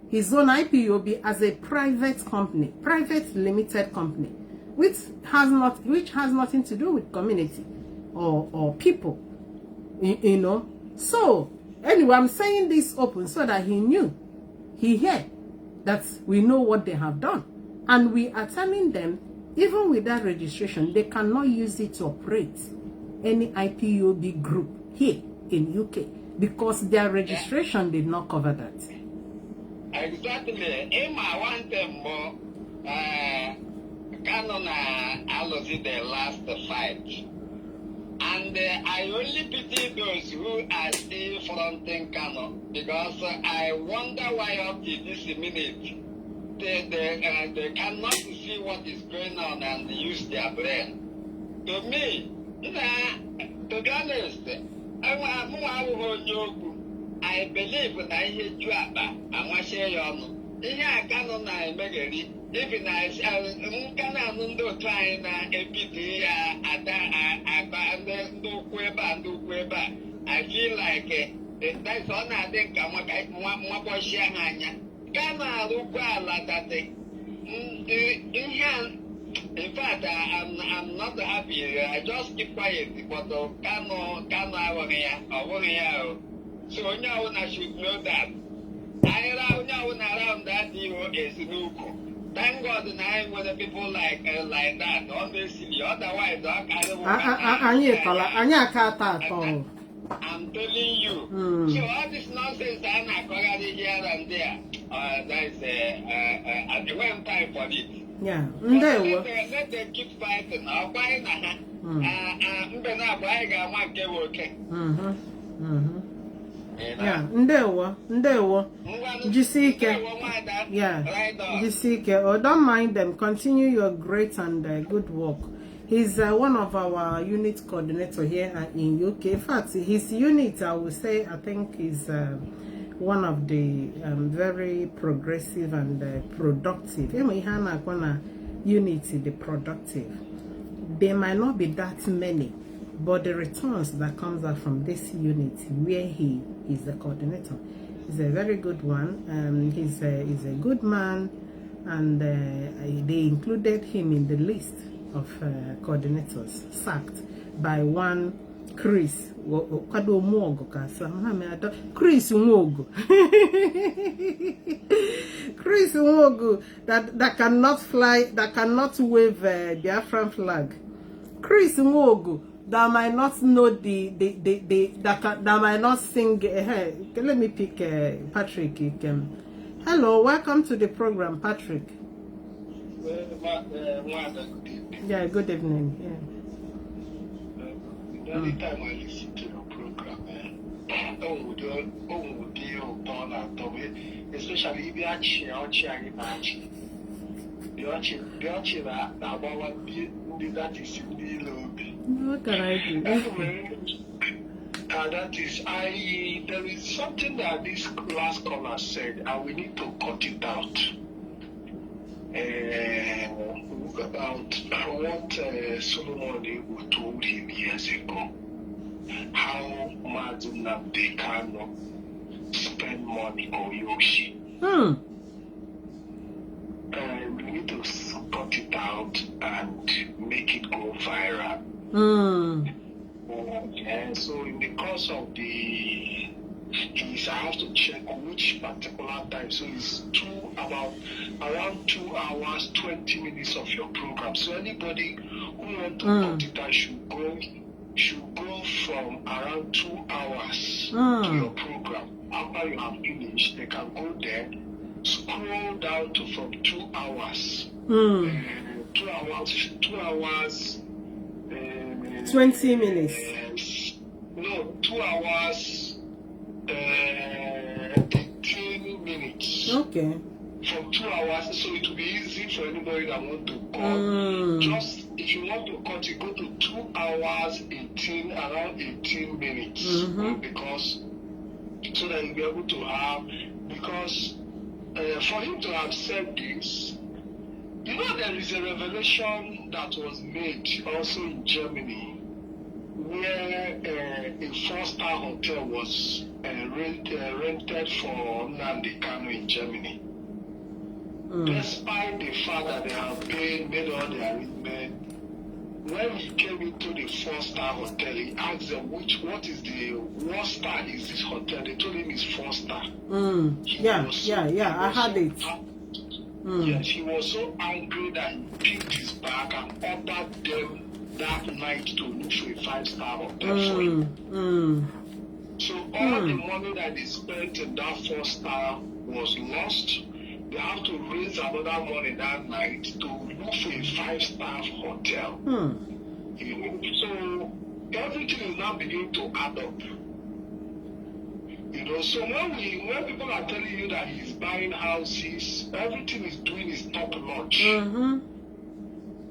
his own IPOB as a private company, private limited company, which has nothing to do with community or people, you know. So anyway, I'm saying this open so that he heard that we know what they have done, and we are telling them even with that registration they cannot use it to operate any IPOB group here in UK because their registration did not cover that. Exactly. I want them more. Canon allows the last fight. And I only pity those who are still fronting Canon because I wonder why up to this minute they cannot see what is going on and use their brain. To me, to be honest, I believe that he do and what share you ihe Kanu na emegeri even as Kanu ndo trying na APT ada ndo kweba I feel like that's all I think mwa share hanya Kanu arukwa ala tate In fact, I'm not happy. I just keep quiet because Kanu here. So I should know that. Around that is Nuku. Thank God now when people like that, honestly, otherwise I'm telling you. So all this nonsense I'm not here and there. That is at one time for it. Yeah. Let them keep fighting. I'll buy yeah, ndewo. Jisike. Yeah, Jisike. Oh, don't mind them. Continue your great and good work. He's one of our unit coordinator here in UK. In fact, his unit, I would say, I think is one of the very progressive and productive. Unity, the productive. There might not be that many, but the returns that comes out from this unit, where he is the coordinator, is a very good one. He's a good man, and they included him in the list of coordinators sacked by one Chris. Chris Nwogo. Chris Nwogo that cannot fly, that cannot wave Biafran flag. Chris Nwogo that might not know that might not sing. Let me pick Patrick. Hello, welcome to the program, Patrick. Yeah, good evening. Yeah. Anytime I listen to your program, especially if you are that is in the lobby. What can I do? Anyway, that is, there is something that this last caller said, and we need to cut it out. About what Solomon told him years ago, how Mazi Nnamdi Kanu spend money on Yoshi. We need to cut it out and make it go viral. And so in the course of I have to check which particular time. So it's around 2 hours, 20 minutes of your program. So anybody who wants to cut it out should go from around 2 hours to your program. After you have finished, they can go there, scroll down to from 2 hours. 2 hours. 20 minutes. No, 2 hours. 18 minutes. Okay. From 2 hours, so it will be easy for anybody that want to call. Just if you want to cut it, go to 2 hours, around 18 minutes. Because so that you'll be able to have, because for him to have said this, you know, there is a revelation that was made also in Germany, where a 4-star hotel was rented for Nnamdi Kanu in Germany. Despite the fact that they have made all the arrangements, when he came into the 4-star hotel, he asked them what star is this hotel? They told him it's 4-star. Yeah, I had it. Yes, he was so angry that he picked his bag and ordered them that night to look for a 5-star hotel for him. So all the money that they spent in that 4-star was lost. They have to raise another money that night to look for a 5-star hotel. You know, so everything is now beginning to add up. You know, so when people are telling you that he's buying houses, everything he's doing is top notch.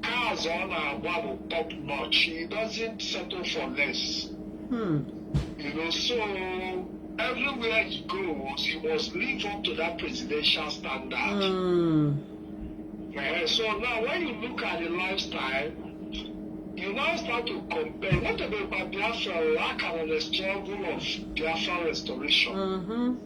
Cars on our wall top notch. He doesn't settle for less. You know, so everywhere he goes, he must live up to that presidential standard. So now when you look at the lifestyle, you now start to compare. What about Biafra lack and the struggle of Biafra restoration?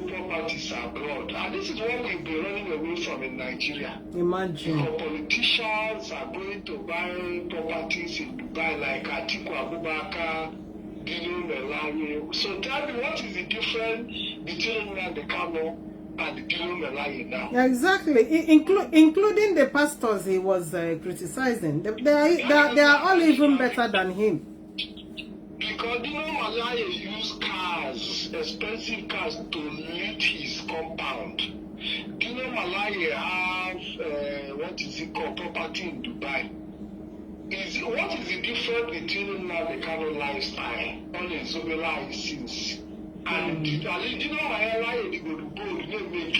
properties abroad. And this is what we've been running away from in Nigeria. Imagine. Because politicians are going to buy properties in Dubai like Atiku Abubakar, So tell me, what is the difference between Nnamdi Kanu and now? Yeah, exactly. Including the pastors he was criticizing. They are all even better than him. Because Malaya used cars, expensive cars, to lit his compound. Malaya have property in Dubai. What is the difference between Nnamdi Kanu lifestyle on his Zobela since? And Malaya they go to gold, they make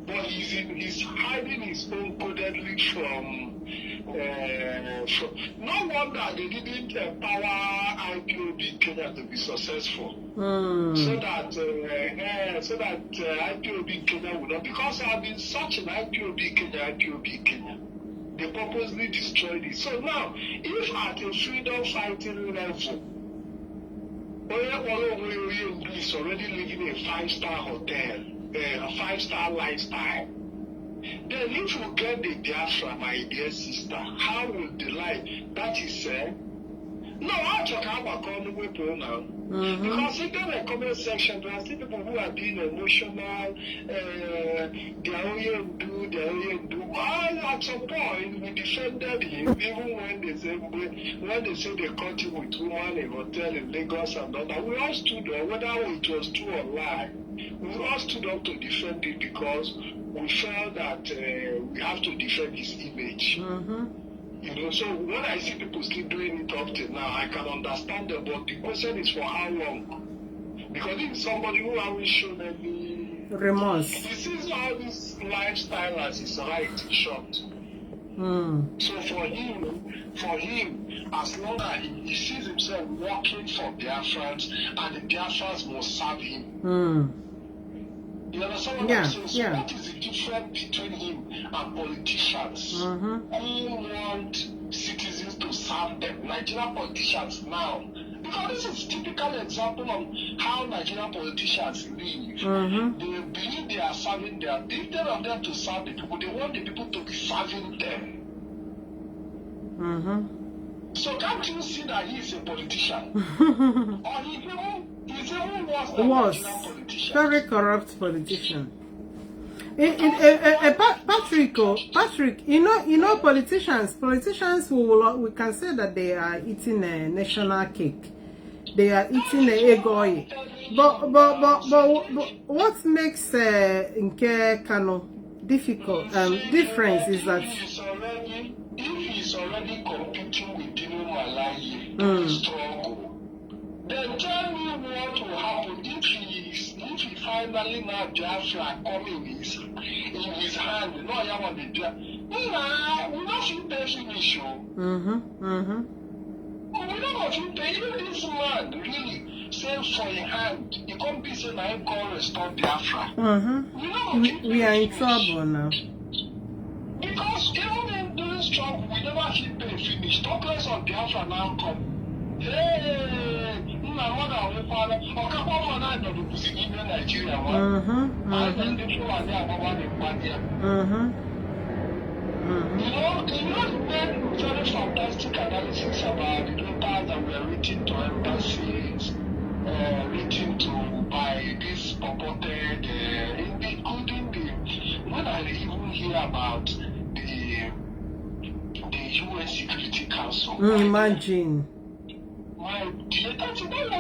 but he's hiding his own codedly from no wonder they didn't empower IPOB Kenya to be successful. So that IPOB Kenya would not, because I've been searching IPOB Kenya. They purposely destroyed it. So now, if at a freedom fighting level, is already living a 5-star hotel, a 5-star lifestyle, then if you get the Biafra, my dear sister, how will the life? That is no, I talk about people now. Because in the comment section, there are still people who are being emotional, they are do. At some point, we defended him, even when they say they caught him with woman in a hotel in Lagos and all that. We all stood up, whether it was true or lie. We all stood up to defend it because we felt that we have to defend his image. So when I see people still doing it up till now, I can understand them, but the question is for how long? Because if somebody who hasn't shown any remorse, he sees all this lifestyle as his right short. So for him, as long as he sees himself working for Biafrans, and the Biafrans must serve him. You understand what I'm saying? So what is the difference between him and politicians who want citizens to serve them? Nigerian politicians now. Because this is a typical example of how Nigerian politicians live. They believe they are serving them. Instead of them to serve the people, they want the people to be serving them. So can't you see that he is a politician? Or he's even worse than Nigerian politician. Very corrupt politician. Patrick, you know, politicians we can say that they are eating a national cake. They are eating a egg. But what makes Nnamdi Kanu difference is that if he's already competing with Malaya struggle, then tell me what will happen if he finally now Biafra come in his hand. No, I want to do. We not feel pay finish. We don't feel pay. Even this man really say for a hand, he can't be saying I can't restore Biafra. We are in trouble now. Because even in doing struggle, we never feel pay finish. Talk less on Biafra now come. Hey, Nigeria. You know, very fantastic analysis about the letters that were written to embassies, written to by this purported, including when I even hear about the UN Security Council. Imagine. My dear, that was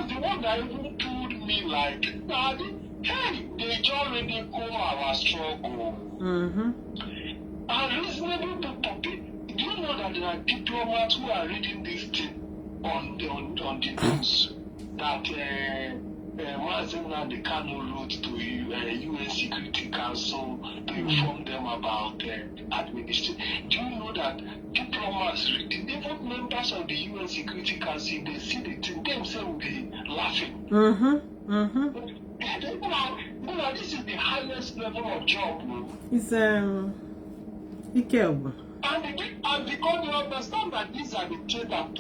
the one that even told me like, hey, they just already call our struggle. And reasonable people, do you know that there are diplomats who are reading this thing on the news that Mazi Nnamdi Kanu wrote to UN Security Council to inform them about administration? Do you know that diplomats reading, even members of the UN Security Council, they see the thing, themselves will be laughing. This is the highest level of job. It's Ikelba. And because you understand that these are the things that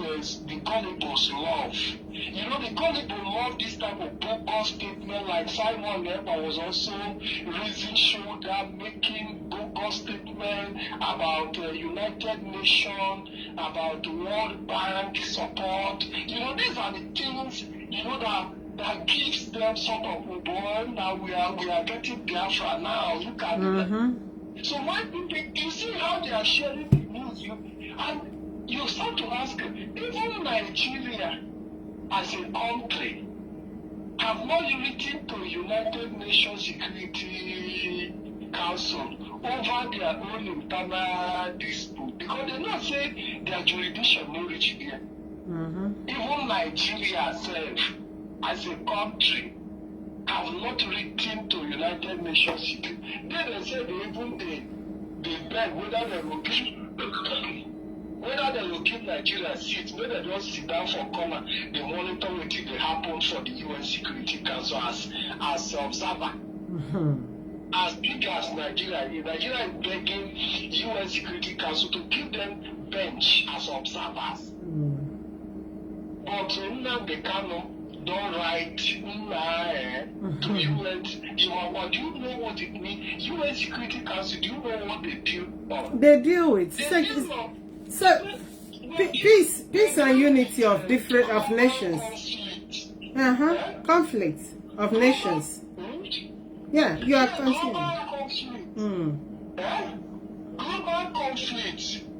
the Cannibals love. You know, the Cannibals love this type of bogus statement, like Simon Lemba was also raising shoulder, making bogus statement about United Nations, about the World Bank support. You know, these are the things, you know, that gives them sort of a boy. Now we are getting Biafra now. Look at it. So why people, you see how they are sharing the news, and you start to ask, even Nigeria as a country have not written to United Nations Security Council over their own internal dispute, because they not say their jurisdiction no reach there. Even Nigeria itself as a country have not written to United Nations Security. Then they say they beg whether they will give Nigeria seats, whether they just sit down for corner, they monitor what they happen for the UN Security Council as observer. As big as Nigeria is begging UN Security Council to give them bench as observers. But Nnamdi Kanu don't write to UN. Do you know what it means? UN Security Council, do you know what they deal on? They deal with peace and unity of nations. Conflict of nations. Yeah, you are concerned.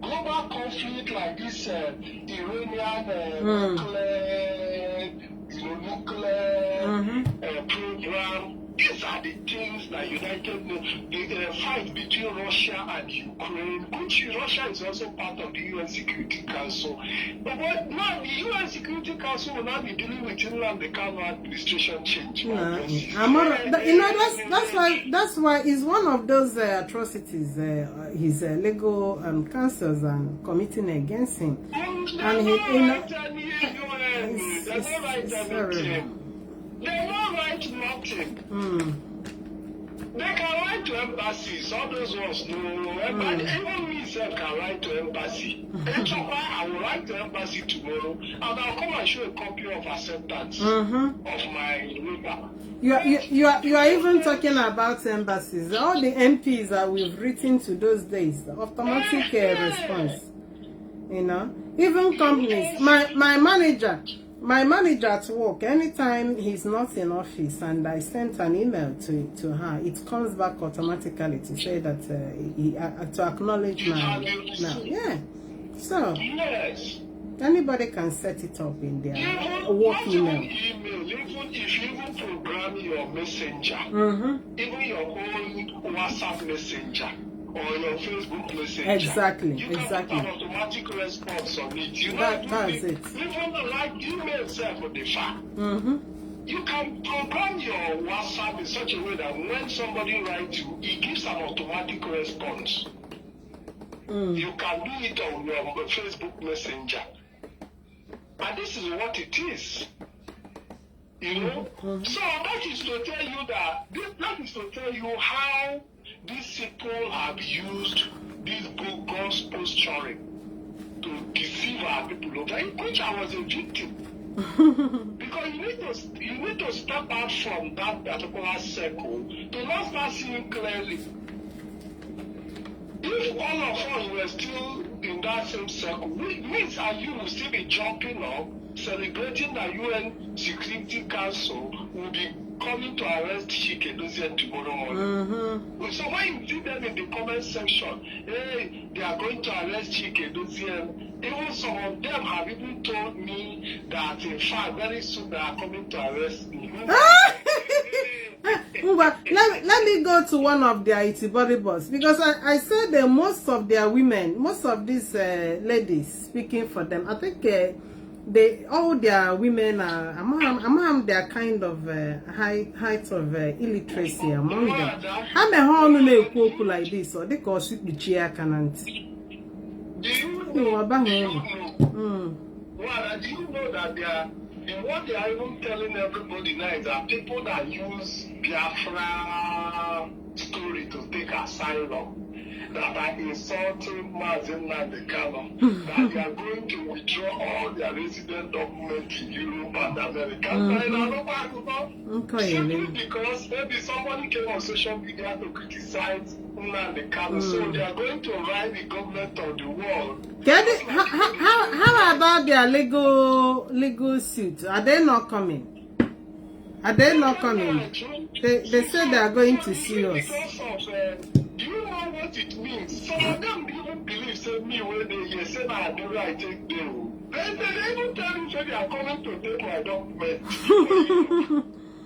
Global conflict like this Iranian nuclear program. These are the things that United Nations, the fight between Russia and Ukraine, which Russia is also part of the UN Security Council. But now the UN Security Council will not be dealing with Nnamdi Kanu administration change. That's why it's one of those atrocities his legal councils and committing against him. And they won't write nothing. They can write to embassies, all those ones. No, even me self can write to embassy. That's why I will write to embassy tomorrow, and I'll come and show a copy of acceptance of my paper. You are even talking about embassies. All the MPs that we've written to those days, automatic response. You know, even companies. My manager at work, anytime he's not in office and I sent an email to her, it comes back automatically to say that to acknowledge my now. Yeah. So anybody can set it up in their work email. Even if you even program your messenger, even your own WhatsApp messenger, or your Facebook Messenger. Exactly. You can put an automatic response on it. You know, that's it. Even like email itself with the fact. You can program your WhatsApp in such a way that when somebody writes you, it gives an automatic response. You can do it on your Facebook Messenger. And this is what it is. You know? So that is to tell you that is to tell you how these people have used this bogus posturing to deceive our people, over which I was a victim. Because you need to step out from that particular circle to not start seeing clearly. If all of us were still in that same circle, means and you will still be jumping up, celebrating the UN Security Council will be coming to arrest Chike Dozie tomorrow morning. So when you see them in the comment section, hey, they are going to arrest Chike Dozie, even some of them have even told me that in fact very soon they are coming to arrest me. Let me go to one of their Itibori boss, because I said that most of their women, most of these ladies speaking for them, I think all their women are among their kind of height of illiteracy among them. How many how like this or they call sweet the chair can't? Do you know that what they are even telling everybody now is that people that use Biafra story to take asylum, that are insulting Mazi Nnamdi Kanu, that they are going to withdraw all their resident documents in Europe and America. Simply because maybe somebody came on social media to criticize Nnamdi Kanu, so they are going to write the government of the world. How about their legal suit? Are they not coming? Are they not coming? They said they are going to sue us. Because of, do you know what it means? Some of them even believe, say me, when they say I do right, take them. They even tell you, say they are coming to take my document.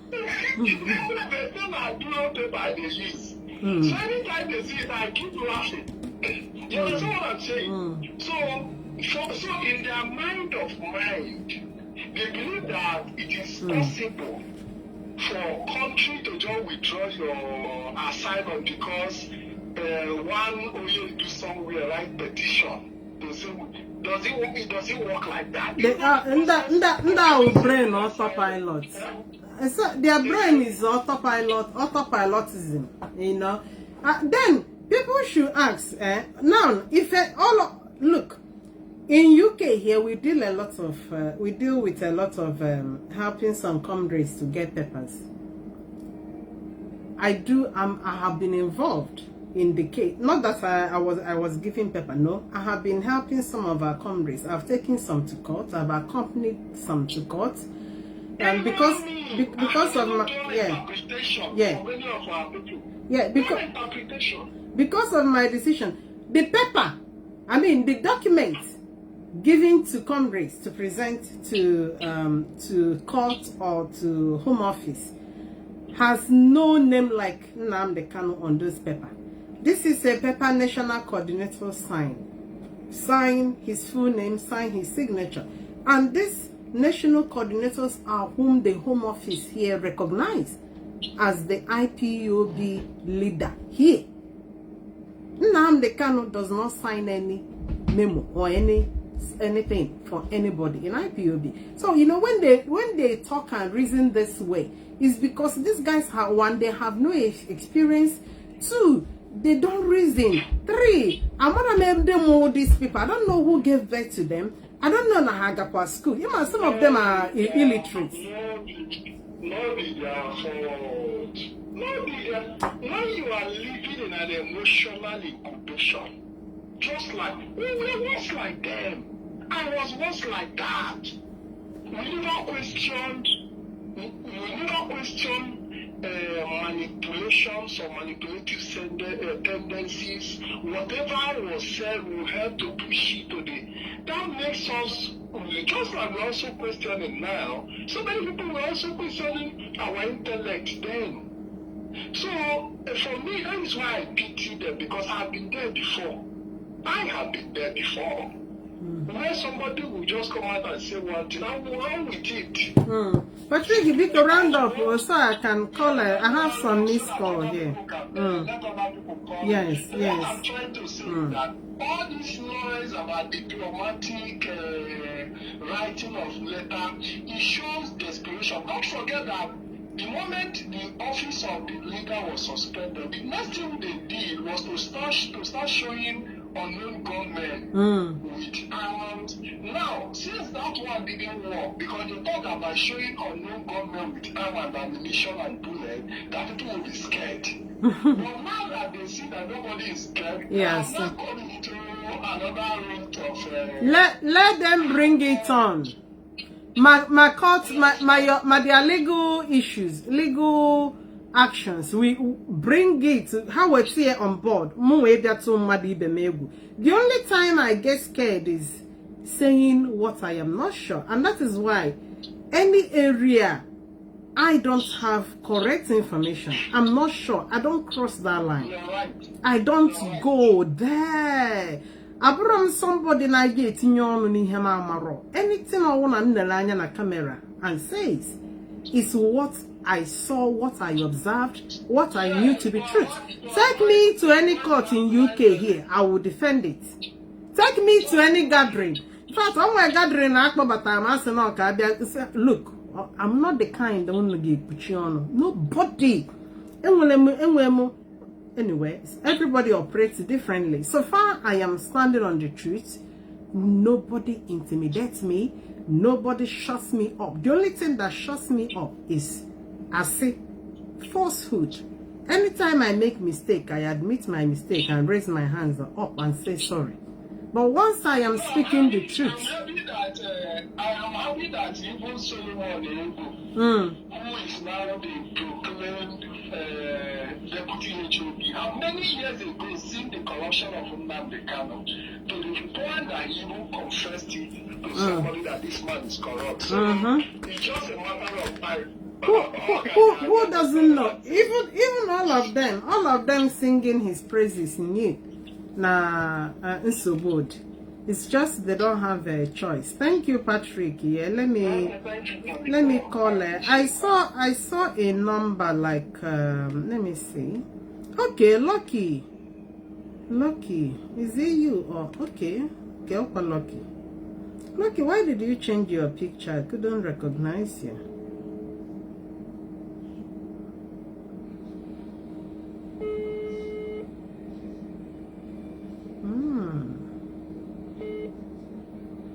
They say I do not take by the list. So anytime they see it, I keep laughing. You understand what I'm saying? So in their mind, they believe that it is possible for country to just withdraw your asylum because one only do somewhere write petition. Does it work like that? That brain autopilot. So their brain is autopilotism, you know. Then people should ask, now if look, in UK here we deal with a lot of helping some comrades to get papers. I have been involved in the case. Not that I was giving paper. No, I have been helping some of our comrades. I've taken some to court. I've accompanied some to court. And because of my because of my decision, the paper, the document given to comrades to present to court or to Home Office has no name like Nnamdi Kanu on this paper. This is a paper national coordinator sign his full name, sign his signature, and this national coordinators are whom the Home Office here recognize as the IPOB leader here. Nnamdi Kanu does not sign any memo or anything for anybody in IPOB. So you know, when they talk and reason this way, is because these guys they have no experience. 2, they don't reason. 3, I'm gonna make them all these people. I don't know who gave birth to them. I don't know Nahagapwa school. You know, some of them are illiterate. No, be their fault. When you are living in an emotional incubation, just like we were once like them. I was once like that. We never questioned manipulations or manipulative tendencies. Whatever was said, we have to push it to that makes us, just like we're also questioning now, so many people were also questioning our intellect then. So for me, that is why I pity them, because I've been there before. I have been there before. Where somebody will just come out and say one thing, I will run with it. Patrick, you need to round up so I can call her. I have some missed call here. Yes. I'm trying to say that all this noise about diplomatic writing of letter, it shows desperation. Don't forget that the moment the office of the leader was suspended, the next thing they did was to start showing unknown gunmen with arms. Now, since that one didn't work, because they thought that by showing unknown gunmen with arms and ammunition and bullets, that people will be scared. But now that they see that nobody is scared, yes, they are not going into another route of... let them bring it on. My court, their legal issues, legal actions, we bring it, how we see it on board. The only time I get scared is saying what I am not sure, and that is why any area I don't have correct information, I'm not sure, I don't cross that line. I don't go there. Abram somebody na get in your anything I want to na camera and says is what I saw, what I observed, what I knew to be truth. Take me to any court in UK here, I will defend it. Take me to any gathering. In fact, on my gathering, look, I'm not the kind that want to get put on. Nobody. Anyway, everybody operates differently. So far, I am standing on the truth. Nobody intimidates me. Nobody shuts me up. The only thing that shuts me up is, I say, falsehood. Anytime I make mistake, I admit my mistake and raise my hands up and say sorry. But once I am speaking the truth, I am happy that even Solomon who is now the proclaimed deputy HOD, how many years ago seen the corruption of Nnamdi Kanu to the point that he even confessed it to somebody that this man is corrupt. So it's just a matter of time. Who doesn't know? Even all of them singing his praises knew. Nsobod. It's just they don't have a choice. Thank you, Patrick. Yeah, let me call it. I saw a number like let me see. Okay, Lucky. Is it you or okay? Lucky. Lucky, why did you change your picture? I couldn't recognize you.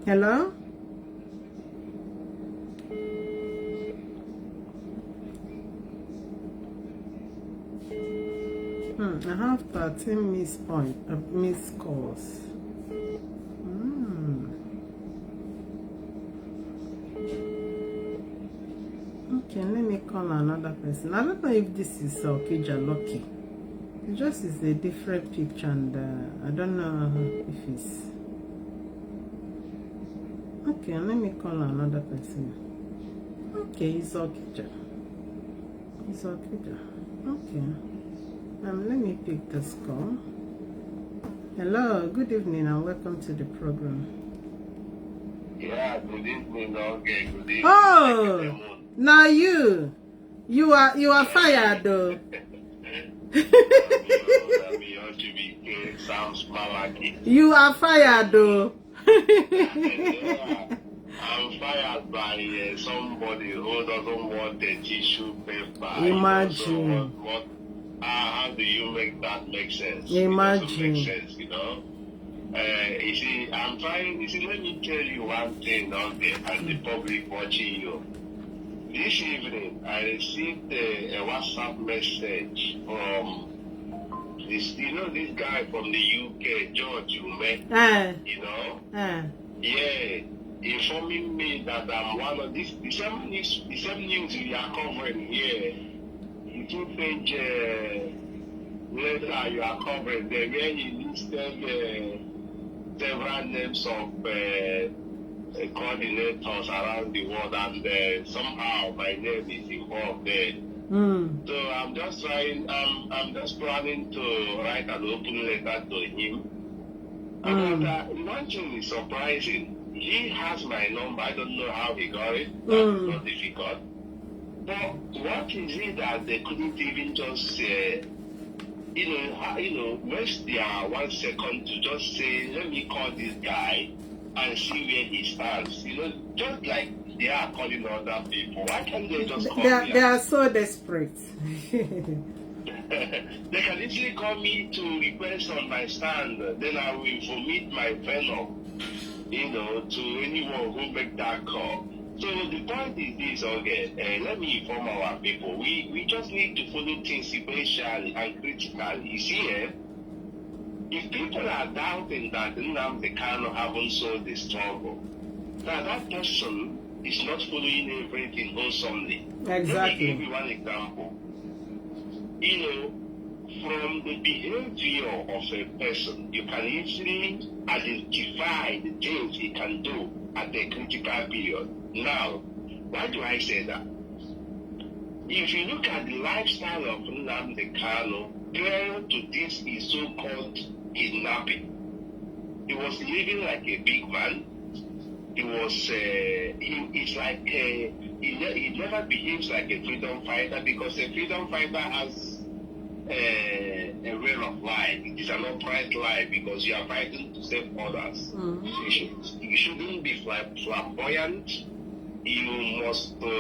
Hello? I have 13 missed calls. Okay, let me call another person. I don't know if this is Okija Lucky. It just is a different picture, and I don't know if it's... Okay, let me call another person. Okay, it's Okija. Okay. Let me pick this call. Hello, good evening and welcome to the program. Yeah, good evening, okay, good evening. Oh, now you are fired though. You are fired though. I'm fired by somebody who doesn't want a tissue paper. Imagine. How do you make that make sense? Imagine. It doesn't make sense, you know. You see, I'm trying. You see, let me tell you one thing out there, and the public watching you. This evening, I received a WhatsApp message from this, this guy from the UK, George, you met, you know? Yeah, informing me that I'm one of these, the same news we are covering here. The 2-page letter you are covering there, where he listed several names of coordinators around the world, and somehow my name is involved there. So I'm just trying. I'm just planning to write an open letter to him. But one thing is surprising. He has my number. I don't know how he got it. That's not difficult. But what is it that they couldn't even just waste their 1 second to just say, let me call this guy and see where he stands. Just like they are calling other people. Why can't they just call me? They are so desperate. They can easily call me to request on my stand. Then I will inform my venom, to anyone who make that call. So the point is this, okay, let me inform our people. We just need to follow things sequentially and critically. You see, if people are doubting that Nnamdi Kanu haven't solved the struggle, that person is not following everything wholesomely. Exactly. Let me give you one example. From the behavior of a person, you can easily identify the things he can do at a critical period. Now, why do I say that? If you look at the lifestyle of Nnamdi Kanu prior to this his so-called kidnapping, he was living like a big man. He was, he never behaves like a freedom fighter, because a freedom fighter has a way of life. It is an upright life because you are fighting to save others. You shouldn't be flamboyant. You must, we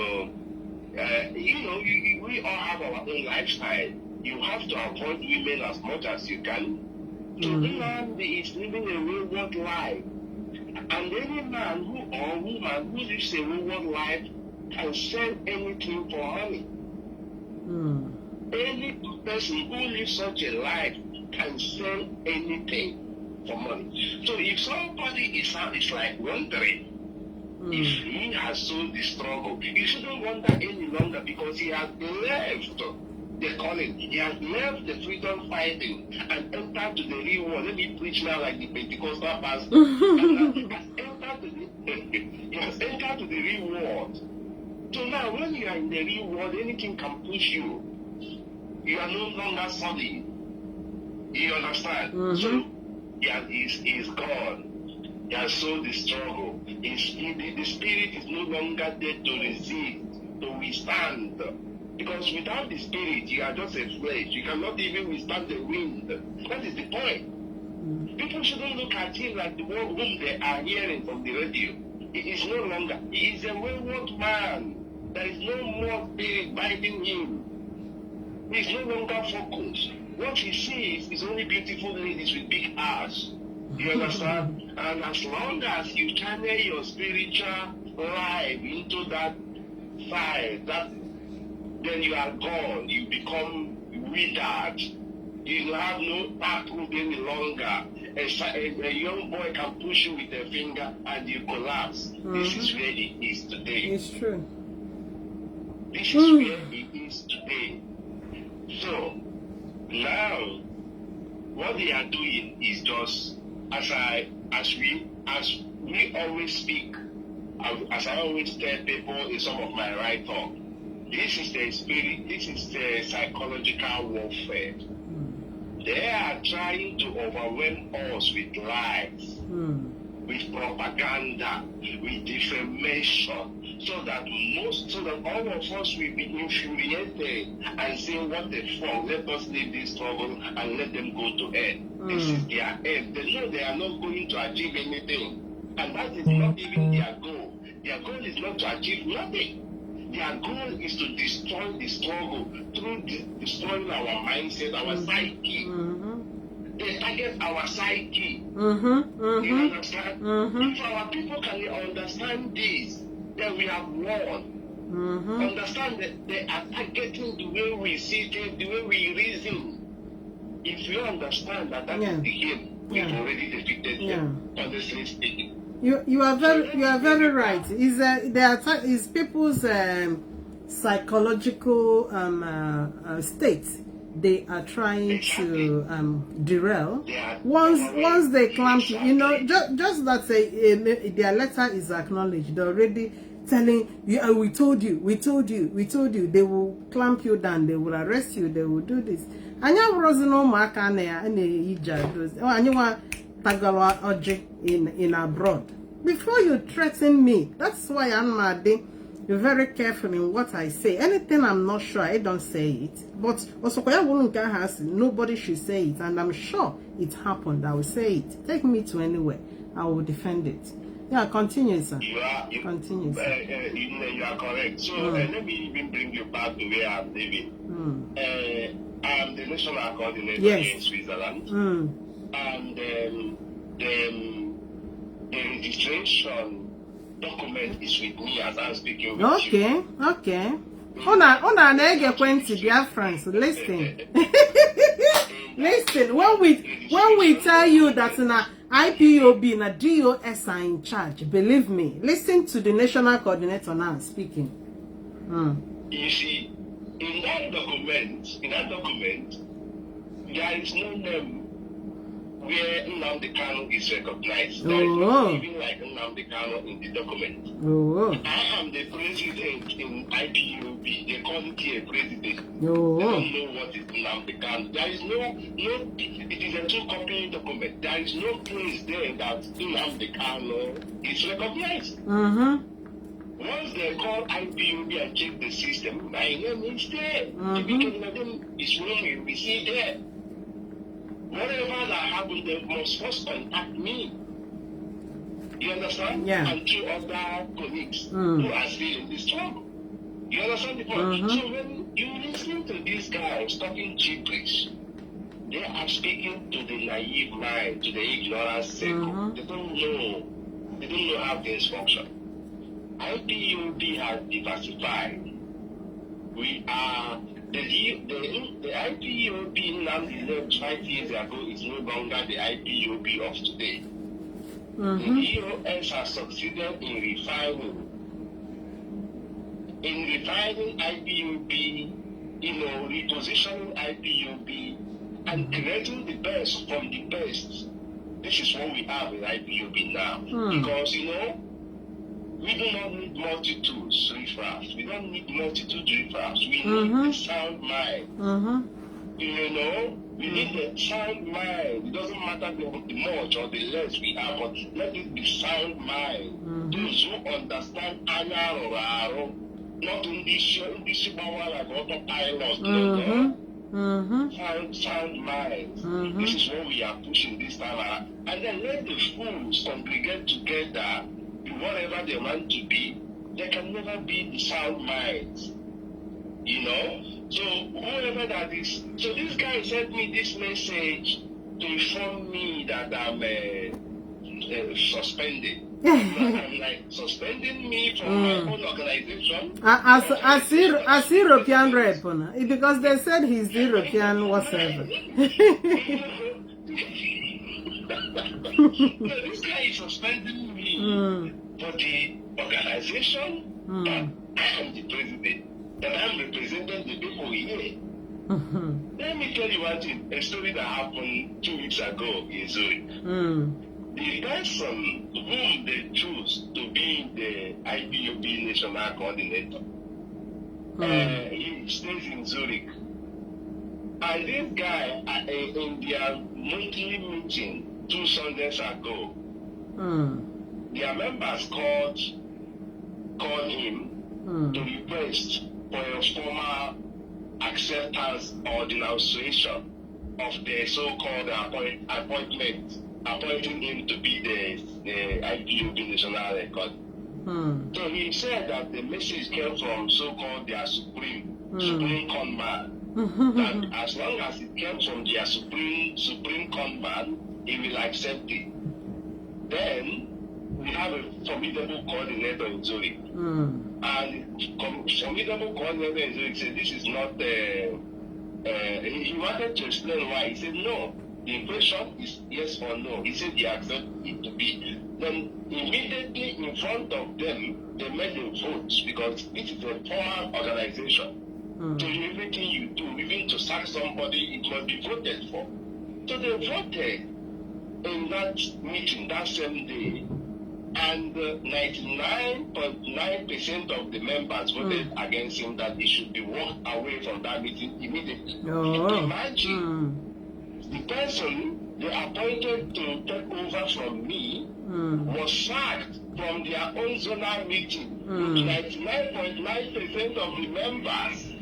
all have our own lifestyle. you have to avoid women as much as you can. So Nnamdi is living a wayward life. And any man or woman who lives a wayward life can sell anything for money. Any person who lives such a life can sell anything for money. So if somebody is like wondering if he has sold the struggle, he shouldn't wonder any longer, because he has left the calling. He has left the freedom fighting and entered to the real world. Let me preach now like the Pentecostal pastor. He has entered to the real world. So now when you are in the real world, anything can push you. You are no longer solid. You understand? So he's gone. He has sold the struggle. The spirit is no longer there to resist, to withstand. Because without the spirit, you are just a flesh. You cannot even withstand the wind. That is the point. People shouldn't look at him like the one whom they are hearing from the radio. He is no longer. He is a wayward man. There is no more spirit binding him. He is no longer focused. What he sees is only beautiful ladies with big ass. You understand? And as long as you channel your spiritual life into that side, then you are gone. You become withered. You have no tackle any longer. A young boy can push you with a finger and you collapse. This is where he is today. It's true. This is where he is today. So now, what they are doing is just as we always speak, as I always tell people in some of my write-up, this is the spirit, this is the psychological warfare. They are trying to overwhelm us with lies, with propaganda, with defamation, so that all of us will be infuriated and say, what the fuck, let us leave this struggle and let them go to hell. This is their end. They know they are not going to achieve anything. And that is not even their goal. Their goal is not to achieve nothing. Their goal is to destroy the struggle through destroying our mindset, our psyche. They target our psyche. You understand? If our people can understand this, then we have won. Understand that they are targeting the way we see things, the way we reason. If you understand that is the game, we've already defeated them. Honestly speaking. You are very right. Is people's psychological state they are trying to derail. Once they clamp you, just that their letter is acknowledged, they're already telling you, we told you. They will clamp you down, they will arrest you, they will do this. Anya no maka na in abroad. Before you threaten me, that's why I'm very careful in what I say. Anything I'm not sure, I don't say it. But also, nobody should say it, and I'm sure it happened. I will say it. Take me to anywhere, I will defend it. Yeah, continue, sir. Continue, sir. You are correct. So let me even bring you back to where I'm living. I'm the national coordinator in Switzerland. And the registration document is with me as I'm speaking with you. Okay. Ona nege kwenti Biafrans, listen. Listen, when we tell you that na IPOB na DOS are in charge, believe me, listen to the national coordinator now speaking. You see, in that document, there is no name where Nnamdi Kanu is recognized. There is not even like Nnamdi Kanu in the document. I am the president in IPOB. They call it here president. They don't know what is Nnamdi Kanu. There is it is a two-copy document. There is no place there that Nnamdi Kanu is recognized. Once they call IPOB and check the system, my name is there. The name is wrong, we see there. Whatever that happened, they must first contact me. You understand? Yeah. And two other colleagues who are still in the struggle. You understand the point? So when you listen to these guys talking gibberish, they are speaking to the naive mind, to the ignorant circle. They don't know how things function. IPOB has diversified. We are the IPOB Nnamdi left 5 years ago is no longer the IPOB of today. The EOS has succeeded in refining IPOB, repositioning IPOB and creating the best from the best. This is what we have in IPOB now. Because, we do not need multitudes riffraffs. We don't need multitude riffraffs. We need the sound mind. We need the sound mind. It doesn't matter the much or the less we have, but let it be sound mind. Those who understand Anya or Aro, not in this power like autopilot. Sound mind. This is what we are pushing this time around. And then let the fools congregate together, be whatever they want to be. They can never be the sound minds. So whoever that is, so this guy sent me this message to inform me that I'm suspended. I'm like, suspending me from my own organization? As European rep, because they said he's European whatever. No, this guy is suspending me for the organization that I am the president. That I'm representing the people here. Let me tell you one thing, a story that happened 2 weeks ago in Zurich. The person whom they choose to be the IPOB national coordinator, he stays in Zurich. And this guy, in their monthly meeting 2 Sundays ago, their members called him to request for a formal acceptance or denunciation of the so-called appointment, appointing him to be the IPOB national record. So he said that the message came from so-called their supreme conman. That as long as it came from their supreme conman, he will accept it. Then we have a formidable coordinator in Zurich. And formidable coordinator in Zurich said this is not he wanted to explain why. He said no. The impression is yes or no. He said he accepted it to be. Then immediately in front of them, they made a vote because it is a formal organization. So everything you do, even to sack somebody, it must be voted for. So they voted in that meeting that same day. And 99.9% of the members voted against him that he should be walked away from that meeting immediately. Imagine the person they appointed to take over from me was sacked from their own zonal meeting. 99.9% of the members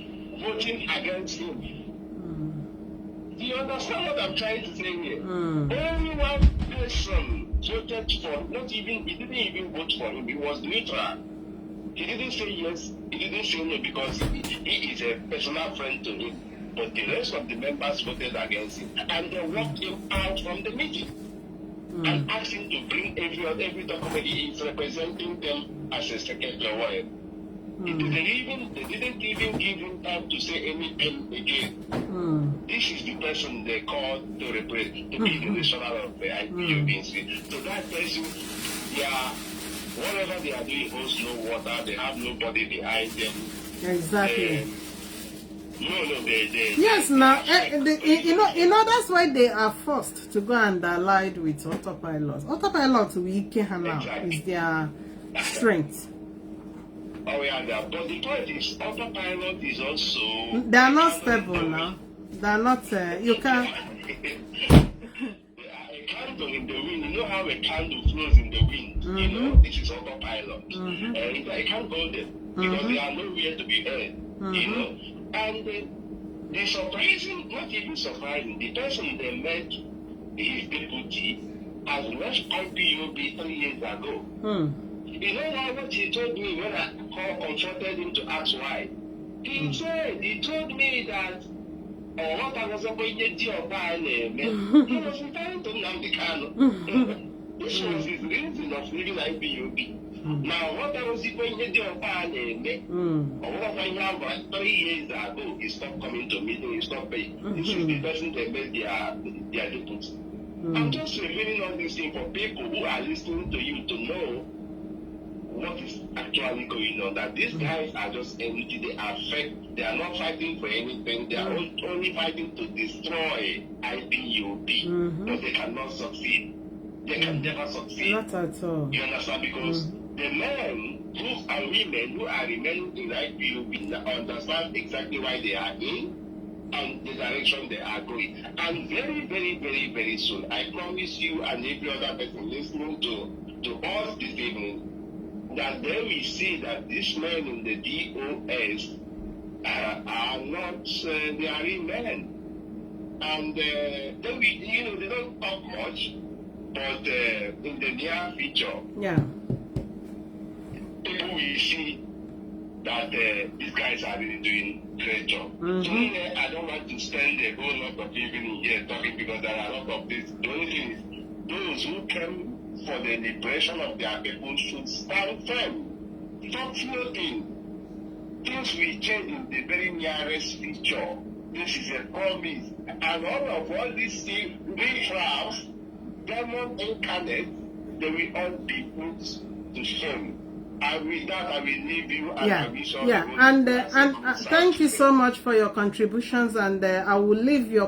voting against him. Do you understand what I'm trying to say here? Only one person voted for, he didn't even vote for him, he was neutral. He didn't say yes, he didn't say no because he is a personal friend to him. But the rest of the members voted against him. And they walked him out from the meeting and asked him to bring every document. He is representing them as a secretary or whatever. They didn't even give him time to say anything again. This is the person they called to represent, to be the national of the IPOB. So that tells you, whatever they are doing holds no water. They have nobody behind them. Exactly. They yes, now, that's why they are forced to go and allied with autopilot. Autopilot, we can now, is their strength. Oh yeah, but the point is, autopilot is also... They are not stable now. They are not, you can't... A candle in the wind, you know how a candle flows in the wind? This is autopilot. I can't go there, because they are nowhere to be heard, And the surprising, not even surprising, the person they met, his deputy, has left IPOB 3 years ago. You know what he told me when I confronted him to ask why? He told me that what I was about to do about him. He was referring to Nnamdi Kanu. This was his reason of leaving IPOB. Now, what I was going to do about him, or what I have 3 years ago, he stopped coming to meeting, he stopped paying. This is the person that made their difference. I'm just revealing all these things for people who are listening to you to know what is actually going on. That these guys are just empty. They are not fighting for anything. They are only fighting to destroy IPOB, but they cannot succeed. They can never succeed. Not at all. You understand? Because the men and women who are remaining in IPOB understand exactly why they are in and the direction they are going. And very, very, very, very soon, I promise you and every other person listening to us this evening, that they will see that these men in the DOS are not, they are real men. And they will, they don't talk much, but in the near future, people will see that these guys are really doing great job. So I don't want to spend a whole lot of evening here talking because there are a lot of this. The only thing is, those who came for the liberation of their people should stand firm. Stop floating. Things will change in the very nearest future. This is a promise. And all these things, Biafrans, demon incarnate, they will all be put to shame. And with that, I will leave you. And thank you so much for your contributions. And I will leave your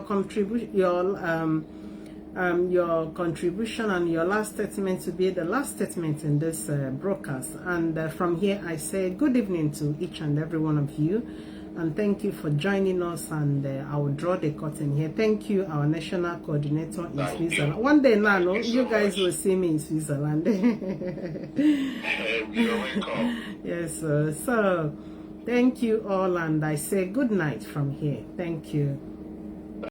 contribution and your last statement to be the last statement in this broadcast. And from here, I say good evening to each and every one of you. And thank you for joining us. And I will draw the curtain here. Thank you, our national coordinator in Switzerland. One day now, you guys will see me in Switzerland. You're welcome. Yes, so thank you all. And I say good night from here. Thank you.